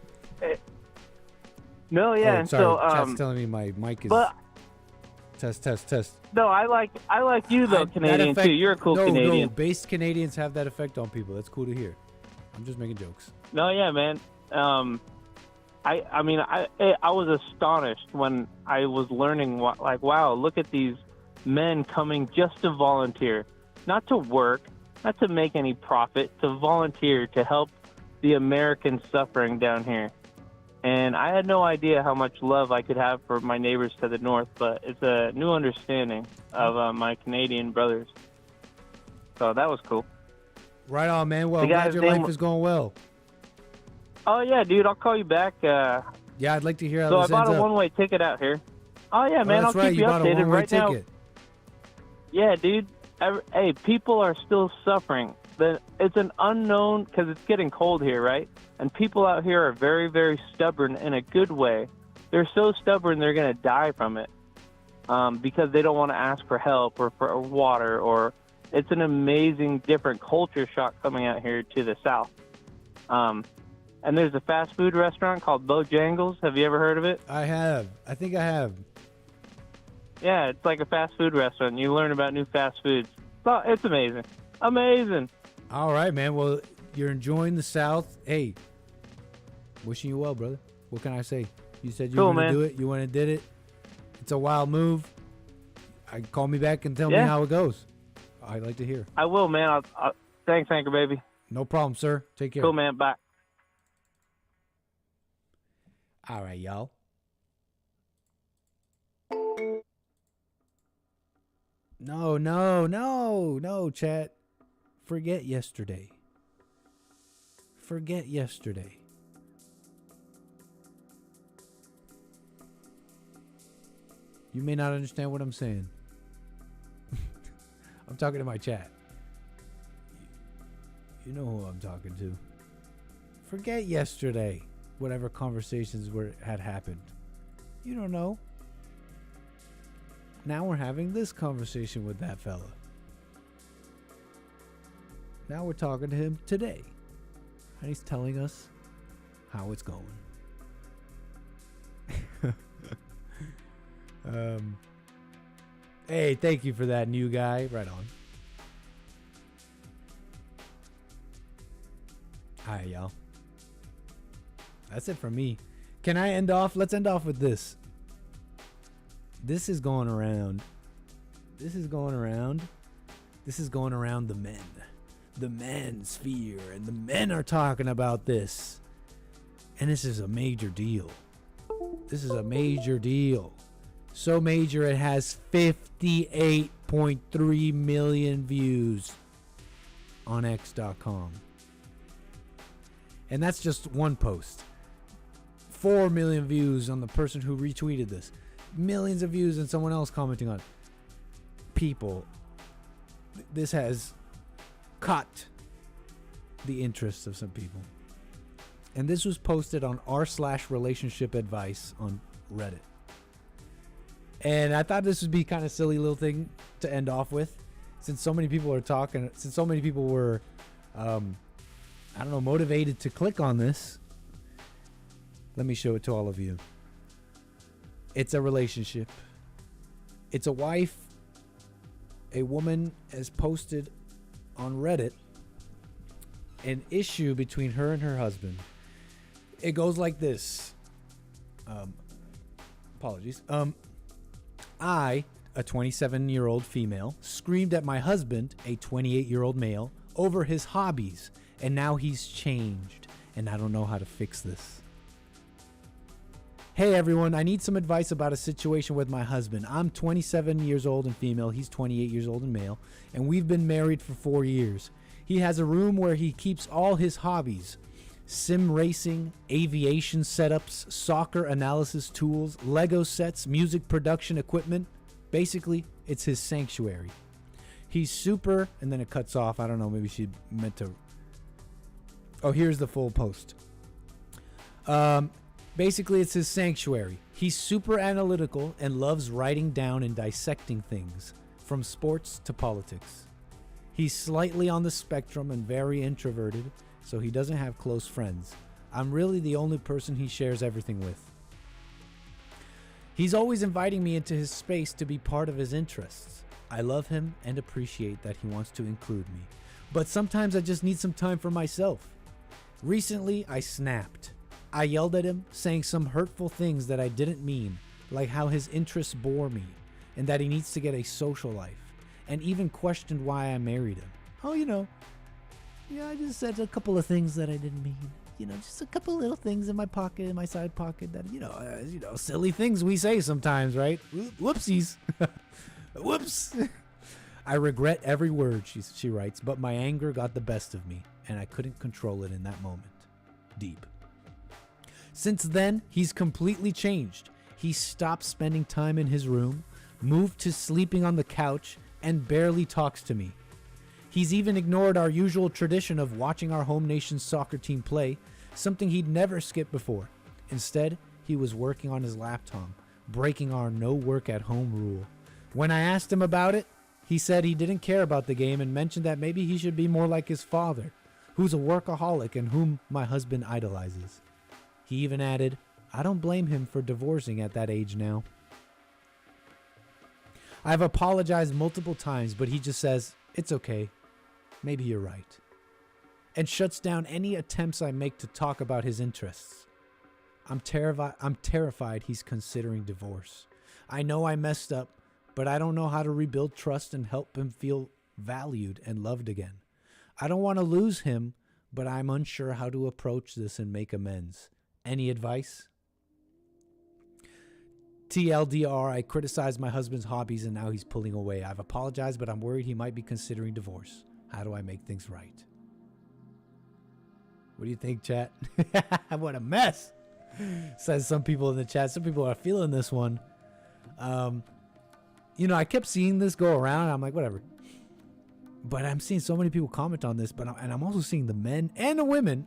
No, yeah. Oh, and sorry. so Chat's telling me my mic is. But Test. No, I like you though, Canadian too. You're a cool Canadian. No, based Canadians have that effect on people. That's cool to hear. I'm just making jokes. No, yeah, man. I mean, I was astonished when I was learning, like, wow, look at these men coming just to volunteer, not to work, not to make any profit, to volunteer to help the Americans suffering down here. And I had no idea how much love I could have for my neighbors to the north, but it's a new understanding of my Canadian brothers. So that was cool. Right on, man. Well, I'm glad your life is going well. Oh, yeah, dude. I'll call you back. Yeah, I'd like to hear how so this I bought ends a up. one-way ticket out here. Oh, yeah, man. That's I'll right. keep you bought a updated one-way right now. ticket. Yeah, dude. Hey, people are still suffering. It's an unknown, because it's getting cold here, right? And people out here are very, very stubborn in a good way. They're so stubborn they're going to die from it because they don't want to ask for help or for water. Or it's an amazing, different culture shock coming out here to the south. And there's a fast food restaurant called 𝒏𝒊𝒄𝒌𝒔𝒕𝒓𝒆𝒂𝒎. Have you ever heard of it? I have. I think I have. Yeah, it's like a fast food restaurant. You learn about new fast foods. So it's amazing. Amazing. All right, man. Well, you're enjoying the South. Hey, wishing you well, brother. What can I say? You said you were going to do it. You went and did it. It's a wild move. Call me back and tell me how it goes. I'd like to hear. I will, man. Thanks, Anchor Baby. No problem, sir. Take care. Cool, man. Bye. All right, y'all. No, chat. Forget yesterday. Forget yesterday. You may not understand what I'm saying. I'm talking to my chat. You know who I'm talking to. Forget yesterday. Whatever conversations had happened. You don't know. Now we're having this conversation with that fella. Now we're talking to him today. And he's telling us how it's going. Hey, thank you for that, new guy. Right on. Alright, y'all. That's it for me. Can I end off? Let's end off with this. This is going around. This is going around the men. The men sphere. And the men are talking about this. And this is a major deal. This is a major deal. So major it has 58.3 million views on X.com. And that's just one post. 4 million views on the person who retweeted this. Millions of views and someone else commenting on it. People, this has caught the interests of some people. And this was posted on r/relationship advice on Reddit. And I thought this would be kind of silly little thing to end off with, since so many people are talking, since so many people were, motivated to click on this. Let me show it to all of you. It's a relationship. It's a wife. A woman has posted on Reddit an issue between her and her husband. It goes like this. Apologies. I, a 27-year-old female, screamed at my husband, a 28-year-old male, over his hobbies, and now he's changed, and I don't know how to fix this. Hey everyone, I need some advice about a situation with my husband. I'm 27 years old and female, he's 28 years old and male, and we've been married for 4 years. He has a room where he keeps all his hobbies: sim racing, aviation setups, soccer analysis tools, Lego sets, music production equipment. Basically, it's his sanctuary. He's super, and then it cuts off. I don't know, maybe she meant to. Oh, here's the full post. Basically, it's his sanctuary. He's super analytical and loves writing down and dissecting things, from sports to politics. He's slightly on the spectrum and very introverted, so he doesn't have close friends. I'm really the only person he shares everything with. He's always inviting me into his space to be part of his interests. I love him and appreciate that he wants to include me. But sometimes I just need some time for myself. Recently, I snapped. I yelled at him, saying some hurtful things that I didn't mean, like how his interests bore me, and that he needs to get a social life, and even questioned why I married him. Oh, I just said a couple of things that I didn't mean. Just a couple little things in my pocket, in my side pocket that, silly things we say sometimes, right? Whoopsies. Whoops. I regret every word, she writes, but my anger got the best of me, and I couldn't control it in that moment. Deep. Since then, he's completely changed. He stopped spending time in his room, moved to sleeping on the couch, and barely talks to me. He's even ignored our usual tradition of watching our home nation's soccer team play, something he'd never skipped before. Instead, he was working on his laptop, breaking our no work at home rule. When I asked him about it, he said he didn't care about the game and mentioned that maybe he should be more like his father, who's a workaholic and whom my husband idolizes. He even added, I don't blame him for divorcing at that age now. I've apologized multiple times, but he just says, it's okay. Maybe you're right. And shuts down any attempts I make to talk about his interests. I'm terrified he's considering divorce. I know I messed up, but I don't know how to rebuild trust and help him feel valued and loved again. I don't want to lose him, but I'm unsure how to approach this and make amends. Any advice? TLDR, I criticized my husband's hobbies and now he's pulling away. I've apologized, but I'm worried he might be considering divorce. How do I make things right? What do you think, chat? What a mess, says some people in the chat. Some people are feeling this one. I kept seeing this go around. I'm like, whatever. But I'm seeing so many people comment on this. And I'm also seeing the men and the women.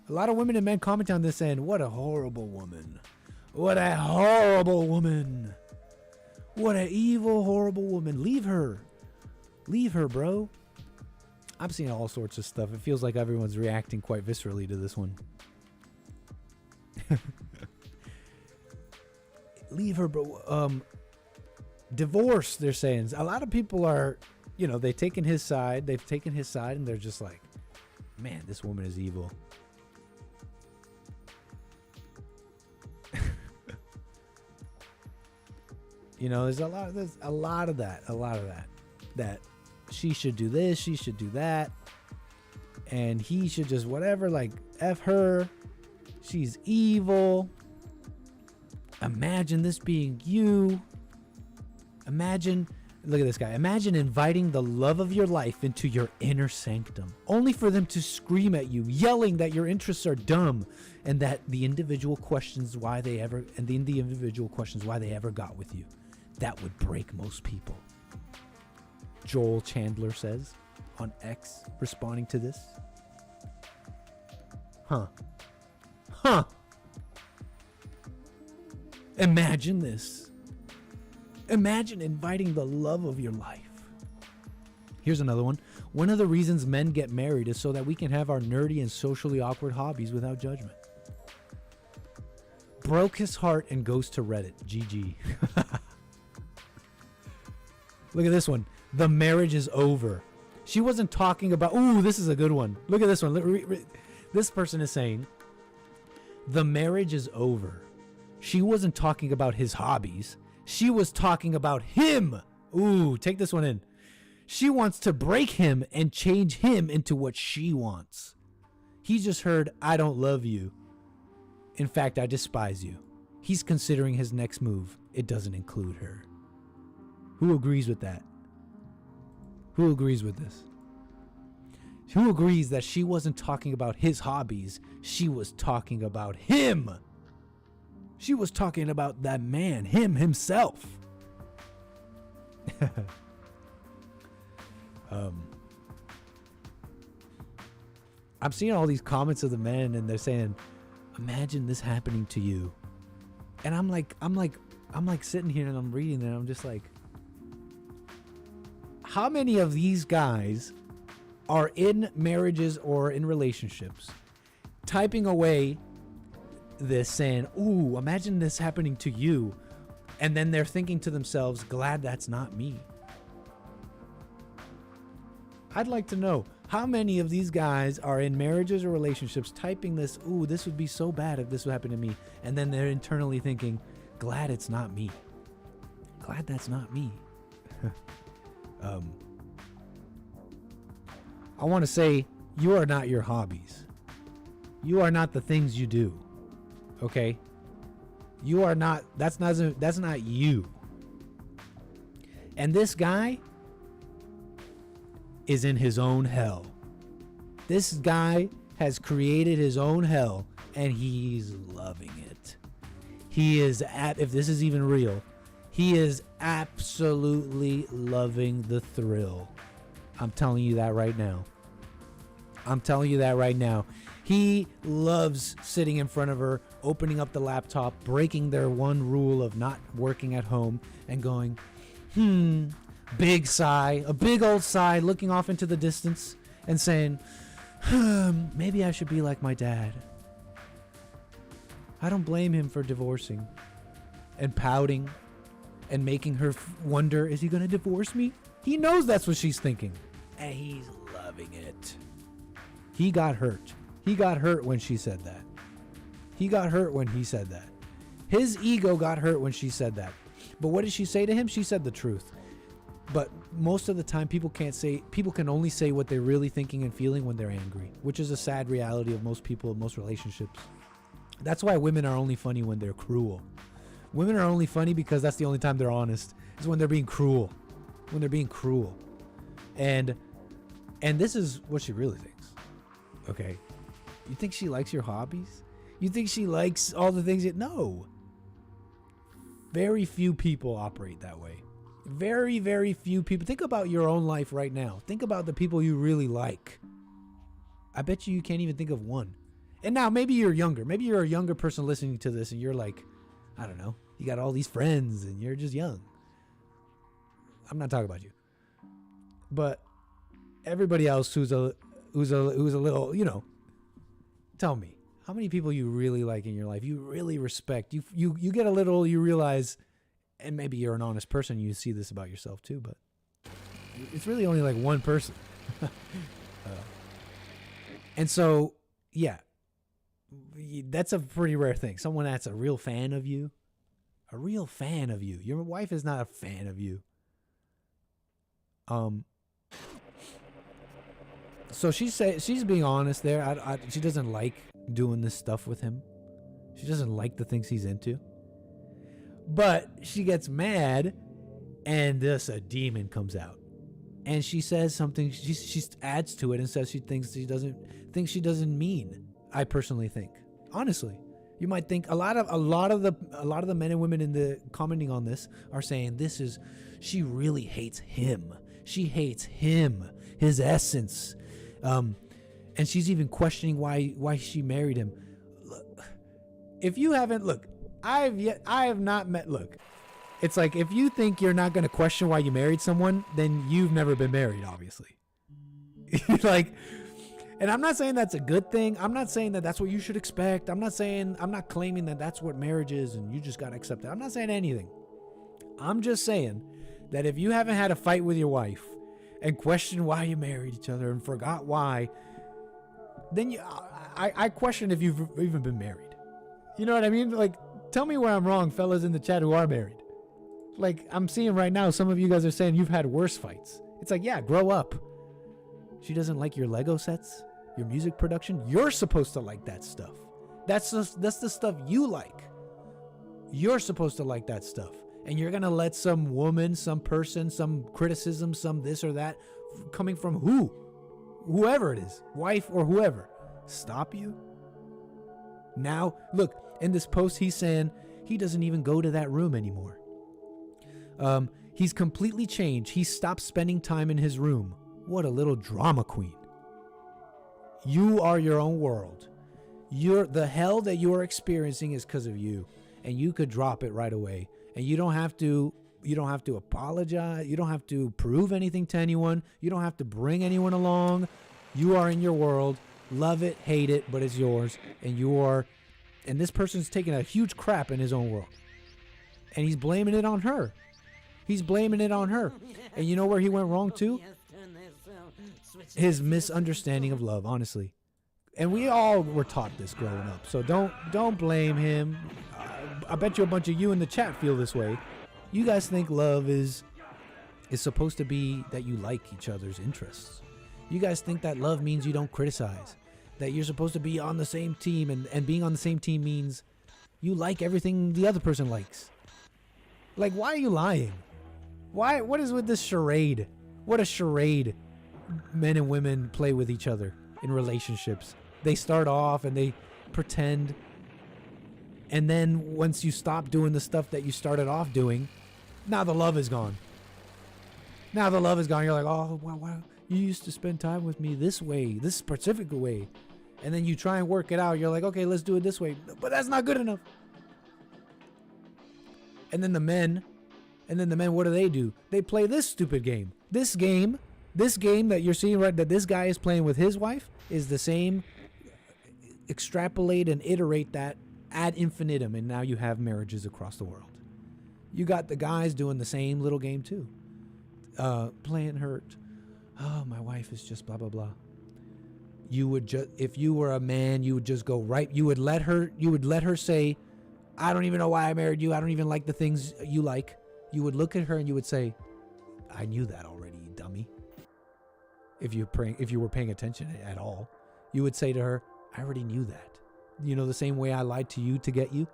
A lot of women and men comment on this saying, what a horrible woman. What a horrible woman. What an evil, horrible woman. Leave her. Leave her, bro. I'm seeing all sorts of stuff. It feels like everyone's reacting quite viscerally to this one. Leave her, bro. Divorce, they're saying. A lot of people are, they've taken his side. They've taken his side and they're just like, man, this woman is evil. There's a lot of that. That she should do this, she should do that, and he should just whatever, like F her. She's evil. Imagine this being you. Imagine, look at this guy. Imagine inviting the love of your life into your inner sanctum, only for them to scream at you, yelling that your interests are dumb, and that the individual questions why they ever got with you. That would break most people. Joel Chandler says on X, responding to this. Huh. Imagine this. Imagine inviting the love of your life. Here's another one. One of the reasons men get married is so that we can have our nerdy and socially awkward hobbies without judgment. Broke his heart and goes to Reddit. GG. Look at this one. The marriage is over. She wasn't talking about... Ooh, this is a good one. Look at this one. This person is saying, the marriage is over. She wasn't talking about his hobbies. She was talking about him. Ooh, take this one in. She wants to break him and change him into what she wants. He just heard, I don't love you. In fact, I despise you. He's considering his next move. It doesn't include her. Who agrees with that? Who agrees with this? Who agrees that she wasn't talking about his hobbies? She was talking about him. She was talking about that man, him himself. I'm seeing all these comments of the men and they're saying, imagine this happening to you. And I'm like sitting here and I'm reading and I'm just like, how many of these guys are in marriages or in relationships typing away this saying, ooh, imagine this happening to you. And then they're thinking to themselves, glad that's not me. I'd like to know how many of these guys are in marriages or relationships typing this, ooh, this would be so bad if this would happen to me. And then they're internally thinking, glad it's not me. Glad that's not me. I want to say, you are not your hobbies. You are not the things you do. Okay? You are not, that's not you. And this guy is in his own hell. This guy has created his own hell and he's loving it. He is if this is even real, he is absolutely loving the thrill. I'm telling you that right now. I'm telling you that right now. He loves sitting in front of her, opening up the laptop, breaking their one rule of not working at home, and going, big sigh, a big old sigh, looking off into the distance and saying, maybe I should be like my dad. I don't blame him for divorcing and pouting and making her wonder, is he going to divorce me? He knows that's what she's thinking, and he's loving it. He got hurt. He got hurt when she said that. He got hurt when he said that. His ego got hurt when she said that. But what did she say to him? She said the truth. But most of the time, people can only say what they're really thinking and feeling when they're angry, which is a sad reality of most people in most relationships. That's why women are only funny when they're cruel. Women are only funny because that's the only time they're honest. Is when they're being cruel. When they're being cruel. And this is what she really thinks. Okay. You think she likes your hobbies? You think she likes all the things no. Very few people operate that way. Very, very few people. Think about your own life right now. Think about the people you really like. I bet you can't even think of one. And now maybe you're younger. Maybe you're a younger person listening to this and you're like, I don't know, you got all these friends and you're just young. I'm not talking about you. But everybody else who's a little, tell me, how many people you really like in your life, you really respect, you get a little, you realize, and maybe you're an honest person, you see this about yourself too, but it's really only like one person. And so, yeah, that's a pretty rare thing. Someone that's a real fan of you. A real fan of you. Your wife is not a fan of you. So she's being honest there. She doesn't like doing this stuff with him. She doesn't like the things he's into. But she gets mad, and a demon comes out, and she says something. She adds to it and says she doesn't mean. I personally think, honestly, you might think a lot of the men and women in the commenting on this are saying she really hates him. She hates him, his essence. And she's even questioning why she married him. Look, if you haven't, I have not met, it's like, if you think you're not going to question why you married someone, then you've never been married, obviously. And I'm not saying that's a good thing. I'm not saying that that's what you should expect. I'm not claiming that that's what marriage is and you just got to accept it. I'm not saying anything. I'm just saying that if you haven't had a fight with your wife and questioned why you married each other and forgot why, then I question if you've even been married. You know what I mean? Tell me where I'm wrong, fellas in the chat who are married. I'm seeing right now, some of you guys are saying you've had worse fights. It's like, yeah, grow up. She doesn't like your Lego sets, your music production. You're supposed to like that stuff. That's the stuff you like. You're supposed to like that stuff. And you're going to let some woman, some person, some criticism, some this or that, coming from whoever it is, wife or whoever, stop you? Now, look, in this post, he's saying he doesn't even go to that room anymore. He's completely changed. He stopped spending time in his room. What a little drama queen. You are your own world. The hell that you are experiencing is because of you. And you could drop it right away. And you don't have to apologize. You don't have to prove anything to anyone. You don't have to bring anyone along. You are in your world. Love it, hate it, but it's yours. And you are And this person's taking a huge crap in his own world. And he's blaming it on her. He's blaming it on her. And you know where he went wrong too? His misunderstanding of love, honestly. And we all were taught this growing up. So don't blame him. I bet you a bunch of you in the chat feel this way. You guys think love is supposed to be that you like each other's interests. You guys think that love means you don't criticize. That you're supposed to be on the same team, and being on the same team means you like everything the other person likes. Like, why are you lying? Why? What is with this charade? What a charade men and women play with each other in relationships. They start off and they pretend, and then once you stop doing the stuff that you started off doing, now the love is gone. Now the love is gone. You're like, oh, well, you used to spend time with me this way, this specific way. And then you try and work it out. You're like, okay, let's do it this way. But that's not good enough. And then the men, what do? They play this stupid game. This game that you're seeing right, that this guy is playing with his wife, is the same. Extrapolate and iterate that ad infinitum. And now you have marriages across the world. You got the guys doing the same little game too. Playing hurt. Oh, my wife is just blah, blah, blah. You would just, if you were a man, you would just go right. You would let her say, I don't even know why I married you. I don't even like the things you like. You would look at her and you would say, I knew that already, you dummy. If you were paying attention at all, you would say to her, I already knew that. You know, the same way I lied to you to get you,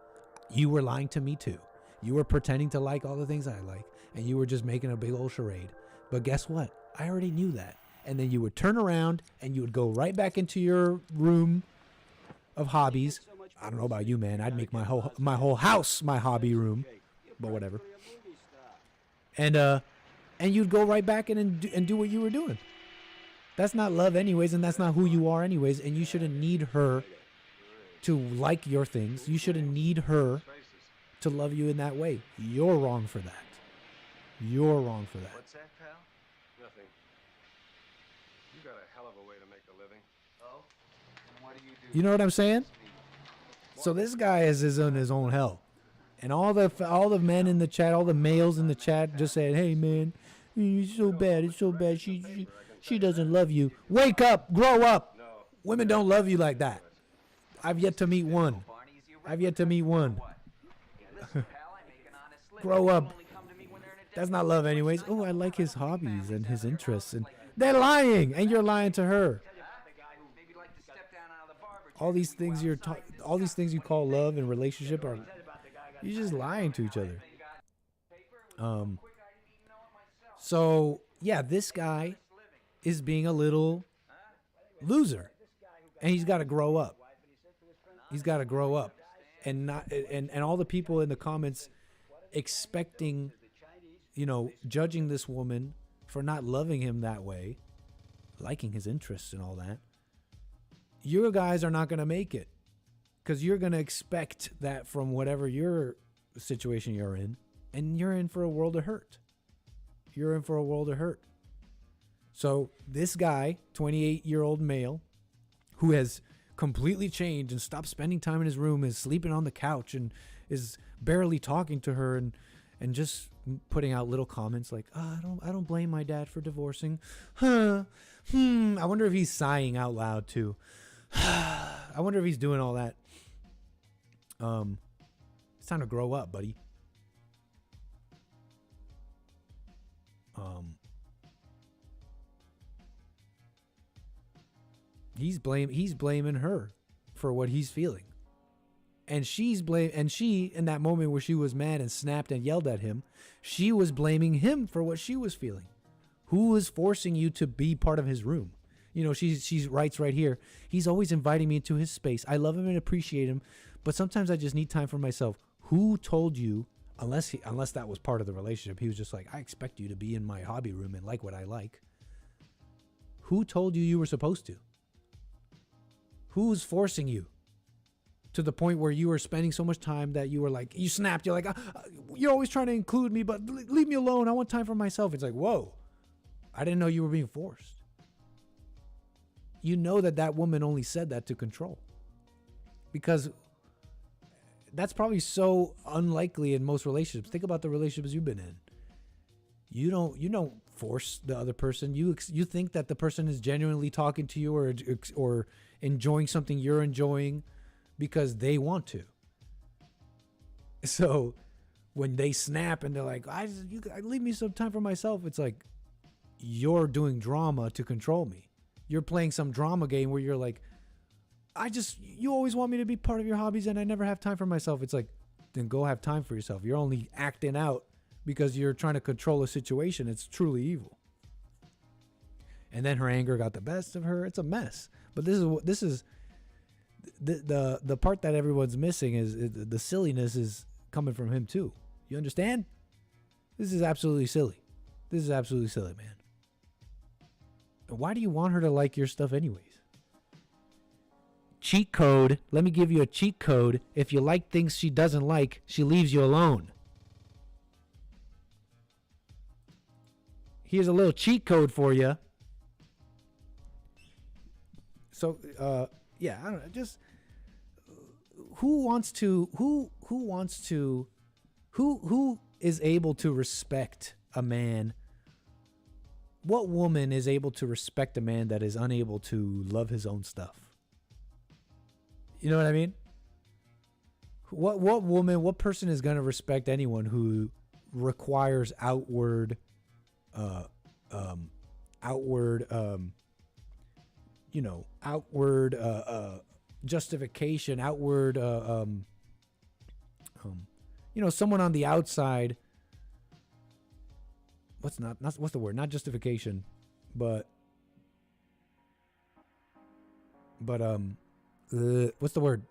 you were lying to me too. You were pretending to like all the things I like, and you were just making a big old charade. But guess what? I already knew that. And then you would turn around and you would go right back into your room of hobbies. I don't know about you, man. I'd make my whole house my hobby room, but whatever. And you'd go right back in and do what you were doing. That's not love anyways, and that's not who you are anyways, and you shouldn't need her to like your things. You shouldn't need her to love you in that way. You're wrong for that. You're wrong for that. What's that, pal? Nothing. You got a hell of a way to make a living. Oh? And what do you do? You know what I'm saying? So this guy is in his own hell. And all the men in the chat, all the males in the chat just said, hey, man, it's so bad. It's so bad. She doesn't love you. Wake up. Grow up. Women don't love you like that. I've yet to meet one. Grow up. That's not love anyways. Oh, I like his hobbies and his interests. And they're lying. And you're lying to her. All these things you call love and relationship are, you're just lying to each other. So yeah, this guy is being a little loser, and he's got to grow up. He's got to grow up, and not and all the people in the comments expecting, judging this woman for not loving him that way, liking his interests and all that. You guys are not going to make it, because you're going to expect that from whatever your situation you're in, and you're in for a world of hurt. You're in for a world of hurt. So this guy, 28-year-old male, who has completely changed and stopped spending time in his room, is sleeping on the couch and is barely talking to her and just putting out little comments like, I don't blame my dad for divorcing. I wonder if he's sighing out loud too. I wonder if he's doing all that. It's time to grow up, buddy. He's blaming her for what he's feeling. And she, in that moment where she was mad and snapped and yelled at him, she was blaming him for what she was feeling. Who was forcing you to be part of his room? She writes right here, he's always inviting me into his space. I love him and appreciate him, but sometimes I just need time for myself. Who told you, unless that was part of the relationship, he was just like, I expect you to be in my hobby room and like what I like. Who told you were supposed to? Who's forcing you? To the point where you were spending so much time that you were like, you snapped. You're like, you're always trying to include me, but leave me alone. I want time for myself. It's like, whoa, I didn't know you were being forced. You know that woman only said that to control. Because that's probably so unlikely in most relationships. Think about the relationships you've been in. You don't force the other person. You think that the person is genuinely talking to you or enjoying something you're enjoying because they want to. So when they snap and they're like, I leave me some time for myself, it's like you're doing drama to control me. You're playing some drama game where you're like, you always want me to be part of your hobbies and I never have time for myself. It's like, then go have time for yourself. You're only acting out because you're trying to control a situation. It's truly evil. And then her anger got the best of her. It's a mess. But this is the part that everyone's missing is the silliness is coming from him too. You understand? This is absolutely silly. This is absolutely silly, man. Why do you want her to like your stuff anyways? Cheat code. Let me give you a cheat code. If you like things she doesn't like, she leaves you alone. Here's a little cheat code for you. So, yeah, I don't know. Just who is able to respect a man? What woman is able to respect a man that is unable to love his own stuff? You know what I mean? What woman, what person is going to respect anyone who requires outward justification, outward, someone on the outside. What's the word? Not justification, but what's the word?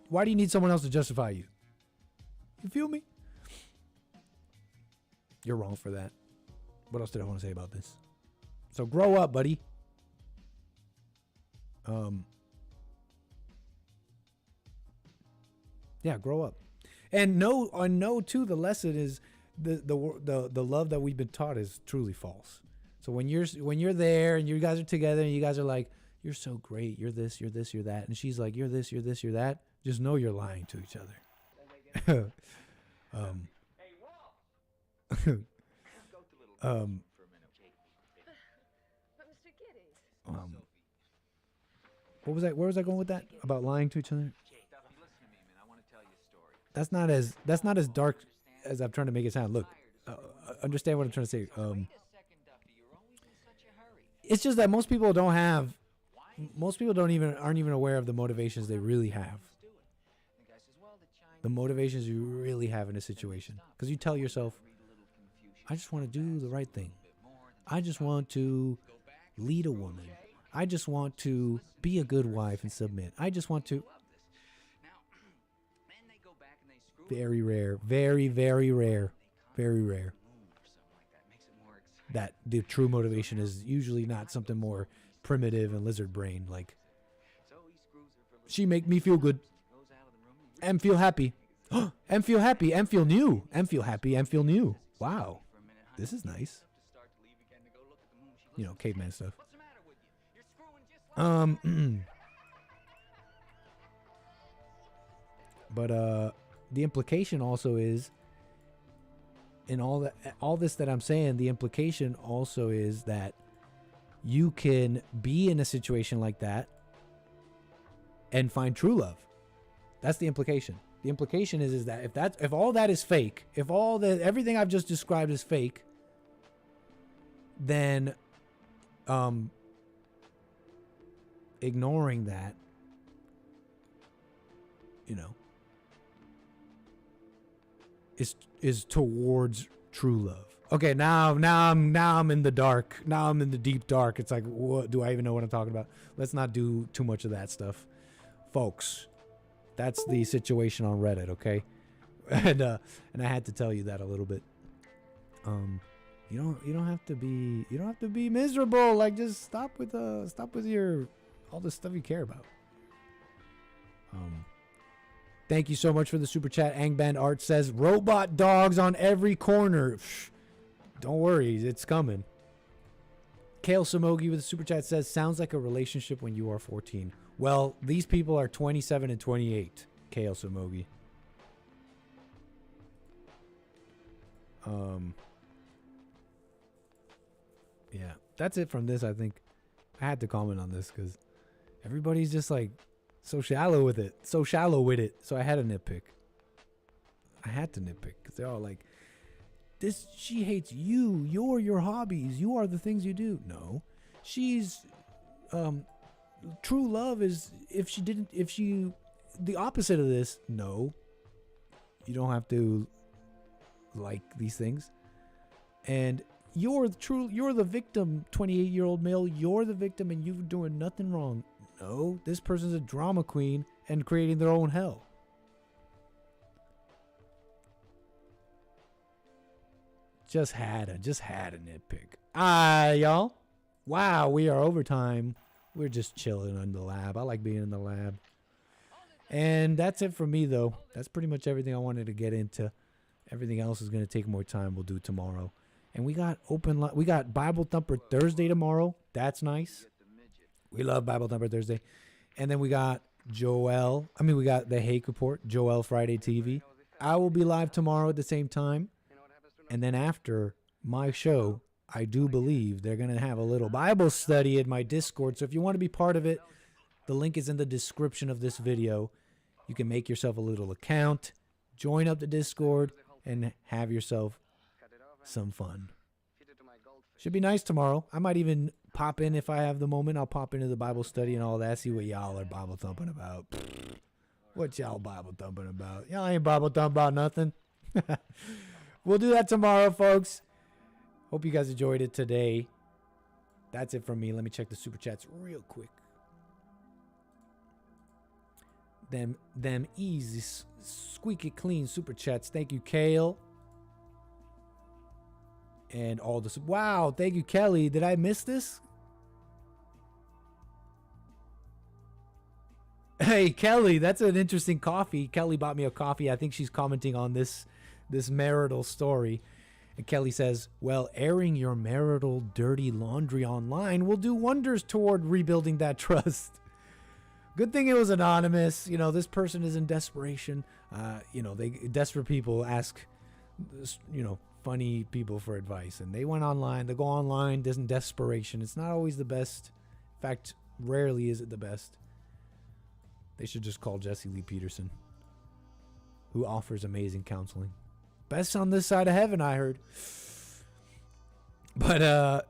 Why do you need someone else to justify you? You feel me? You're wrong for that. What else did I want to say about this? So grow up, buddy. Yeah, grow up. And know too, the lesson is the love that we've been taught is truly false. So when you're there and you guys are together and you guys are like, you're so great, you're this, you're that, and she's like, you're this, you're this, you're that, just know you're lying to each other. What was where was I going with that? About lying to each other? That's not as dark as I'm trying to make it sound. Look, understand what I'm trying to say. It's just that most people aren't even aware of the motivations they really have. The motivations you really have in a situation. Because you tell yourself, I just want to do the right thing. I just want to lead a woman. I just want to be a good wife and submit. I just want to. Very rare. Very, very rare. Very rare. That the true motivation is usually not something more primitive and lizard brain, like she make me feel good and feel happy and feel happy and feel new and feel happy and feel new. Wow, this is nice. Caveman stuff. But the implication also is, in all this that I'm saying, the implication also is that you can be in a situation like that and find true love. That's the implication. The implication is that if all that is fake, if everything I've just described is fake, then ignoring that, is towards true love. Okay, now I'm in the dark. Now I'm in the deep dark. It's like, what do I even know what I'm talking about? Let's not do too much of that stuff, folks. That's the situation on Reddit, okay? And I had to tell you that a little bit. You don't have to be miserable. Like, just stop with your all the stuff you care about. Thank you so much for the super chat. Angband Art says robot dogs on every corner. Don't worry, it's coming. Kale Samogi with the super chat says sounds like a relationship when you are 14. Well, these people are 27 and 28. Kale Samogi. Yeah, that's it from this. I think I had to comment on this because everybody's just like so shallow with it. So I had to nitpick. I had to nitpick because they're all like, "This, she hates you. You're your hobbies. You are the things you do." No, she's true love is the opposite of this. No, you don't have to like these things. And you're the victim, 28-year-old male. You're the victim and you're doing nothing wrong. No, this person's a drama queen and creating their own hell. Just had a nitpick. Y'all. Wow, we are overtime. We're just chilling in the lab. I like being in the lab. And that's it for me, though. That's pretty much everything I wanted to get into. Everything else is going to take more time. We'll do tomorrow. And we got we got Bible Thumper Thursday tomorrow. That's nice. We love Bible Thumper Thursday. And then we got we got the Hake Report, Joel Friday TV. I will be live tomorrow at the same time. And then after my show, I do believe they're going to have a little Bible study in my Discord. So if you want to be part of it, the link is in the description of this video. You can make yourself a little account, join up the Discord, and have yourself some fun. Should be nice tomorrow. I might even pop in if I have the moment. I'll pop into the Bible study and all that. See what y'all are Bible thumping about. What y'all Bible thumping about? Y'all ain't Bible thumping about nothing. We'll do that tomorrow, folks. Hope you guys enjoyed it today. That's it from me. Let me check the super chats real quick. Them easy, squeaky clean super chats. Thank you, Kale. And all the... Wow, thank you, Kelly. Did I miss this? Hey, Kelly, that's an interesting coffee. Kelly bought me a coffee. I think she's commenting on this marital story. And Kelly says, well, airing your marital dirty laundry online will do wonders toward rebuilding that trust. Good thing it was anonymous. You know, this person is in desperation. Desperate people ask, funny people for advice. And they went online. They go online. There's desperation. It's not always the best. In fact, rarely is it the best. They should just call Jesse Lee Peterson, who offers amazing counseling. Best on this side of heaven, I heard. But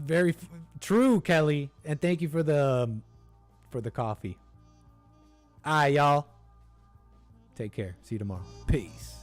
very true, Kelly. And thank you for the coffee. All right, y'all. Take care. See you tomorrow. Peace.